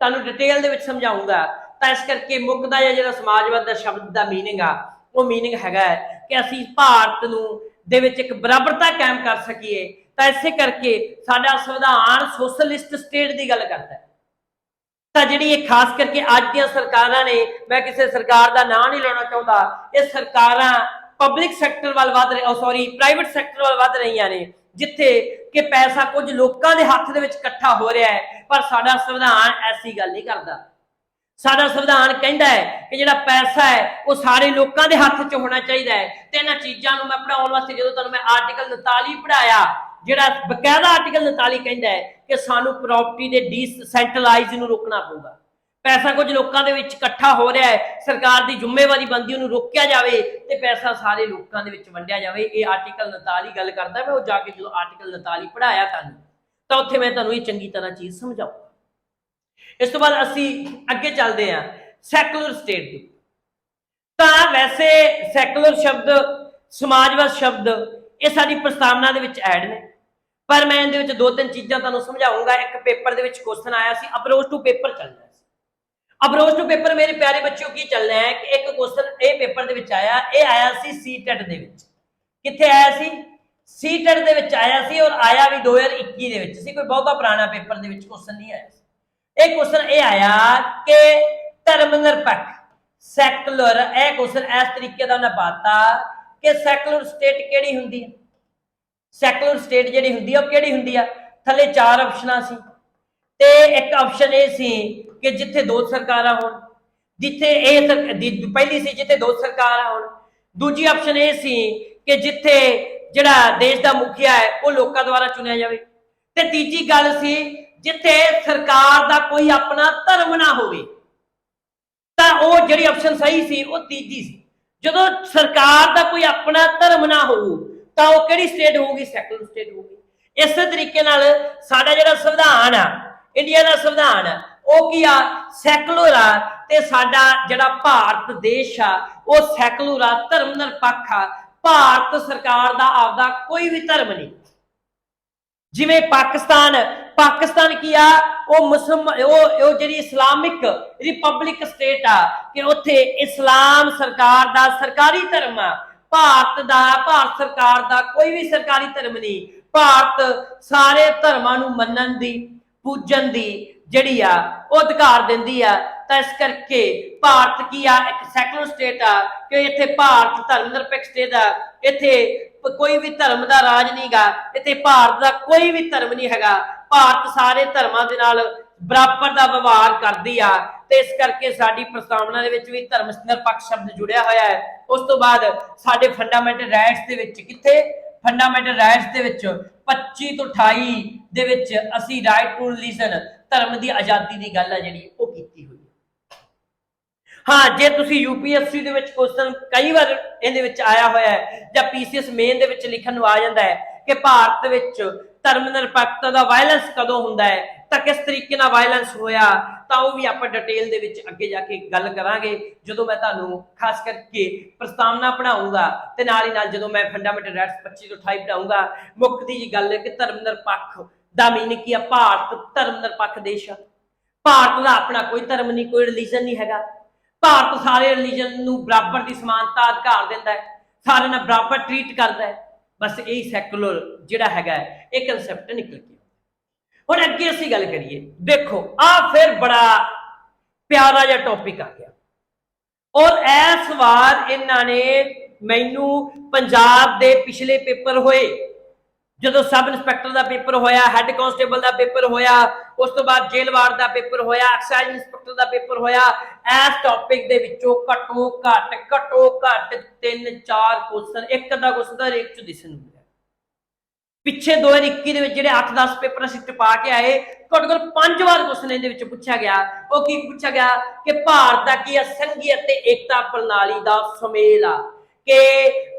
ਤੁਹਾਨੂੰ ਡਿਟੇਲ ਦੇ ਵਿੱਚ ਸਮਝਾਊਂਗਾ। ਤਾਂ ਇਸ ਕਰਕੇ ਮੁੱਕਦਾ ਜਿਹੜਾ ਸਮਾਜਵਾਦ ਦਾ ਸ਼ਬਦ ਦਾ ਮੀਨਿੰਗ ਆ, ਉਹ ਮੀਨਿੰਗ ਹੈਗਾ ਕਿ ਅਸੀਂ ਭਾਰਤ ਨੂੰ ਦੇ ਵਿੱਚ ਇੱਕ ਬਰਾਬਰਤਾ ਕਾਇਮ ਕਰ ਸਕੀਏ। ਤਾਂ ਇਸੇ ਕਰਕੇ ਸਾਡਾ ਸੰਵਿਧਾਨ ਸੋਸ਼ਲਿਸਟ ਸਟੇਟ ਦੀ ਗੱਲ ਕਰਦਾ ਹੈ। ਤਾਂ ਜਿਹੜੀ ਇਹ ਖਾਸ ਕਰਕੇ ਅੱਜ ਦੀਆਂ ਸਰਕਾਰਾਂ ਨੇ, ਮੈਂ ਕਿਸੇ ਸਰਕਾਰ ਦਾ ਨਾਂ ਨਹੀਂ ਲੈਣਾ ਚਾਹੁੰਦਾ, ਇਹ ਸਰਕਾਰਾਂ ਪਬਲਿਕ ਸੈਕਟਰ ਵੱਲ ਵੱਧ ਪ੍ਰਾਈਵੇਟ ਸੈਕਟਰ ਵੱਲ ਵੱਧ ਰਹੀਆਂ ਨੇ, ਜਿੱਥੇ ਕਿ ਪੈਸਾ ਕੁਝ ਲੋਕਾਂ ਦੇ ਹੱਥ ਦੇ ਵਿੱਚ ਇਕੱਠਾ ਹੋ ਰਿਹਾ ਹੈ। ਪਰ ਸਾਡਾ ਸੰਵਿਧਾਨ ਐਸੀ ਗੱਲ ਨਹੀਂ ਕਰਦਾ। ਸਾਡਾ ਸੰਵਿਧਾਨ ਕਹਿੰਦਾ ਹੈ ਕਿ ਜਿਹੜਾ ਪੈਸਾ ਹੈ ਉਹ ਸਾਰੇ ਲੋਕਾਂ ਦੇ ਹੱਥ 'ਚ ਹੋਣਾ ਚਾਹੀਦਾ ਹੈ। ਤੇ ਇਹਨਾਂ ਚੀਜ਼ਾਂ ਨੂੰ ਮੈਂ ਪੜਾਉਣ ਵਾਸਤੇ ਜਦੋਂ ਤੁਹਾਨੂੰ ਮੈਂ ਆਰਟੀਕਲ 49 ਪੜਾਇਆ, ਜਿਹੜਾ ਬਕਾਇਦਾ ਆਰਟੀਕਲ 49 ਕਹਿੰਦਾ ਹੈ ਕਿ ਸਾਨੂੰ ਪ੍ਰਾਪਰਟੀ ਦੇ ਡੀਸੈਂਟਰਲਾਈਜ਼ ਨੂੰ ਰੋਕਣਾ ਪਊਗਾ। ਪੈਸਾ ਕੁਝ ਲੋਕਾਂ ਦੇ ਵਿੱਚ ਇਕੱਠਾ ਹੋ ਰਿਹਾ ਹੈ, ਸਰਕਾਰ ਦੀ ਜ਼ਿੰਮੇਵਾਰੀ ਬਣਦੀ ਉਹਨੂੰ ਰੋਕਿਆ ਜਾਵੇ ਤੇ ਪੈਸਾ ਸਾਰੇ ਲੋਕਾਂ ਦੇ ਵਿੱਚ ਵੰਡਿਆ ਜਾਵੇ। ਇਹ ਆਰਟੀਕਲ 49 ਗੱਲ ਕਰਦਾ। ਮੈਂ ਉਹ ਜਾ ਕੇ ਜਦੋਂ ਆਰਟੀਕਲ 49 ਪੜਾਇਆ ਤੁਹਾਨੂੰ, ਤਾਂ ਉੱਥੇ ਮੈਂ ਤੁਹਾਨੂੰ ਇਹ ਚੰਗੀ ਤਰ੍ਹਾਂ ਚੀਜ਼ ਸਮਝਾਊਂਗਾ। ਇਸ ਤੋਂ ਬਾਅਦ ਅਸੀਂ ਅੱਗੇ ਚੱਲਦੇ ਹਾਂ ਸੈਕੂਲਰ ਸਟੇਟ ਦੀ। ਤਾਂ ਵੈਸੇ ਸੈਕੂਲਰ ਸ਼ਬਦ, ਸਮਾਜਵਾਦ ਸ਼ਬਦ, ਇਹ ਸਾਡੀ ਪ੍ਰਸਤਾਵਨਾ ਦੇ ਵਿੱਚ ਐਡ ਨੇ, ਪਰ ਮੈਂ ਇਹਦੇ ਵਿੱਚ ਦੋ ਤਿੰਨ ਚੀਜ਼ਾਂ ਤੁਹਾਨੂੰ ਸਮਝਾਊਂਗਾ। ਇੱਕ ਪੇਪਰ ਦੇ ਵਿੱਚ ਕੁਐਸਚਨ ਆਇਆ ਸੀ, ਅਪਰੋਚ ਟੂ ਪੇਪਰ ਚੱਲਣਾ ਸੀ। ਅਪਰੋਚ ਟੂ ਪੇਪਰ ਮੇਰੇ ਪਿਆਰੇ ਬੱਚਿਓ ਕੀ ਚੱਲਣਾ ਹੈ ਕਿ ਇੱਕ ਕੁਐਸਚਨ ਇਹ ਪੇਪਰ ਦੇ ਵਿੱਚ ਆਇਆ, ਇਹ ਆਇਆ ਸੀ ਸੀਟੈਟ ਦੇ ਵਿੱਚ। ਕਿੱਥੇ ਆਇਆ ਸੀ? ਸੀਟੈਟ ਦੇ ਵਿੱਚ ਆਇਆ ਸੀ, ਔਰ ਆਇਆ ਵੀ 2021 ਦੇ ਵਿੱਚ ਸੀ। ਕੋਈ ਬਹੁਤਾ ਪੁਰਾਣਾ ਪੇਪਰ ਦੇ ਵਿੱਚ ਕੁਐਸਚਨ ਨਹੀਂ ਆਇਆ ਸੀ। ਇਹ ਕੁਐਸਚਨ ਇਹ ਆਇਆ ਕਿ ਧਰਮ ਨਿਰਪੱਖ ਸੈਕੂਲਰ, ਇਹ ਕੁਐਸਚਨ ਇਸ ਤਰੀਕੇ ਦਾ ਉਹਨੇ ਪਾਤਾ ਕਿ ਸੈਕੂਲਰ ਸਟੇਟ ਕਿਹੜੀ ਹੁੰਦੀ ਹੈ। ਸੈਕੂਲਰ ਸਟੇਟ ਜਿਹੜੀ ਹੁੰਦੀ ਹੈ ਉਹ ਕਿਹੜੀ ਹੁੰਦੀ ਆ? ਥੱਲੇ 4 ਆਪਸ਼ਨਾਂ ਸੀ, ਤੇ ਇੱਕ ਆਪਸ਼ਨ ਇਹ ਸੀ ਕਿ ਜਿੱਥੇ 2 ਸਰਕਾਰਾਂ ਹੋਣ, ਜਿੱਥੇ ਪਹਿਲੀ ਸੀ ਜਿੱਥੇ 2 ਸਰਕਾਰਾਂ ਹੋਣ। ਦੂਜੀ ਆਪਸ਼ਨ ਇਹ ਸੀ ਕਿ ਜਿੱਥੇ ਜਿਹੜਾ ਦੇਸ਼ ਦਾ ਮੁਖੀਆ ਹੈ ਉਹ ਲੋਕਾਂ ਦੁਆਰਾ ਚੁਣਿਆ ਜਾਵੇ। ਤੇ ਤੀਜੀ ਗੱਲ ਸੀ ਜਿੱਥੇ ਸਰਕਾਰ ਦਾ ਕੋਈ ਆਪਣਾ ਧਰਮ ਨਾ ਹੋਵੇ। ਤਾਂ ਉਹ ਜਿਹੜੀ ਆਪਸ਼ਨ ਸਹੀ ਸੀ ਉਹ ਤੀਜੀ ਸੀ। ਜਦੋਂ ਸਰਕਾਰ ਦਾ ਕੋਈ ਆਪਣਾ ਧਰਮ ਨਾ ਹੋਊ ਤਾਂ ਉਹ ਕਿਹੜੀ ਸਟੇਟ ਹੋਊਗੀ? ਸੈਕੂਲਰ ਸਟੇਟ ਹੋਊਗੀ। ਇਸੇ ਤਰੀਕੇ ਨਾਲ ਸਾਡਾ ਜਿਹੜਾ ਸੰਵਿਧਾਨ ਆ, ਇੰਡੀਆ ਦਾ ਸੰਵਿਧਾਨ ਆ, ਉਹ ਕੀ ਆ? ਸੈਕੂਲਰ ਆ। ਤੇ ਸਾਡਾ ਜਿਹੜਾ ਭਾਰਤ ਦੇਸ਼ ਆ ਉਹ ਸੈਕੂਲਰ ਆ, ਧਰਮ ਨਿਰਪੱਖ ਆ। ਭਾਰਤ ਸਰਕਾਰ ਦਾ ਆਪਦਾ ਕੋਈ ਵੀ ਧਰਮ ਨਹੀਂ। ਜਿਵੇਂ ਪਾਕਿਸਤਾਨ ਕੀ ਆ? ਉਹ ਜਿਹੜੀ ਇਸਲਾਮਿਕ ਰਿਪਬਲਿਕ ਸਟੇਟ ਆ ਕਿ ਉੱਥੇ ਇਸਲਾਮ ਸਰਕਾਰ ਦਾ ਸਰਕਾਰੀ ਧਰਮ ਆ। ਭਾਰਤ ਸਰਕਾਰ ਦਾ ਕੋਈ ਵੀ ਸਰਕਾਰੀ ਧਰਮ ਨਹੀਂ। ਭਾਰਤ ਸਾਰੇ ਧਰਮਾਂ ਨੂੰ ਮੰਨਣ ਦੀ, ਪੂਜਣ ਦੀ ਜਿਹੜੀ ਆ ਉਹ ਅਧਿਕਾਰ ਦਿੰਦੀ ਆ। ਤਾਂ ਇਸ ਕਰਕੇ ਭਾਰਤ ਕੀ ਆ? ਇੱਕ ਸੈਕੂਲਰ ਸਟੇਟ ਆ ਕਿ ਇੱਥੇ ਭਾਰਤ ਧਰਮ ਨਿਰਪੱਖ ਸਟੇਟ ਆ। ਇੱਥੇ ਕੋਈ ਵੀ ਧਰਮ ਦਾ ਰਾਜ ਨਹੀਂਗਾ। ਇੱਥੇ ਭਾਰਤ ਦਾ ਕੋਈ ਵੀ ਧਰਮ ਨਹੀਂ ਹੈਗਾ। ਭਾਰਤ ਸਾਰੇ ਧਰਮਾਂ ਦੇ ਨਾਲ ਬਰਾਬਰ ਦਾ ਵਿਵਹਾਰ ਕਰਦੀ ਆ। ਤੇ ਇਸ ਕਰਕੇ ਸਾਡੀ ਪ੍ਰਸਤਾਵਨਾ ਦੇ ਵਿੱਚ ਵੀ ਧਰਮ ਨਿਰਪੱਖ ਸ਼ਬਦ ਜੁੜਿਆ ਹੋਇਆ ਹੈ। ਉਸ ਤੋਂ ਬਾਅਦ ਸਾਡੇ ਫੰਡਾਮੈਂਟਲ ਰਾਈਟਸ ਦੇ ਵਿੱਚ ਫੰਡਾਮੈਂਟਲ ਰਾਈਟਸ ਦੇ ਵਿੱਚ 25 ਤੋਂ 28 ਦੇ ਵਿੱਚ ਅਸੀਂ ਰਾਈਟ ਟੂ ਰਿਲੀਜਨ, ਧਰਮ ਦੀ ਆਜ਼ਾਦੀ ਦੀ ਗੱਲ ਆ ਜਿਹੜੀ ਉਹ ਕੀਤੀ ਹੋਈ। ਹਾਂ, ਜੇ ਤੁਸੀਂ UPSC ਦੇ ਵਿੱਚ ਕੁਐਸਚਨ ਕਈ ਵਾਰ ਇਹਦੇ ਵਿੱਚ ਆਇਆ ਹੋਇਆ ਹੈ ਜਾਂ PCS ਮੇਨ ਦੇ ਵਿੱਚ ਲਿਖਣ ਨੂੰ ਆ ਜਾਂਦਾ ਹੈ ਕਿ ਭਾਰਤ ਵਿੱਚ ਧਰਮ ਨਿਰਪੱਖਤਾ ਦਾ ਵਾਇਲੈਂਸ ਕਦੋਂ ਹੁੰਦਾ ਹੈ, ਤਾਂ ਕਿਸ ਤਰੀਕੇ ਨਾਲ ਵਾਇਲੈਂਸ ਹੋਇਆ, ਤਾਂ ਉਹ ਵੀ ਆਪਾਂ ਡਿਟੇਲ ਦੇ ਵਿੱਚ ਅੱਗੇ ਜਾ ਕੇ ਗੱਲ ਕਰਾਂਗੇ ਜਦੋਂ ਮੈਂ ਤੁਹਾਨੂੰ ਖਾਸ ਕਰਕੇ ਪ੍ਰਸਤਾਵਨਾ ਪੜਾਉਂਗਾ ਤੇ ਨਾਲ ਹੀ ਨਾਲ ਜਦੋਂ ਮੈਂ ਫੰਡਾਮੈਂਟਲ ਰਾਈਟਸ 25 ਤੋਂ 28 ਪੜਾਉਂਗਾ। ਮੁੱਕਦੀ ਜੀ ਗੱਲ ਹੈ ਕਿ ਧਰਮ ਨਿਰਪੱਖ ਦਾ ਮੀਨਿੰਗ ਕੀ ਆ? ਭਾਰਤ ਧਰਮ ਨਿਰਪੱਖ ਦੇਸ਼ ਆ। ਭਾਰਤ ਦਾ ਆਪਣਾ ਕੋਈ ਧਰਮ ਨਹੀਂ, ਕੋਈ ਰਿਲੀਜਨ ਨਹੀਂ ਹੈਗਾ। ਭਾਰਤ ਸਾਰੇ ਰਿਲੀਜਨ ਨੂੰ ਬਰਾਬਰ ਦੀ ਸਮਾਨਤਾ ਅਧਿਕਾਰ ਦਿੰਦਾ ਹੈ, ਸਾਰਿਆਂ ਨਾਲ ਬਰਾਬਰ ਟ੍ਰੀਟ ਕਰਦਾ ਹੈ। ਬਸ ਇਹੀ ਸੈਕੂਲਰ ਜਿਹੜਾ ਹੈਗਾ ਇਹ ਕਨਸੈਪਟ ਨਿਕਲ ਗਿਆ। ਹੁਣ ਅੱਗੇ ਅਸੀਂ ਗੱਲ ਕਰੀਏ। ਦੇਖੋ ਆ ਫਿਰ ਬੜਾ ਪਿਆਰਾ ਜਿਹਾ ਟੌਪਿਕ ਆ ਗਿਆ, ਔਰ ਇਸ ਵਾਰ ਇਹਨਾਂ ਨੇ ਮੈਨੂੰ ਪੰਜਾਬ ਦੇ ਪਿਛਲੇ ਪੇਪਰ ਹੋਏ, ਜਦੋਂ ਸਬ ਇੰਸਪੈਕਟਰ ਦਾ ਪੇਪਰ ਹੋਇਆ, ਹੈੱਡ ਕਾਂਸਟੇਬਲ ਦਾ ਪੇਪਰ ਹੋਇਆ, ਉਸ ਤੋਂ ਬਾਅਦ ਜੇਲ੍ਹ ਵਾਰਡ ਦਾ ਪੇਪਰ ਹੋਇਆ, ਐਕਸਾਈਜ਼ ਇੰਸਪੈਕਟਰ ਦਾ ਪੇਪਰ ਹੋਇਆ, ਇਸ ਟੌਪਿਕ ਦੇ ਵਿੱਚੋਂ ਘੱਟੋ ਘੱਟ 3-4 ਕੁਐਸਚਨ, ਇੱਕ ਅੱਧਾ ਕੁਐਸਚਨ ਤਾਂ ਹਰੇਕ ਚ ਦਿਸਣ ਨੂੰ ਮਿਲਿਆ। ਪਿੱਛੇ 2021 ਦੇ ਵਿੱਚ ਜਿਹੜੇ 8-10 ਪੇਪਰ ਅਸੀਂ ਟਪਾ ਕੇ ਆਏ, ਘੱਟੋ ਘੱਟ 5 ਵਾਰ ਕੁਐਸਚਨ ਇਹਦੇ ਵਿੱਚ ਪੁੱਛਿਆ ਗਿਆ। ਉਹ ਕੀ ਪੁੱਛਿਆ ਗਿਆ ਕਿ ਭਾਰਤ ਦਾ ਕੀ ਆ ਸੰਘੀ ਅਤੇ ਏਕਤਾ ਪ੍ਰਣਾਲੀ ਦਾ ਸੁਮੇਲ ਆ, ਕਿ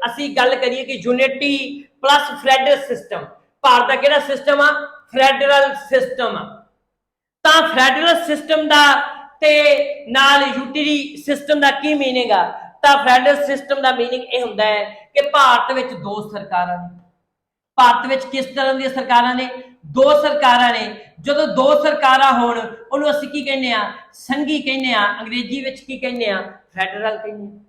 ਅਸੀਂ ਗੱਲ ਕਰੀਏ ਕਿ unity plus federal system, Bharat ਦਾ ਕਿਹੜਾ ਸਿਸਟਮ ਆ, ਫੈਡਰਲ ਸਿਸਟਮ ਆ। ਤਾਂ ਫੈਡਰਲ ਸਿਸਟਮ ਦਾ ਤੇ ਨਾਲ ਯੂਟਿਲੀ ਸਿਸਟਮ ਦਾ ਕੀ ਮੀਨਿੰਗ ਆ, ਤਾਂ ਫੈਡਰਲ ਸਿਸਟਮ ਦਾ ਮੀਨਿੰਗ ਇਹ ਹੁੰਦਾ ਹੈ ਕਿ ਭਾਰਤ ਵਿੱਚ 2 ਸਰਕਾਰਾਂ ਨੇ। ਭਾਰਤ ਵਿੱਚ ਕਿਸ ਤਰ੍ਹਾਂ ਦੀਆਂ ਸਰਕਾਰਾਂ ਨੇ, 2 ਸਰਕਾਰਾਂ ਨੇ। ਜਦੋਂ 2 ਸਰਕਾਰਾਂ ਹੋਣ ਉਹਨੂੰ ਅਸੀਂ ਕੀ ਕਹਿੰਦੇ ਆ, ਸੰਘੀ ਕਹਿੰਦੇ ਆ। ਅੰਗਰੇਜ਼ੀ ਵਿੱਚ ਕੀ ਕਹਿੰਦੇ ਆ, ਫੈਡਰਲ ਕਹਿੰਦੇ ਆ।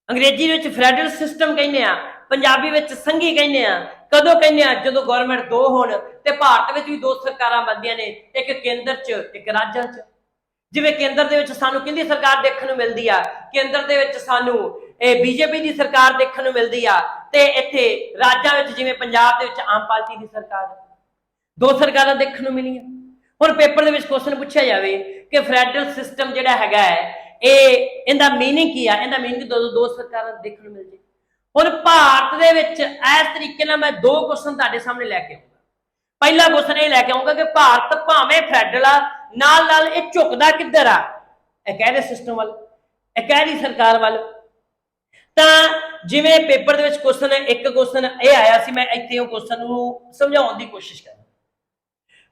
ਅੰਗਰੇਜ਼ੀ ਵਿੱਚ ਫੈਡਰਲ ਸਿਸਟਮ ਕਹਿੰਦੇ ਆ, ਪੰਜਾਬੀ ਵਿੱਚ ਸੰਘੀ ਕਹਿੰਦੇ ਆ। ਕਦੋਂ ਕਹਿੰਦੇ ਆ, ਜਦੋਂ ਗਵਰਨਮੈਂਟ 2 ਹੋਣ ਤੇ ਭਾਰਤ ਵਿੱਚ ਵੀ 2 ਸਰਕਾਰਾਂ ਬਣਦੀਆਂ ਨੇ, ਇੱਕ ਕੇਂਦਰ 'ਚ ਇੱਕ ਰਾਜਾਂ 'ਚ। ਜਿਵੇਂ ਕੇਂਦਰ ਦੇ ਵਿੱਚ ਸਾਨੂੰ ਕਿਹਦੀ ਸਰਕਾਰ ਦੇਖਣ ਨੂੰ ਮਿਲਦੀ ਆ, ਕੇਂਦਰ ਦੇ ਵਿੱਚ ਸਾਨੂੰ ਬੀਜੇਪੀ ਦੀ ਸਰਕਾਰ ਦੇਖਣ ਨੂੰ ਮਿਲਦੀ ਆ, ਤੇ ਇੱਥੇ ਰਾਜਾਂ ਵਿੱਚ ਜਿਵੇਂ ਪੰਜਾਬ ਦੇ ਵਿੱਚ ਆਮ ਪਾਰਟੀ ਦੀ ਸਰਕਾਰ। 2 ਸਰਕਾਰਾਂ ਦੇਖਣ ਨੂੰ ਮਿਲੀਆਂ। ਹੁਣ ਪੇਪਰ ਦੇ ਵਿੱਚ ਕੁਐਸਚਨ ਪੁੱਛਿਆ ਜਾਵੇ ਕਿ ਫੈਡਰਲ ਸਿਸਟਮ ਜਿਹੜਾ ਹੈਗਾ ਹੈ ਇਹਦਾ ਮੀਨਿੰਗ ਕੀ ਆ, ਇਹਦਾ ਮੀਨਿੰਗ 2 ਸਰਕਾਰਾਂ ਦੇਖਣ ਨੂੰ ਮਿਲ ਜੇ। ਹੁਣ ਭਾਰਤ ਦੇ ਵਿੱਚ ਇਸ ਤਰੀਕੇ ਨਾਲ ਮੈਂ 2 ਕੁਐਸਚਨ ਤੁਹਾਡੇ ਸਾਹਮਣੇ ਲੈ ਕੇ ਆਉਂਗਾ। ਪਹਿਲਾ ਕੁਐਸਚਨ ਇਹ ਲੈ ਕੇ ਆਉਂਗਾ ਕਿ ਭਾਰਤ ਭਾਵੇਂ ਫੈਡਰਲ ਆ, ਨਾਲ ਨਾਲ ਇਹ ਝੁਕਦਾ ਕਿੱਧਰ ਆ, ਇਹ ਕਹਿ ਰਹੇ ਸਿਸਟਮ ਵੱਲ, ਇਹ ਕਹਿ ਰਹੀ ਸਰਕਾਰ ਵੱਲ। ਤਾਂ ਜਿਵੇਂ ਪੇਪਰ ਦੇ ਵਿੱਚ ਕੁਐਸਚਨ ਇੱਕ ਕੁਐਸਚਨ ਇਹ ਆਇਆ ਸੀ, ਮੈਂ ਇੱਥੇ ਉਹ ਕੁਐਸਚਨ ਨੂੰ ਸਮਝਾਉਣ ਦੀ ਕੋਸ਼ਿਸ਼ ਕਰਾਂ।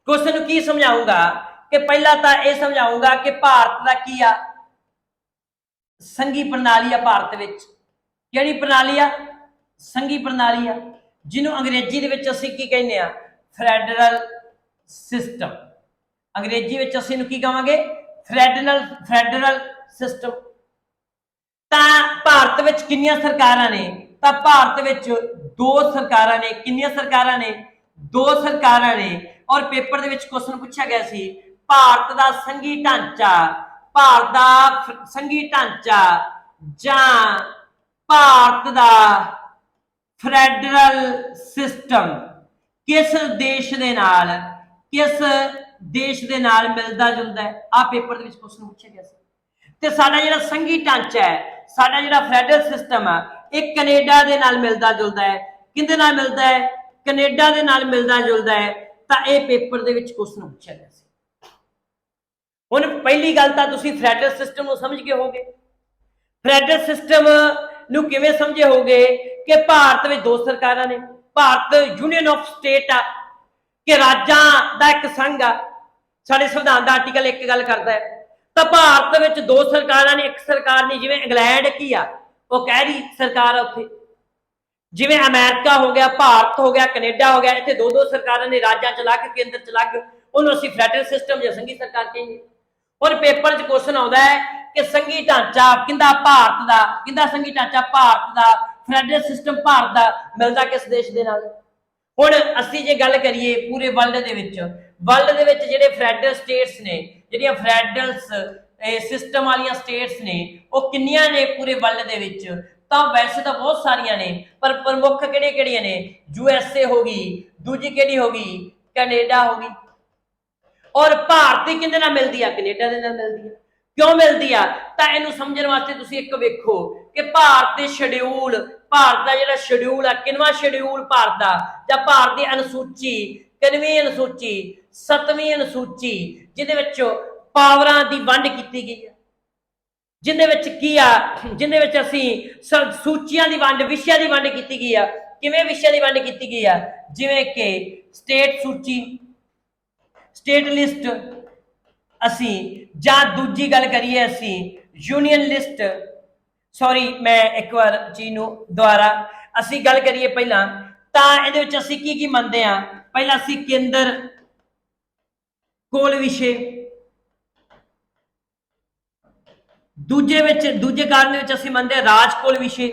ਕੁਐਸਚਨ ਨੂੰ ਕੀ ਸਮਝਾਉਂਗਾ ਕਿ ਪਹਿਲਾਂ ਤਾਂ ਇਹ ਸਮਝਾਉਂਗਾ ਕਿ ਭਾਰਤ ਦਾ ਕੀ ਆ, ਸੰਘੀ ਪ੍ਰਣਾਲੀ ਆ। ਭਾਰਤ ਵਿੱਚ ਕਿਹੜੀ ਪ੍ਰਣਾਲੀ ਆ, ਸੰਘੀ ਪ੍ਰਣਾਲੀ ਆ, ਜਿਹਨੂੰ ਅੰਗਰੇਜ਼ੀ ਦੇ ਵਿੱਚ ਅਸੀਂ ਕੀ ਕਹਿੰਦੇ ਆ, ਫੈਡਰਲ ਸਿਸਟਮ। ਅੰਗਰੇਜ਼ੀ ਵਿੱਚ ਅਸੀਂ ਇਹਨੂੰ ਕੀ ਕਹਾਂਗੇ, ਫੈਡਰਲ ਸਿਸਟਮ। ਤਾਂ ਭਾਰਤ ਵਿੱਚ ਕਿੰਨੀਆਂ ਸਰਕਾਰਾਂ ਨੇ, ਤਾਂ ਭਾਰਤ ਵਿੱਚ 2 ਸਰਕਾਰਾਂ ਨੇ। ਕਿੰਨੀਆਂ ਸਰਕਾਰਾਂ ਨੇ, 2 ਸਰਕਾਰਾਂ ਨੇ। ਔਰ ਪੇਪਰ ਦੇ ਵਿੱਚ ਕੁਐਸਚਨ ਪੁੱਛਿਆ ਗਿਆ ਸੀ ਭਾਰਤ ਦਾ ਸੰਘੀ ਢਾਂਚਾ, ਭਾਰਤ ਦਾ ਸੰਘੀ ਢਾਂਚਾ ਜਾਂ ਭਾਰਤ ਦਾ ਫੈਡਰਲ ਸਿਸਟਮ ਕਿਸ ਦੇਸ਼ ਦੇ ਨਾਲ ਮਿਲਦਾ ਜੁਲਦਾ ਹੈ। ਆ ਪੇਪਰ ਦੇ ਵਿੱਚ ਕੁਐਸਚਨ ਪੁੱਛਿਆ ਗਿਆ ਸੀ। ਤੇ ਸਾਡਾ ਜਿਹੜਾ ਸੰਘੀ ਢਾਂਚਾ ਹੈ, ਸਾਡਾ ਜਿਹੜਾ ਫੈਡਰਲ ਸਿਸਟਮ ਆ, ਇਹ ਕੈਨੇਡਾ ਦੇ ਨਾਲ ਮਿਲਦਾ ਜੁਲਦਾ ਹੈ। ਕਿਹਦੇ ਨਾਲ ਮਿਲਦਾ ਹੈ, ਕੈਨੇਡਾ ਦੇ ਨਾਲ ਮਿਲਦਾ ਜੁਲਦਾ ਹੈ। ਤਾਂ ਇਹ ਪੇਪਰ ਦੇ ਵਿੱਚ ਕੁਐਸਚਨ ਪੁੱਛਿਆ ਗਿਆ ਸੀ। ਹੁਣ ਪਹਿਲੀ ਗੱਲ ਤਾਂ ਤੁਸੀਂ ਫੈਡਰਲ ਸਿਸਟਮ ਨੂੰ ਸਮਝ ਗਏ ਹੋਗੇ। ਫੈਡਰਲ ਸਿਸਟਮ ਨੂੰ ਕਿਵੇਂ ਸਮਝੇ ਹੋਗੇ ਕਿ ਭਾਰਤ ਵਿੱਚ 2 ਸਰਕਾਰਾਂ ਨੇ। ਭਾਰਤ ਯੂਨੀਅਨ ਆਫ ਸਟੇਟ ਆ, ਕਿ ਰਾਜਾਂ ਦਾ ਇੱਕ ਸੰਘ ਆ। ਸਾਡੇ ਸੰਵਿਧਾਨ ਦਾ ਆਰਟੀਕਲ 1 ਗੱਲ ਕਰਦਾ ਹੈ। ਤਾਂ ਭਾਰਤ ਵਿੱਚ 2 ਸਰਕਾਰਾਂ ਨੇ, ਇੱਕ ਸਰਕਾਰ ਨਹੀਂ। ਜਿਵੇਂ ਇੰਗਲੈਂਡ ਕੀ ਆ, ਉਹ ਕਹਿ ਰਹੀ ਸਰਕਾਰ ਆ ਉੱਥੇ। ਜਿਵੇਂ ਅਮਰੀਕਾ ਹੋ ਗਿਆ, ਭਾਰਤ ਹੋ ਗਿਆ, ਕੈਨੇਡਾ ਹੋ ਗਿਆ, ਇੱਥੇ 2 ਸਰਕਾਰਾਂ ਨੇ, ਰਾਜਾਂ ਚ ਅਲੱਗ, ਕੇਂਦਰ ਚ ਅਲੱਗ। ਉਹਨੂੰ ਅਸੀਂ ਫੈਡਰਲ ਸਿਸਟਮ ਜਾਂ ਸੰਘੀ ਸਰਕਾਰ ਕਹਿੰਦੇ। ਹੁਣ ਪੇਪਰ 'ਚ ਕੁਐਸਚਨ ਆਉਂਦਾ ਹੈ ਕਿ ਸੰਘੀ ਢਾਂਚਾ ਕਿੰਦਾ, ਭਾਰਤ ਦਾ। ਕਿੰਦਾ ਸੰਘੀ ਢਾਂਚਾ, ਭਾਰਤ ਦਾ। ਫੈਡਰਲ ਸਿਸਟਮ ਭਾਰਤ ਦਾ ਮਿਲਦਾ ਕਿਸ ਦੇਸ਼ ਦੇ ਨਾਲ। ਹੁਣ ਅਸੀਂ ਜੇ ਗੱਲ ਕਰੀਏ ਪੂਰੇ ਵਰਲਡ ਦੇ ਵਿੱਚ ਜਿਹੜੇ ਫੈਡਰਲ ਸਟੇਟਸ ਨੇ, ਜਿਹੜੀਆਂ ਫੈਡਰਲ ਸਿਸਟਮ ਵਾਲੀਆਂ ਸਟੇਟਸ ਨੇ, ਉਹ ਕਿੰਨੀਆਂ ਨੇ ਪੂਰੇ ਵਰਲਡ ਦੇ ਵਿੱਚ? ਤਾਂ ਵੈਸੇ ਤਾਂ ਬਹੁਤ ਸਾਰੀਆਂ ਨੇ, ਪਰ ਪ੍ਰਮੁੱਖ ਕਿਹੜੀਆਂ ਨੇ? USA ਹੋ ਗਈ, ਦੂਜੀ ਕਿਹੜੀ ਹੋ ਗਈ? ਕੈਨੇਡਾ ਹੋ ਗਈ। ਔਰ ਭਾਰਤ ਦੀ ਕਿਹਦੇ ਨਾਲ ਮਿਲਦੀ ਆ? ਕੈਨੇਡਾ ਦੇ ਨਾਲ ਮਿਲਦੀ ਆ। ਕਿਉਂ ਮਿਲਦੀ ਆ? ਤਾਂ ਇਹਨੂੰ ਸਮਝਣ ਵਾਸਤੇ ਤੁਸੀਂ ਇੱਕ ਵੇਖੋ ਕਿ ਭਾਰਤ ਦੇ ਸ਼ਡਿਊਲ, ਭਾਰਤ ਦਾ ਜਿਹੜਾ ਸ਼ਡਿਊਲ ਆ, ਕਿੰਨਵਾਂ ਸ਼ਡਿਊਲ ਭਾਰਤ ਦਾ, ਜਾਂ ਭਾਰਤ ਦੀ ਅਨੁਸੂਚੀ, ਕਿੰਨਵੀਂ ਅਨੁਸੂਚੀ? 7ਵੀਂ ਅਨੁਸੂਚੀ, ਜਿਹਦੇ ਵਿੱਚ ਪਾਵਰਾਂ ਦੀ ਵੰਡ ਕੀਤੀ ਗਈ ਹੈ। ਜਿਹਦੇ ਵਿੱਚ ਕੀ ਆ, ਜਿਹਦੇ ਵਿੱਚ ਅਸੀਂ ਸੂਚੀਆਂ ਦੀ ਵੰਡ, ਵਿਸ਼ਿਆਂ ਦੀ ਵੰਡ ਕੀਤੀ ਗਈ ਆ। ਕਿਵੇਂ ਵਿਸ਼ਿਆਂ ਦੀ ਵੰਡ ਕੀਤੀ ਗਈ ਆ? ਜਿਵੇਂ ਕਿ ਸਟੇਟ ਸੂਚੀ, ਸਟੇਟ ਲਿਸਟ ਅਸੀਂ, ਜਾਂ ਦੂਜੀ ਗੱਲ ਕਰੀਏ ਅਸੀਂ ਯੂਨੀਅਨ ਲਿਸਟ। ਸੌਰੀ, ਮੈਂ ਇੱਕ ਵਾਰ ਚੀਜ਼ ਨੂੰ ਦੁਬਾਰਾ, ਅਸੀਂ ਗੱਲ ਕਰੀਏ ਪਹਿਲਾਂ ਤਾਂ ਇਹਦੇ ਵਿੱਚ ਅਸੀਂ ਕੀ ਮੰਨਦੇ ਆ? ਪਹਿਲਾਂ ਅਸੀਂ ਕੇਂਦਰ ਕੋਲ ਵਿਸ਼ੇ, ਦੂਜੇ ਕਾਰਨ ਦੇ ਵਿੱਚ ਅਸੀਂ ਮੰਨਦੇ ਆ ਰਾਜ ਕੋਲ ਵਿਸ਼ੇ,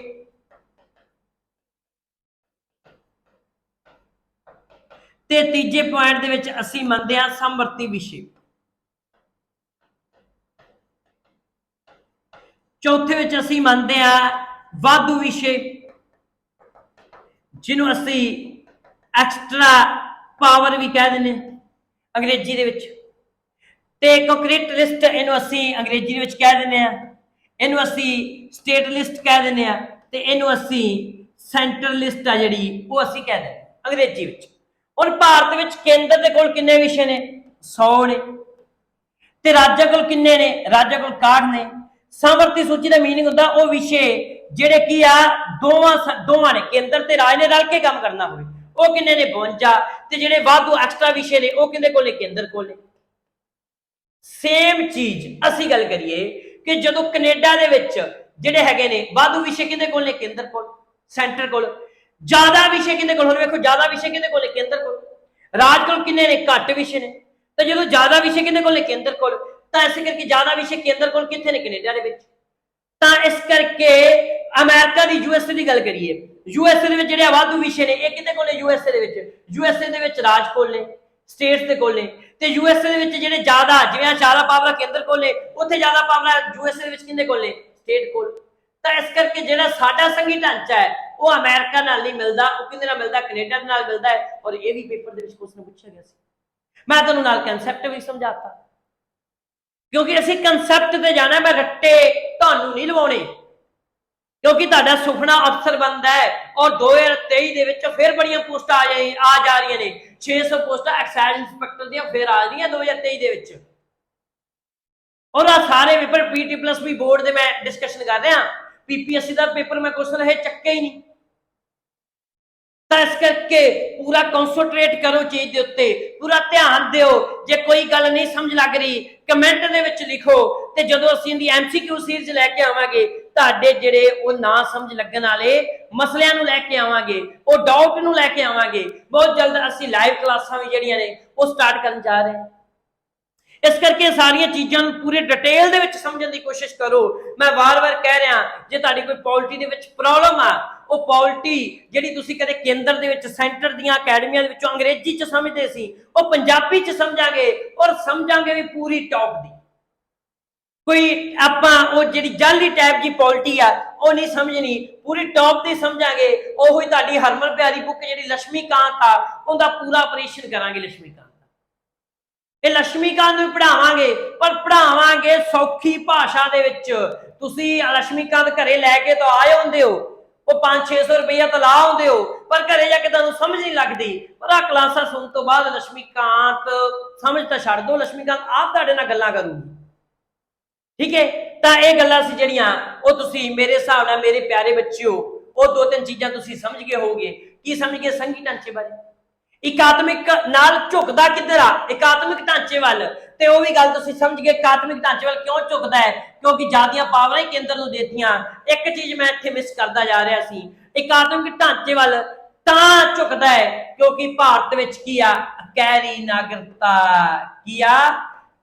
ਤੇ ਤੀਜੇ ਪੁਆਇੰਟ ਦੇ ਵਿੱਚ ਅਸੀਂ ਮੰਨਦੇ ਆ ਸਮਵਰਤੀ ਵਿਸ਼ੇ। ਚੌਥੇ ਵਿੱਚ ਅਸੀਂ ਮੰਨਦੇ ਆ ਵਾਧੂ ਵਿਸ਼ੇ, ਜਿਹਨੂੰ ਅਸੀਂ ਐਕਸਟਰਾ ਪਾਵਰ ਵੀ ਕਹਿ ਦਿੰਦੇ ਅੰਗਰੇਜ਼ੀ ਦੇ ਵਿੱਚ। ਤੇ ਕੰਕਰੀਟ ਲਿਸਟ, ਇਹਨੂੰ ਅਸੀਂ ਅੰਗਰੇਜ਼ੀ ਦੇ ਵਿੱਚ ਕਹਿ ਦਿੰਦੇ ਆ, ਇਹਨੂੰ ਅਸੀਂ ਸਟੇਟ ਲਿਸਟ ਕਹਿ ਦਿੰਦੇ ਆ, ਤੇ ਇਹਨੂੰ ਅਸੀਂ ਸੈਂਟਰਲ ਲਿਸਟ ਆ ਜਿਹੜੀ, ਉਹ ਅਸੀਂ ਕਹਿ ਦਿੰਦੇ। अंग्रेजी विच। हुण भारत विच केंद्र दे कोल किन्ने विषय ने? 100 ने। ते राज्य कोल किन्ने ने? राज्य कोल 61 ने। सामर्थ्य सूची का मीनिंग होंदा वो विषय जिहड़े की आ दोवां ने, केंद्र ते राज ने रल के काम करना होवे, वो किन्ने ने? 52। ते जिहड़े वाधू एक्स्ट्रा विषय ने वो किहदे कोल ने? केंद्र कोल ने। सेम चीज ਅਸੀਂ ਗੱਲ करिए कि ਜਦੋਂ कनेडा ਦੇ ਵਿੱਚ ਜਿਹੜੇ ਹੈਗੇ ਨੇ ਵਾਧੂ ਵਿਸ਼ੇ ਕਿਹਦੇ ਕੋਲ ਨੇ? ਕੇਂਦਰ ਕੋਲ, ਸੈਂਟਰ ਕੋਲ। ਜ਼ਿਆਦਾ ਵਿਸ਼ੇ ਕਿਹਦੇ ਕੋਲ? ਹੁਣ ਵੇਖੋ ਜ਼ਿਆਦਾ ਵਿਸ਼ੇ ਕਿਹਦੇ ਕੋਲ ਨੇ? ਕੇਂਦਰ ਕੋਲ। ਰਾਜ ਕੋਲ ਕਿੰਨੇ ਨੇ? ਘੱਟ ਵਿਸ਼ੇ ਨੇ। ਤਾਂ ਜਦੋਂ ਜ਼ਿਆਦਾ ਵਿਸ਼ੇ ਕਿਹਦੇ ਕੋਲ ਨੇ? ਕੇਂਦਰ ਕੋਲ। ਤਾਂ ਇਸੇ ਕਰਕੇ ਜ਼ਿਆਦਾ ਵਿਸ਼ੇ ਕੇਂਦਰ ਕੋਲ ਕਿੱਥੇ ਨੇ? ਕੈਨੇਡਾ ਦੇ ਵਿੱਚ। ਤਾਂ ਇਸ ਕਰਕੇ ਅਮਰੀਕਾ ਦੀ ਯੂਐਸਏ ਦੀ ਗੱਲ ਕਰੀਏ, ਯੂਐਸਏ ਦੇ ਵਿੱਚ ਜਿਹੜੇ ਵਾਧੂ ਵਿਸ਼ੇ ਨੇ ਇਹ ਕਿਹਦੇ ਕੋਲ ਨੇ? ਯੂਐਸਏ ਦੇ ਵਿੱਚ। ਯੂਐਸਏ ਦੇ ਵਿੱਚ ਰਾਜ ਕੋਲ ਨੇ, ਸਟੇਟਸ ਦੇ ਕੋਲ ਨੇ। ਤੇ ਯੂਐਸਏ ਦੇ ਵਿੱਚ ਜਿਹੜੇ ਜ਼ਿਆਦਾ ਜਿਵੇਂ ਜ਼ਿਆਦਾ ਪਾਵਰ ਕੇਂਦਰ ਕੋਲ ਨੇ, ਉੱਥੇ ਜ਼ਿਆਦਾ ਪਾਵਰ ਯੂਐਸਏ ਦੇ ਵਿੱਚ ਕਿਹਦੇ ਕੋਲ ਨੇ? ਸਟੇਟ ਕੋਲ। ਤਾਂ ਇਸ ਕਰਕੇ ਜਿਹੜਾ ਸਾਡਾ ਸੰਘੀ ਢਾਂਚਾ ਹੈ ਉਹ ਅਮਰੀਕਾ ਨਾਲ ਨਹੀਂ ਮਿਲਦਾ, ਉਹ ਕਿਹਦੇ ਨਾਲ ਮਿਲਦਾ? ਕੈਨੇਡਾ ਦੇ ਨਾਲ ਮਿਲਦਾ ਹੈ। ਔਰ ਇਹ ਵੀ ਪੇਪਰ ਦੇ ਵਿੱਚ ਕੁਐਸਚਨ ਪੁੱਛਿਆ ਗਿਆ ਸੀ। ਮੈਂ ਤੁਹਾਨੂੰ ਨਾਲ ਕਨਸੈਪਟ ਵੀ ਸਮਝਾਤਾ, ਕਿਉਂਕਿ ਅਸੀਂ ਕਨਸੈਪਟ ਤੇ ਜਾਣਾ, ਮੈਂ ਰੱਟੇ ਤੁਹਾਨੂੰ ਨਹੀਂ ਲਵਾਉਣੇ, ਕਿਉਂਕਿ ਤੁਹਾਡਾ ਸੁਪਨਾ ਅਫਸਰ ਬਣਦਾ ਹੈ। ਔਰ 2023 ਦੇ ਵਿੱਚ ਫਿਰ ਬੜੀਆਂ ਪੋਸਟਾਂ ਆ ਜਾ ਰਹੀਆਂ ਨੇ, 600 ਪੋਸਟਾਂ ਐਕਸਾਈਜ਼ ਇੰਸਪੈਕਟਰ ਦੀਆਂ ਫਿਰ ਆ ਰਹੀਆਂ 2023 ਦੇ ਵਿੱਚ। ਔਰ ਆ ਸਾਰੇ ਪੇਪਰ PT+B ਬੋਰਡ ਦੇ ਮੈਂ ਡਿਸਕਸ਼ਨ ਕਰ ਰਿਹਾ, PPSC ਦਾ ਪੇਪਰ ਮੈਂ ਕੁਐਸਚਨ ਇਹ ਚੱਕੇ ਹੀ ਨਹੀਂ। ਤਾਂ ਇਸ ਕਰਕੇ ਪੂਰਾ ਕਨਸੈਂਟਰੇਟ ਕਰੋ ਚੀਜ਼ ਦੇ ਉੱਤੇ, ਪੂਰਾ ਧਿਆਨ ਦਿਓ। ਜੇ ਕੋਈ ਗੱਲ ਨਹੀਂ ਸਮਝ ਲੱਗ ਰਹੀ ਕਮੈਂਟ ਦੇ ਵਿੱਚ ਲਿਖੋ, ਤੇ ਜਦੋਂ ਅਸੀਂ ਇਹਦੀ MCQ ਸੀਰੀਜ਼ ਲੈ ਕੇ ਆਵਾਂਗੇ ਤੁਹਾਡੇ ਜਿਹੜੇ ਉਹ ਨਾ ਸਮਝ ਲੱਗਣ ਵਾਲੇ ਮਸਲਿਆਂ ਨੂੰ ਲੈ ਕੇ ਆਵਾਂਗੇ, ਉਹ ਡਾਊਟ ਨੂੰ ਲੈ ਕੇ ਆਵਾਂਗੇ। ਬਹੁਤ ਜਲਦ ਅਸੀਂ ਲਾਈਵ ਕਲਾਸਾਂ ਵੀ ਜਿਹੜੀਆਂ ਨੇ ਉਹ ਸਟਾਰਟ ਕਰਨ ਜਾ ਰਹੇ ਹਾਂ। ਇਸ ਕਰਕੇ ਸਾਰੀਆਂ ਚੀਜ਼ਾਂ ਨੂੰ ਪੂਰੇ ਡਿਟੇਲ ਦੇ ਵਿੱਚ ਸਮਝਣ ਦੀ ਕੋਸ਼ਿਸ਼ ਕਰੋ। ਮੈਂ ਵਾਰ-ਵਾਰ ਕਹਿ ਰਿਹਾ, ਜੇ ਤੁਹਾਡੀ ਕੋਈ ਪੋਲਿਟੀ ਦੇ ਵਿੱਚ ਪ੍ਰੋਬਲਮ ਆ, ਉਹ ਪੋਲਿਟੀ ਜਿਹੜੀ ਤੁਸੀਂ ਕਦੇ ਕੇਂਦਰ ਦੇ ਵਿੱਚ ਸੈਂਟਰ ਦੀਆਂ ਅਕੈਡਮੀਆਂ ਦੇ ਵਿੱਚੋਂ ਅੰਗਰੇਜ਼ੀ 'ਚ ਸਮਝਦੇ ਸੀ, ਉਹ ਪੰਜਾਬੀ 'ਚ ਸਮਝਾਂਗੇ, ਔਰ ਸਮਝਾਂਗੇ ਵੀ ਪੂਰੀ ਟੌਪ ਦੀ। ਕੋਈ ਆਪਾਂ ਉਹ ਜਿਹੜੀ ਜਾਲੀ ਟਾਈਪ ਦੀ ਪੋਲਿਟੀ ਆ ਉਹ ਨਹੀਂ ਸਮਝਣੀ, ਪੂਰੀ ਟੌਪ ਦੀ ਸਮਝਾਂਗੇ। ਉਹੀ ਤੁਹਾਡੀ ਹਰਮਨ ਪਿਆਰੀ ਬੁੱਕ ਜਿਹੜੀ ਲక్ష్ਮੀਕਾਂਤ ਆ, ਉਹਦਾ ਪੂਰਾ ਆਪਰੇਸ਼ਨ ਕਰਾਂਗੇ ਲక్ష్ਮੀਕਾਂਤ। ਇਹ ਲక్ష్ਮੀਕਾਂਤ ਨੂੰ ਪੜਾਵਾਂਗੇ, ਪਰ ਪੜਾਵਾਂਗੇ ਸੌਖੀ ਭਾਸ਼ਾ ਦੇ ਵਿੱਚ। ਤੁਸੀਂ ਲక్ష్ਮੀਕਾਂਤ ਘਰੇ ਲੈ ਕੇ ਤਾਂ ਆਏ ਹੁੰਦੇ ਹੋ, ਉਹ 500-600 ਰੁਪਇਆ ਤਾਂ ਲਾ ਆਉਂਦੇ ਹੋ, ਪਰ ਘਰੇ ਜਾ ਕੇ ਤੁਹਾਨੂੰ ਸਮਝ ਨਹੀਂ ਲੱਗਦੀ। ਪਰ ਆ ਕਲਾਸਾਂ ਸੁਣਨ ਤੋਂ ਬਾਅਦ ਲక్ష్ਮੀਕਾਂਤ ਸਮਝ ਤਾਂ ਛੱਡ ਦੋ, ਲక్ష్ਮੀਕਾਂਤ ਆਪ ਤੁਹਾਡੇ ਨਾਲ ਗੱਲਾਂ ਕਰੂਗੀ। ਠੀਕ ਹੈ, ਤਾਂ ਇਹ ਗੱਲਾਂ ਸੀ ਜਿਹੜੀਆਂ ਉਹ ਤੁਸੀਂ ਮੇਰੇ ਹਿਸਾਬ ਨਾਲ ਮੇਰੇ ਪਿਆਰੇ ਬੱਚਿਓ ਉਹ 2-3 ਚੀਜ਼ਾਂ ਤੁਸੀਂ ਸਮਝ ਗਏ ਹੋਗੇ। ਕੀ ਸਮਝ ਗਏ? ਸੰਘੀ ਢਾਂਚੇ ਬਾਰੇ, ਇਕਾਤਮਿਕ ਨਾਲ ਝੁਕਦਾ ਕਿੱਧਰ ਆ? ਇਕਾਤਮਿਕ ਢਾਂਚੇ ਵੱਲ। ਤੇ ਉਹ ਵੀ ਗੱਲ ਤੁਸੀਂ ਸਮਝ ਗਏ ਇਕਾਤਮਿਕ ਢਾਂਚੇ ਵੱਲ ਕਿਉਂ ਝੁਕਦਾ ਹੈ? ਕਿਉਂਕਿ ਜ਼ਿਆਦੀਆਂ ਪਾਵਰਾਂ ਹੀ ਕੇਂਦਰ ਨੂੰ ਦੇਤੀਆਂ। ਇੱਕ ਚੀਜ਼ ਮੈਂ ਇੱਥੇ ਮਿਸ ਕਰਦਾ ਜਾ ਰਿਹਾ ਸੀ, ਇਕਾਤਮਿਕ ਢਾਂਚੇ ਵੱਲ ਤਾਂ ਝੁਕਦਾ ਹੈ ਕਿਉਂਕਿ ਭਾਰਤ ਵਿੱਚ ਕੀ ਆ? ਗਹਿਰੀ ਨਾਗਰਿਕਤਾ। ਕੀ ਆ?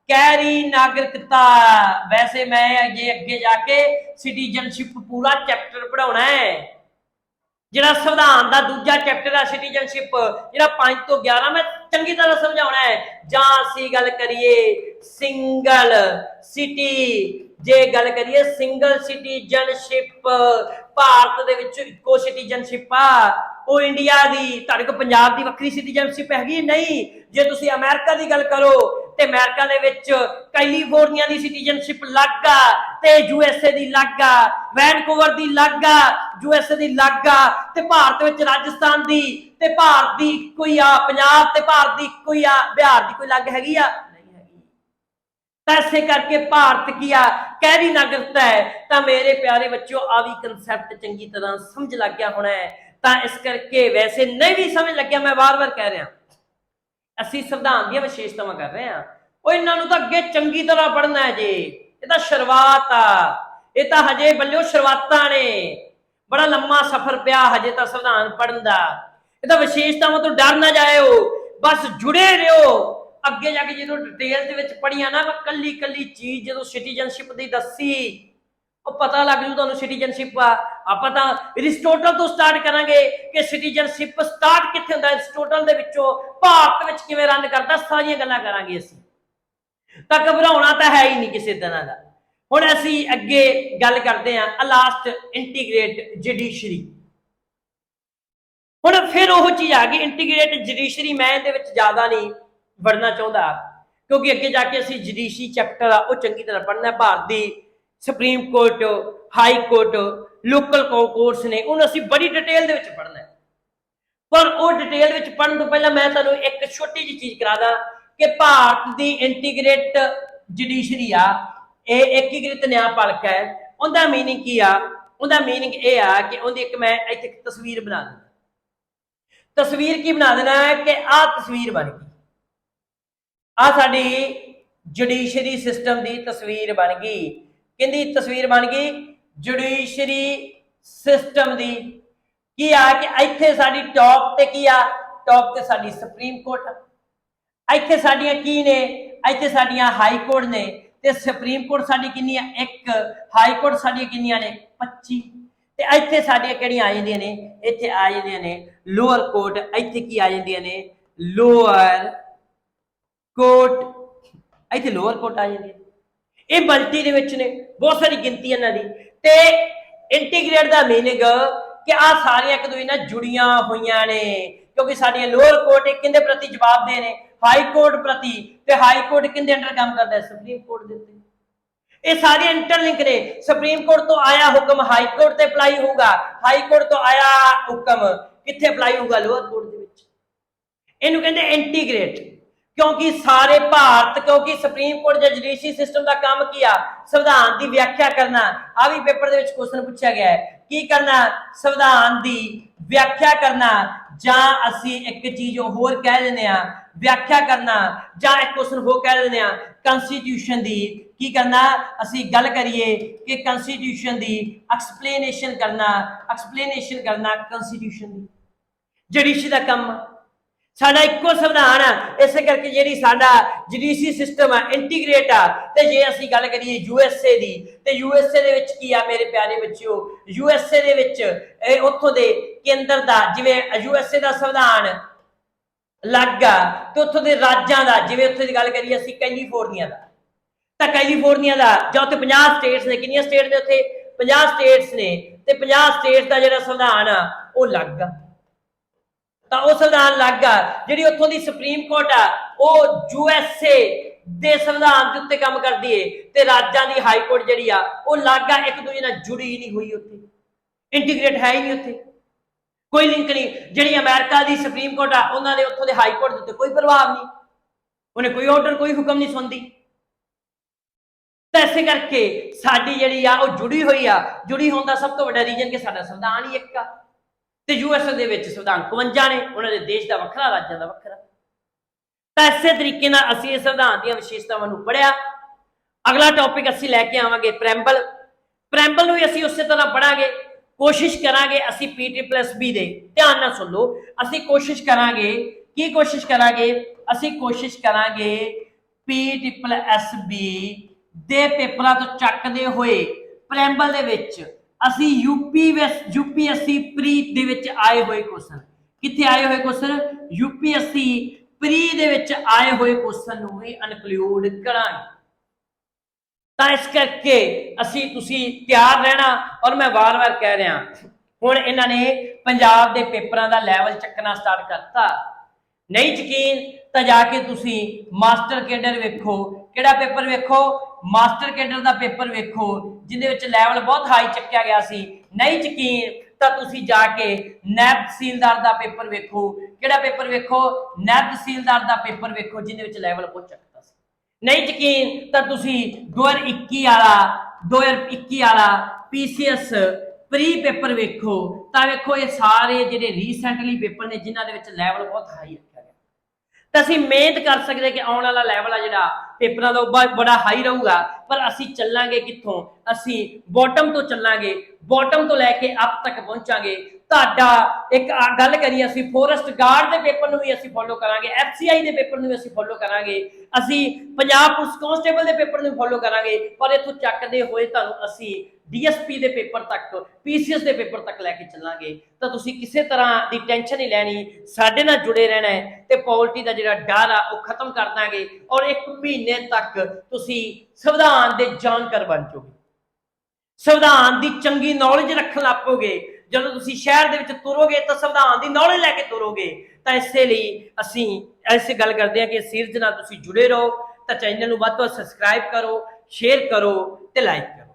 ਗਹਿਰੀ ਨਾਗਰਿਕਤਾ। ਵੈਸੇ ਮੈਂ ਅੱਗੇ ਜਾ ਕੇ ਸਿਟੀਜ਼ਨਸ਼ਿਪ ਪੂਰਾ ਚੈਪਟਰ ਪੜਾਉਣਾ ਹੈ, ਜਿਹੜਾ ਸੰਵਿਧਾਨ ਦਾ ਦੂਜਾ ਚੈਪਟਰ ਹੈ ਸਿਟੀਜ਼ਨਸ਼ਿਪ, ਜਿਹੜਾ 5 ਤੋਂ 11 ਮੈਂ ਚੰਗੀ ਤਰ੍ਹਾਂ ਸਮਝਾਉਣਾ ਹੈ। ਜਾਂ ਅਸੀਂ ਗੱਲ ਕਰੀਏ ਸਿੰਗਲ ਸਿਟੀ, ਜੇ ਗੱਲ ਕਰੀਏ ਸਿੰਗਲ ਸਿਟੀਜ਼ਨਸ਼ਿਪ, ਭਾਰਤ ਦੇ ਵਿੱਚ ਇੱਕੋ ਸਿਟੀਜ਼ਨਸ਼ਿਪ ਆ, ਉਹ ਇੰਡੀਆ ਦੀ। ਤੁਹਾਡੇ ਕੋਲ ਪੰਜਾਬ ਦੀ ਵੱਖਰੀ ਸਿਟੀਜ਼ਨਸ਼ਿਪ ਹੈਗੀ ਨਹੀਂ। ਜੇ ਤੁਸੀਂ ਅਮਰੀਕਾ ਦੀ ਗੱਲ ਕਰੋ ਤੇ ਅਮਰੀਕਾ ਦੇ ਵਿੱਚ ਕੈਲੀਫੋਰਨੀਆ ਦੀ ਸਿਟੀਜ਼ਨਸ਼ਿਪ ਲੱਗ ਆ, ਤੇ USA ਦੀ ਲੱਗ ਆ, ਵੈਨਕੂਵਰ ਦੀ ਲੱਗ ਆ, USA ਦੀ ਲੱਗ ਆ, ਤੇ ਭਾਰਤ ਵਿੱਚ ਰਾਜਸਥਾਨ ਦੀ ਤੇ ਭਾਰਤ ਦੀ ਕੋਈ ਆ, ਪੰਜਾਬ ਤੇ ਭਾਰਤ ਦੀ ਕੋਈ ਆ, ਬਿਹਾਰ ਦੀ ਕੋਈ ਲੱਗ ਹੈਗੀ ਆ? ਨਹੀਂ ਹੈਗੀ। ਤਾਂ ਇਸੇ ਕਰਕੇ ਭਾਰਤ ਕੀ ਆ? ਗਹਿਰੀ ਨਾਗਰਿਕਤਾ ਹੈ। ਤਾਂ ਮੇਰੇ ਪਿਆਰੇ ਬੱਚਿਓ ਆ ਵੀ ਕਨਸੈਪਟ ਚੰਗੀ ਤਰ੍ਹਾਂ ਸਮਝ ਲੱਗ ਗਿਆ ਹੋਣਾ ਹੈ। ਤਾਂ ਇਸ ਕਰਕੇ ਵੈਸੇ ਨਹੀਂ ਵੀ ਸਮਝ ਲੱਗਿਆ, ਮੈਂ ਵਾਰ-ਵਾਰ ਕਹਿ ਰਿਹਾ, ਅਸੀਂ ਸੰਵਿਧਾਨ ਦੀਆਂ ਵਿਸ਼ੇਸ਼ਤਾਵਾਂ ਕਰ ਰਹੇ ਹਾਂ, ਉਹ ਇਹਨਾਂ ਨੂੰ ਤਾਂ ਅੱਗੇ ਚੰਗੀ ਤਰ੍ਹਾਂ ਪੜ੍ਹਨਾ ਹੈ ਜੀ। ਇਹ ਤਾਂ ਸ਼ੁਰੂਆਤ ਆ, ਇਹ ਤਾਂ ਹਜੇ ਬੱਲਿਓ ਸ਼ੁਰੂਆਤਾਂ ਨੇ, ਬੜਾ ਲੰਮਾ ਸਫ਼ਰ ਪਿਆ ਹਜੇ ਤਾਂ ਸੰਵਿਧਾਨ ਪੜ੍ਹਨ ਦਾ। ਇਹ ਤਾਂ ਵਿਸ਼ੇਸ਼ਤਾਵਾਂ ਤੋਂ ਡਰ ਨਾ ਜਾਇਓ, ਬਸ ਜੁੜੇ ਰਹੋ। ਅੱਗੇ ਜਾ ਕੇ ਜਦੋਂ ਡਿਟੇਲ ਦੇ ਵਿੱਚ ਪੜ੍ਹੀਆਂ ਨਾ, ਮੈਂ ਕੱਲੀ ਚੀਜ਼ ਜਦੋਂ ਸਿਟੀਜ਼ਨਸ਼ਿਪ ਦੀ ਦੱਸੀ, ਉਹ ਪਤਾ ਲੱਗ ਜੂ ਤੁਹਾਨੂੰ ਸਿਟੀਜ਼ਨਸ਼ਿਪ ਆ। ਆਪਾਂ ਤਾਂ ਅਰਿਸਟੋਟਲ ਤੋਂ ਸਟਾਰਟ ਕਰਾਂਗੇ ਕਿ ਸਿਟੀਜ਼ਨਸ਼ਿਪ ਸਟਾਰਟ ਕਿੱਥੇ ਹੁੰਦਾ, ਅਰਿਸਟੋਟਲ ਦੇ ਵਿੱਚੋਂ, ਭਾਰਤ ਵਿੱਚ ਕਿਵੇਂ ਰਨ ਕਰਦਾ, ਸਾਰੀਆਂ ਗੱਲਾਂ ਕਰਾਂਗੇ ਅਸੀਂ। ਤਾਂ ਘਬਰਾਉਣਾ ਤਾਂ ਹੈ ਹੀ ਨਹੀਂ ਕਿਸੇ ਤਰ੍ਹਾਂ ਦਾ। ਹੁਣ ਅਸੀਂ ਅੱਗੇ ਗੱਲ ਕਰਦੇ ਹਾਂ ਲਾਸਟ, ਇੰਟੀਗ੍ਰੇਟ ਜੁਡੀਸ਼ਰੀ। ਹੁਣ ਫਿਰ ਉਹ ਚੀਜ਼ ਆ ਗਈ ਇੰਟੀਗ੍ਰੇਟ ਜੁਡੀਸ਼ਰੀ। ਮੈਂ ਇਹਦੇ ਵਿੱਚ ਜ਼ਿਆਦਾ ਨਹੀਂ ਵੜਨਾ ਚਾਹੁੰਦਾ, ਕਿਉਂਕਿ ਅੱਗੇ ਜਾ ਕੇ ਅਸੀਂ ਜੁਡੀਸ਼ਰੀ ਚੈਪਟਰ ਆ ਉਹ ਚੰਗੀ ਤਰ੍ਹਾਂ ਪੜ੍ਹਨਾ। ਭਾਰਤ ਦੀ supreme court, high court, local courts ਨੇ, ਉਹਨੂੰ ਅਸੀਂ ਬੜੀ ਡਿਟੇਲ ਦੇ ਵਿੱਚ ਪੜ੍ਹਨਾ ਹੈ। पर वो डिटेल विच पढ़न तो पहला मैं तुहानूं एक छोटी जी चीज़ करा दा कि भारत की इंटीग्रेट जुडिशरी आ, एकीकृत न्यायपालिक है। उनका मीनिंग की आ? उनका मीनिंग ये आ कि उनकी एक मैं इत्थे एक तस्वीर बना देना। तस्वीर की बना देना है कि आ तस्वीर बन गई, आ साडी जुडिशरी सिस्टम की तस्वीर बन गई। किहदी तस्वीर बन गई? जुडिशरी सिस्टम की। की आ कि इत्थे साडी टॉप ते की आ? टॉप ते साडी सुप्रीम कोर्ट आ। इत्थे साडियां की ने? इत्थे साडियां हाई कोर्ट ने ते सुप्रीम कोर्ट साडी किन्नी आ? एक। हाई कोर्ट साडियां किन्नियां ने? 25। ते इत्थे साडियां किहड़ियां आ जांदियां ने? इत्थे आ जांदियां ने लोअर कोर्ट। इत्थे की आ जांदियां ने? Lower court. इत्थे लोअर कोर्ट आ जांदी है। ये मल्टी दे विच ने, बहुत सारी गिनती इन्हां दी। ते इंटीग्रेट दा मीनिंग कि आ सारियां एक दूजे नाल जुड़ियां होईयां ने, क्योंकि साडियां लोअर कोर्ट किहदे प्रति जवाब दे ने? हाई कोर्ट प्रति। ते हाई कोर्ट किहदे अंडर काम करदा है? सुप्रीम कोर्ट दे उत्ते। ये सारे इंटरलिंक ने। सुप्रीम कोर्ट तो आया हुक्म हाई कोर्ट ते अप्लाई होगा, हाई कोर्ट तो आया हुक्म कित्थे अप्लाई होगा? लोअर कोर्ट दे विच। इहनूं कहंदे इंटीग्रेट, क्योंकि सारे भारत, क्योंकि सुप्रीम कोर्ट या जुडिशरी सिस्टम का काम किया संविधान की व्याख्या करना। आ भी पेपर दे विच क्वेश्चन पूछा गया है की करना? संविधान की व्याख्या करना, जां असी एक चीज होर कह देने आ व्याख्या करना, जां एक क्वेश्चन हो कह देने आ कॉन्स्टिट्यूशन की की करना? असी गल करिए कि कॉन्स्टिट्यूशन की एक्सप्लेनेशन करना, एक्सप्लेनेशन करना कॉन्स्टिट्यूशन की। जुडिशरी का काम साडा इक्को संविधान है, इस करके जिहड़ी साडा जुडिशरी सिस्टम है इंटीग्रेट आ। ते जे असीं गल करिए यूएसए दी, ते यूएसए दे विच की आ मेरे प्यारे बच्चिओ? यूएसए दे विच उत्थों दे केंद्र दा, जिवें यूएसए दा संविधान अलग आ ते उत्थों दे राज्यां दा, जिवें उत्थे दी गल करिए असीं कैलीफोर्निया दा, तां कैलीफोर्निया दा जां उत्थे 50 स्टेट्स ने। कितनियां स्टेट ने उत्थे? 50 स्टेट्स ने। ते 50 स्टेट्स दा जिहड़ा संविधान आ ओह अलग आ। ਤਾਂ ਉਹ ਸੰਵਿਧਾਨ ਲੱਗ ਆ। ਜਿਹੜੀ ਉੱਥੋਂ ਦੀ ਸੁਪਰੀਮ ਕੋਰਟ ਆ ਉਹ ਯੂਐਸਏ ਦੇ ਸੰਵਿਧਾਨ ਦੇ ਉੱਤੇ ਕੰਮ ਕਰਦੀ ਏ, ਤੇ ਰਾਜਾਂ ਦੀ ਹਾਈ ਕੋਰਟ ਜਿਹੜੀ ਆ ਉਹ ਲੱਗ ਆ, ਇੱਕ ਦੂਜੇ ਨਾਲ ਜੁੜੀ ਹੀ ਨਹੀਂ ਹੋਈ, ਉੱਥੇ ਇੰਟੀਗ੍ਰੇਟ ਹੈ ਹੀ ਨਹੀਂ, ਉੱਥੇ ਕੋਈ ਲਿੰਕ ਨਹੀਂ। ਜਿਹੜੀ ਅਮਰੀਕਾ ਦੀ ਸੁਪਰੀਮ ਕੋਰਟ ਆ ਉਹਨਾਂ ਦੇ ਉੱਥੋਂ ਦੇ ਹਾਈ ਕੋਰਟ ਦੇ ਉੱਤੇ ਕੋਈ ਪ੍ਰਭਾਵ ਨਹੀਂ, ਉਹਨੇ ਕੋਈ ਆਰਡਰ ਕੋਈ ਹੁਕਮ ਨਹੀਂ ਸੁਣਦੀ। ਤਾਂ ਇਸੇ ਕਰਕੇ ਸਾਡੀ ਜਿਹੜੀ ਆ ਉਹ ਜੁੜੀ ਹੋਈ ਆ। ਜੁੜੀ ਹੋਣ ਦਾ ਸਭ ਤੋਂ ਵੱਡਾ ਰੀਜ਼ਨ ਕਿ ਸਾਡਾ ਸੰਵਿਧਾਨ ਹੀ ਇੱਕ ਆ। ਤੇ यूएसए ਦੇ ਵਿੱਚ ਸੰਵਿਧਾਨ 52 ਨੇ, ਉਹਨਾਂ ਦੇ ਦੇਸ਼ ਦਾ ਵੱਖਰਾ, ਰਾਜਾਂ ਦਾ ਵੱਖਰਾ। ਤਾਂ ਇਸੇ ਤਰੀਕੇ ਨਾਲ ਅਸੀਂ ਇਹ ਸੰਵਿਧਾਨ ਦੀਆਂ ਵਿਸ਼ੇਸ਼ਤਾਵਾਂ ਨੂੰ ਪੜ੍ਹਿਆ। ਅਗਲਾ ਟੌਪਿਕ ਅਸੀਂ ਲੈ ਕੇ ਆਵਾਂਗੇ ਪ੍ਰੈਂਬਲ। ਪ੍ਰੈਂਬਲ ਨੂੰ ਵੀ ਅਸੀਂ ਉਸੇ ਤਰ੍ਹਾਂ ਪੜਾਂਗੇ। ਕੋਸ਼ਿਸ਼ ਕਰਾਂਗੇ ਅਸੀਂ PTPLSB ਦੇ, ਧਿਆਨ ਨਾਲ ਸੁਣ ਲਓ, ਅਸੀਂ ਕੋਸ਼ਿਸ਼ ਕਰਾਂਗੇ, ਕੀ ਕੋਸ਼ਿਸ਼ ਕਰਾਂਗੇ? ਅਸੀਂ ਕੋਸ਼ਿਸ਼ ਕਰਾਂਗੇ PTPLSB ਦੇ ਪੇਪਰਾਂ ਤੋਂ ਚੱਕਦੇ ਹੋਏ ਪ੍ਰੈਂਬਲ ਦੇ ਵਿੱਚ ਅਸੀਂ यूपीएससी प्री ਦੇ ਵਿੱਚ ਆਏ ਹੋਏ ਕੁਐਸਚਨ, ਕਿੱਥੇ ਆਏ ਹੋਏ ਕੁਐਸਚਨ? यूपीएससी प्री ਦੇ ਵਿੱਚ ਆਏ ਹੋਏ ਕੁਐਸਚਨ ਨੂੰ ਵੀ ਇਨਕਲੂਡ ਕਰਾਂਗੇ। ਤਾਂ ਇਸ ਕਰਕੇ ਅਸੀਂ ਤੁਸੀਂ ਤਿਆਰ ਰਹਿਣਾ। ਔਰ ਮੈਂ ਵਾਰ-ਵਾਰ ਕਹਿ ਰਿਹਾ, ਹੁਣ ਇਹਨਾਂ ਨੇ ਪੰਜਾਬ ਦੇ ਪੇਪਰਾਂ ਦਾ ਲੈਵਲ ਚੱਕਣਾ ਸਟਾਰਟ ਕਰਤਾ। ਨਹੀਂ ਯਕੀਨ ਤਾਂ ਜਾ ਕੇ ਤੁਸੀਂ ਮਾਸਟਰ ਕੇਡਰ ਵੇਖੋ। ਕਿਹੜਾ ਪੇਪਰ ਵੇਖੋ? ਮਾਸਟਰ ਕੇਡਰ ਦਾ ਪੇਪਰ ਵੇਖੋ, ਜਿਹਦੇ ਵਿੱਚ ਲੈਵਲ ਬਹੁਤ ਹਾਈ ਚੱਕਿਆ ਗਿਆ ਸੀ। ਨਹੀਂ ਯਕੀਨ ਤਾਂ ਤੁਸੀਂ ਜਾ ਕੇ ਨੈਬ ਤਹਿਸੀਲਦਾਰ ਦਾ ਪੇਪਰ ਵੇਖੋ। ਕਿਹੜਾ ਪੇਪਰ ਵੇਖੋ? ਨੈਬ ਤਹਿਸੀਲਦਾਰ ਦਾ ਪੇਪਰ ਵੇਖੋ, ਜਿਹਦੇ ਵਿੱਚ ਲੈਵਲ ਬਹੁਤ ਚੱਕਦਾ ਸੀ। ਨਹੀਂ ਯਕੀਨ ਤਾਂ ਤੁਸੀਂ 2021 ਵਾਲਾ PCS ਪ੍ਰੀ ਪੇਪਰ ਵੇਖੋ। ਤਾਂ ਵੇਖੋ ਇਹ ਸਾਰੇ ਜਿਹੜੇ ਰੀਸੈਂਟਲੀ ਪੇਪਰ ਨੇ ਜਿਨ੍ਹਾਂ ਦੇ ਵਿੱਚ ਲੈਵਲ ਬਹੁਤ ਹਾਈ ਰੱਖਿਆ ਗਿਆ। ਤਾਂ ਅਸੀਂ ਮਿਹਨਤ ਕਰ ਸਕਦੇ ਕਿ ਆਉਣ ਵਾਲਾ ਲੈਵਲ ਆ ਜਿਹੜਾ ਪੇਪਰਾਂ ਦਾ ਬੜਾ ਹਾਈ ਰਹੂਗਾ। ਪਰ ਅਸੀਂ ਚੱਲਾਂਗੇ ਕਿੱਥੋਂ? ਅਸੀਂ ਬੋਟਮ ਤੋਂ ਚੱਲਾਂਗੇ, ਬੋਟਮ ਤੋਂ ਲੈ ਕੇ ਅਪ ਤੱਕ ਪਹੁੰਚਾਂਗੇ। ਤੁਹਾਡਾ ਇੱਕ ਗੱਲ ਕਰੀਏ ਅਸੀਂ ਫੋਰੈਸਟ ਗਾਰਡ ਦੇ ਪੇਪਰ ਨੂੰ ਵੀ ਅਸੀਂ ਫੋਲੋ ਕਰਾਂਗੇ, FCI ਦੇ ਪੇਪਰ ਨੂੰ ਵੀ ਅਸੀਂ ਫੋਲੋ ਕਰਾਂਗੇ, ਅਸੀਂ ਪੰਜਾਬ ਪੁਲਿਸ ਕਾਂਸਟੇਬਲ ਦੇ ਪੇਪਰ ਨੂੰ ਫੋਲੋ ਕਰਾਂਗੇ। ਪਰ ਇੱਥੋਂ ਚੱਕਦੇ ਹੋਏ ਤੁਹਾਨੂੰ ਅਸੀਂ DSP ਦੇ ਪੇਪਰ ਤੱਕ, PCS ਦੇ ਪੇਪਰ ਤੱਕ ਲੈ ਕੇ ਚੱਲਾਂਗੇ। ਤਾਂ ਤੁਸੀਂ ਕਿਸੇ ਤਰ੍ਹਾਂ ਦੀ ਟੈਨਸ਼ਨ ਨਹੀਂ ਲੈਣੀ, ਸਾਡੇ ਨਾਲ ਜੁੜੇ ਰਹਿਣਾ ਹੈ ਤੇ ਪੋਲਿਟੀ ਦਾ ਜਿਹੜਾ ਡਰ ਆ ਉਹ ਖਤਮ ਕਰ ਦਾਂਗੇ। ਔਰ 1 ਮਹੀਨੇ ਤੱਕ ਤੁਸੀਂ ਸੰਵਿਧਾਨ ਦੇ ਜਾਣਕਾਰ ਬਣ ਜਾਓਗੇ, ਸੰਵਿਧਾਨ ਦੀ ਚੰਗੀ ਨੌਲੇਜ ਰੱਖਣ ਲੱਗ ਪਓਗੇ। ਜਦੋਂ ਤੁਸੀਂ ਸ਼ਹਿਰ ਦੇ ਵਿੱਚ ਤੁਰੋਗੇ ਤਾਂ ਸੰਵਿਧਾਨ ਦੀ ਨੌਲੇਜ ਲੈ ਕੇ ਤੁਰੋਗੇ। ਤਾਂ ਇਸੇ ਲਈ ਅਸੀਂ ਐਸੇ ਗੱਲ ਕਰਦੇ ਹਾਂ ਕਿ ਸੀਰੀਜ਼ ਨਾਲ ਤੁਸੀਂ ਜੁੜੇ ਰਹੋ। ਤਾਂ ਚੈਨਲ ਨੂੰ ਵੱਧ ਤੋਂ ਵੱਧ ਸਬਸਕ੍ਰਾਈਬ ਕਰੋ, ਸ਼ੇਅਰ ਕਰੋ ਤੇ ਲਾਈਕ ਕਰੋ।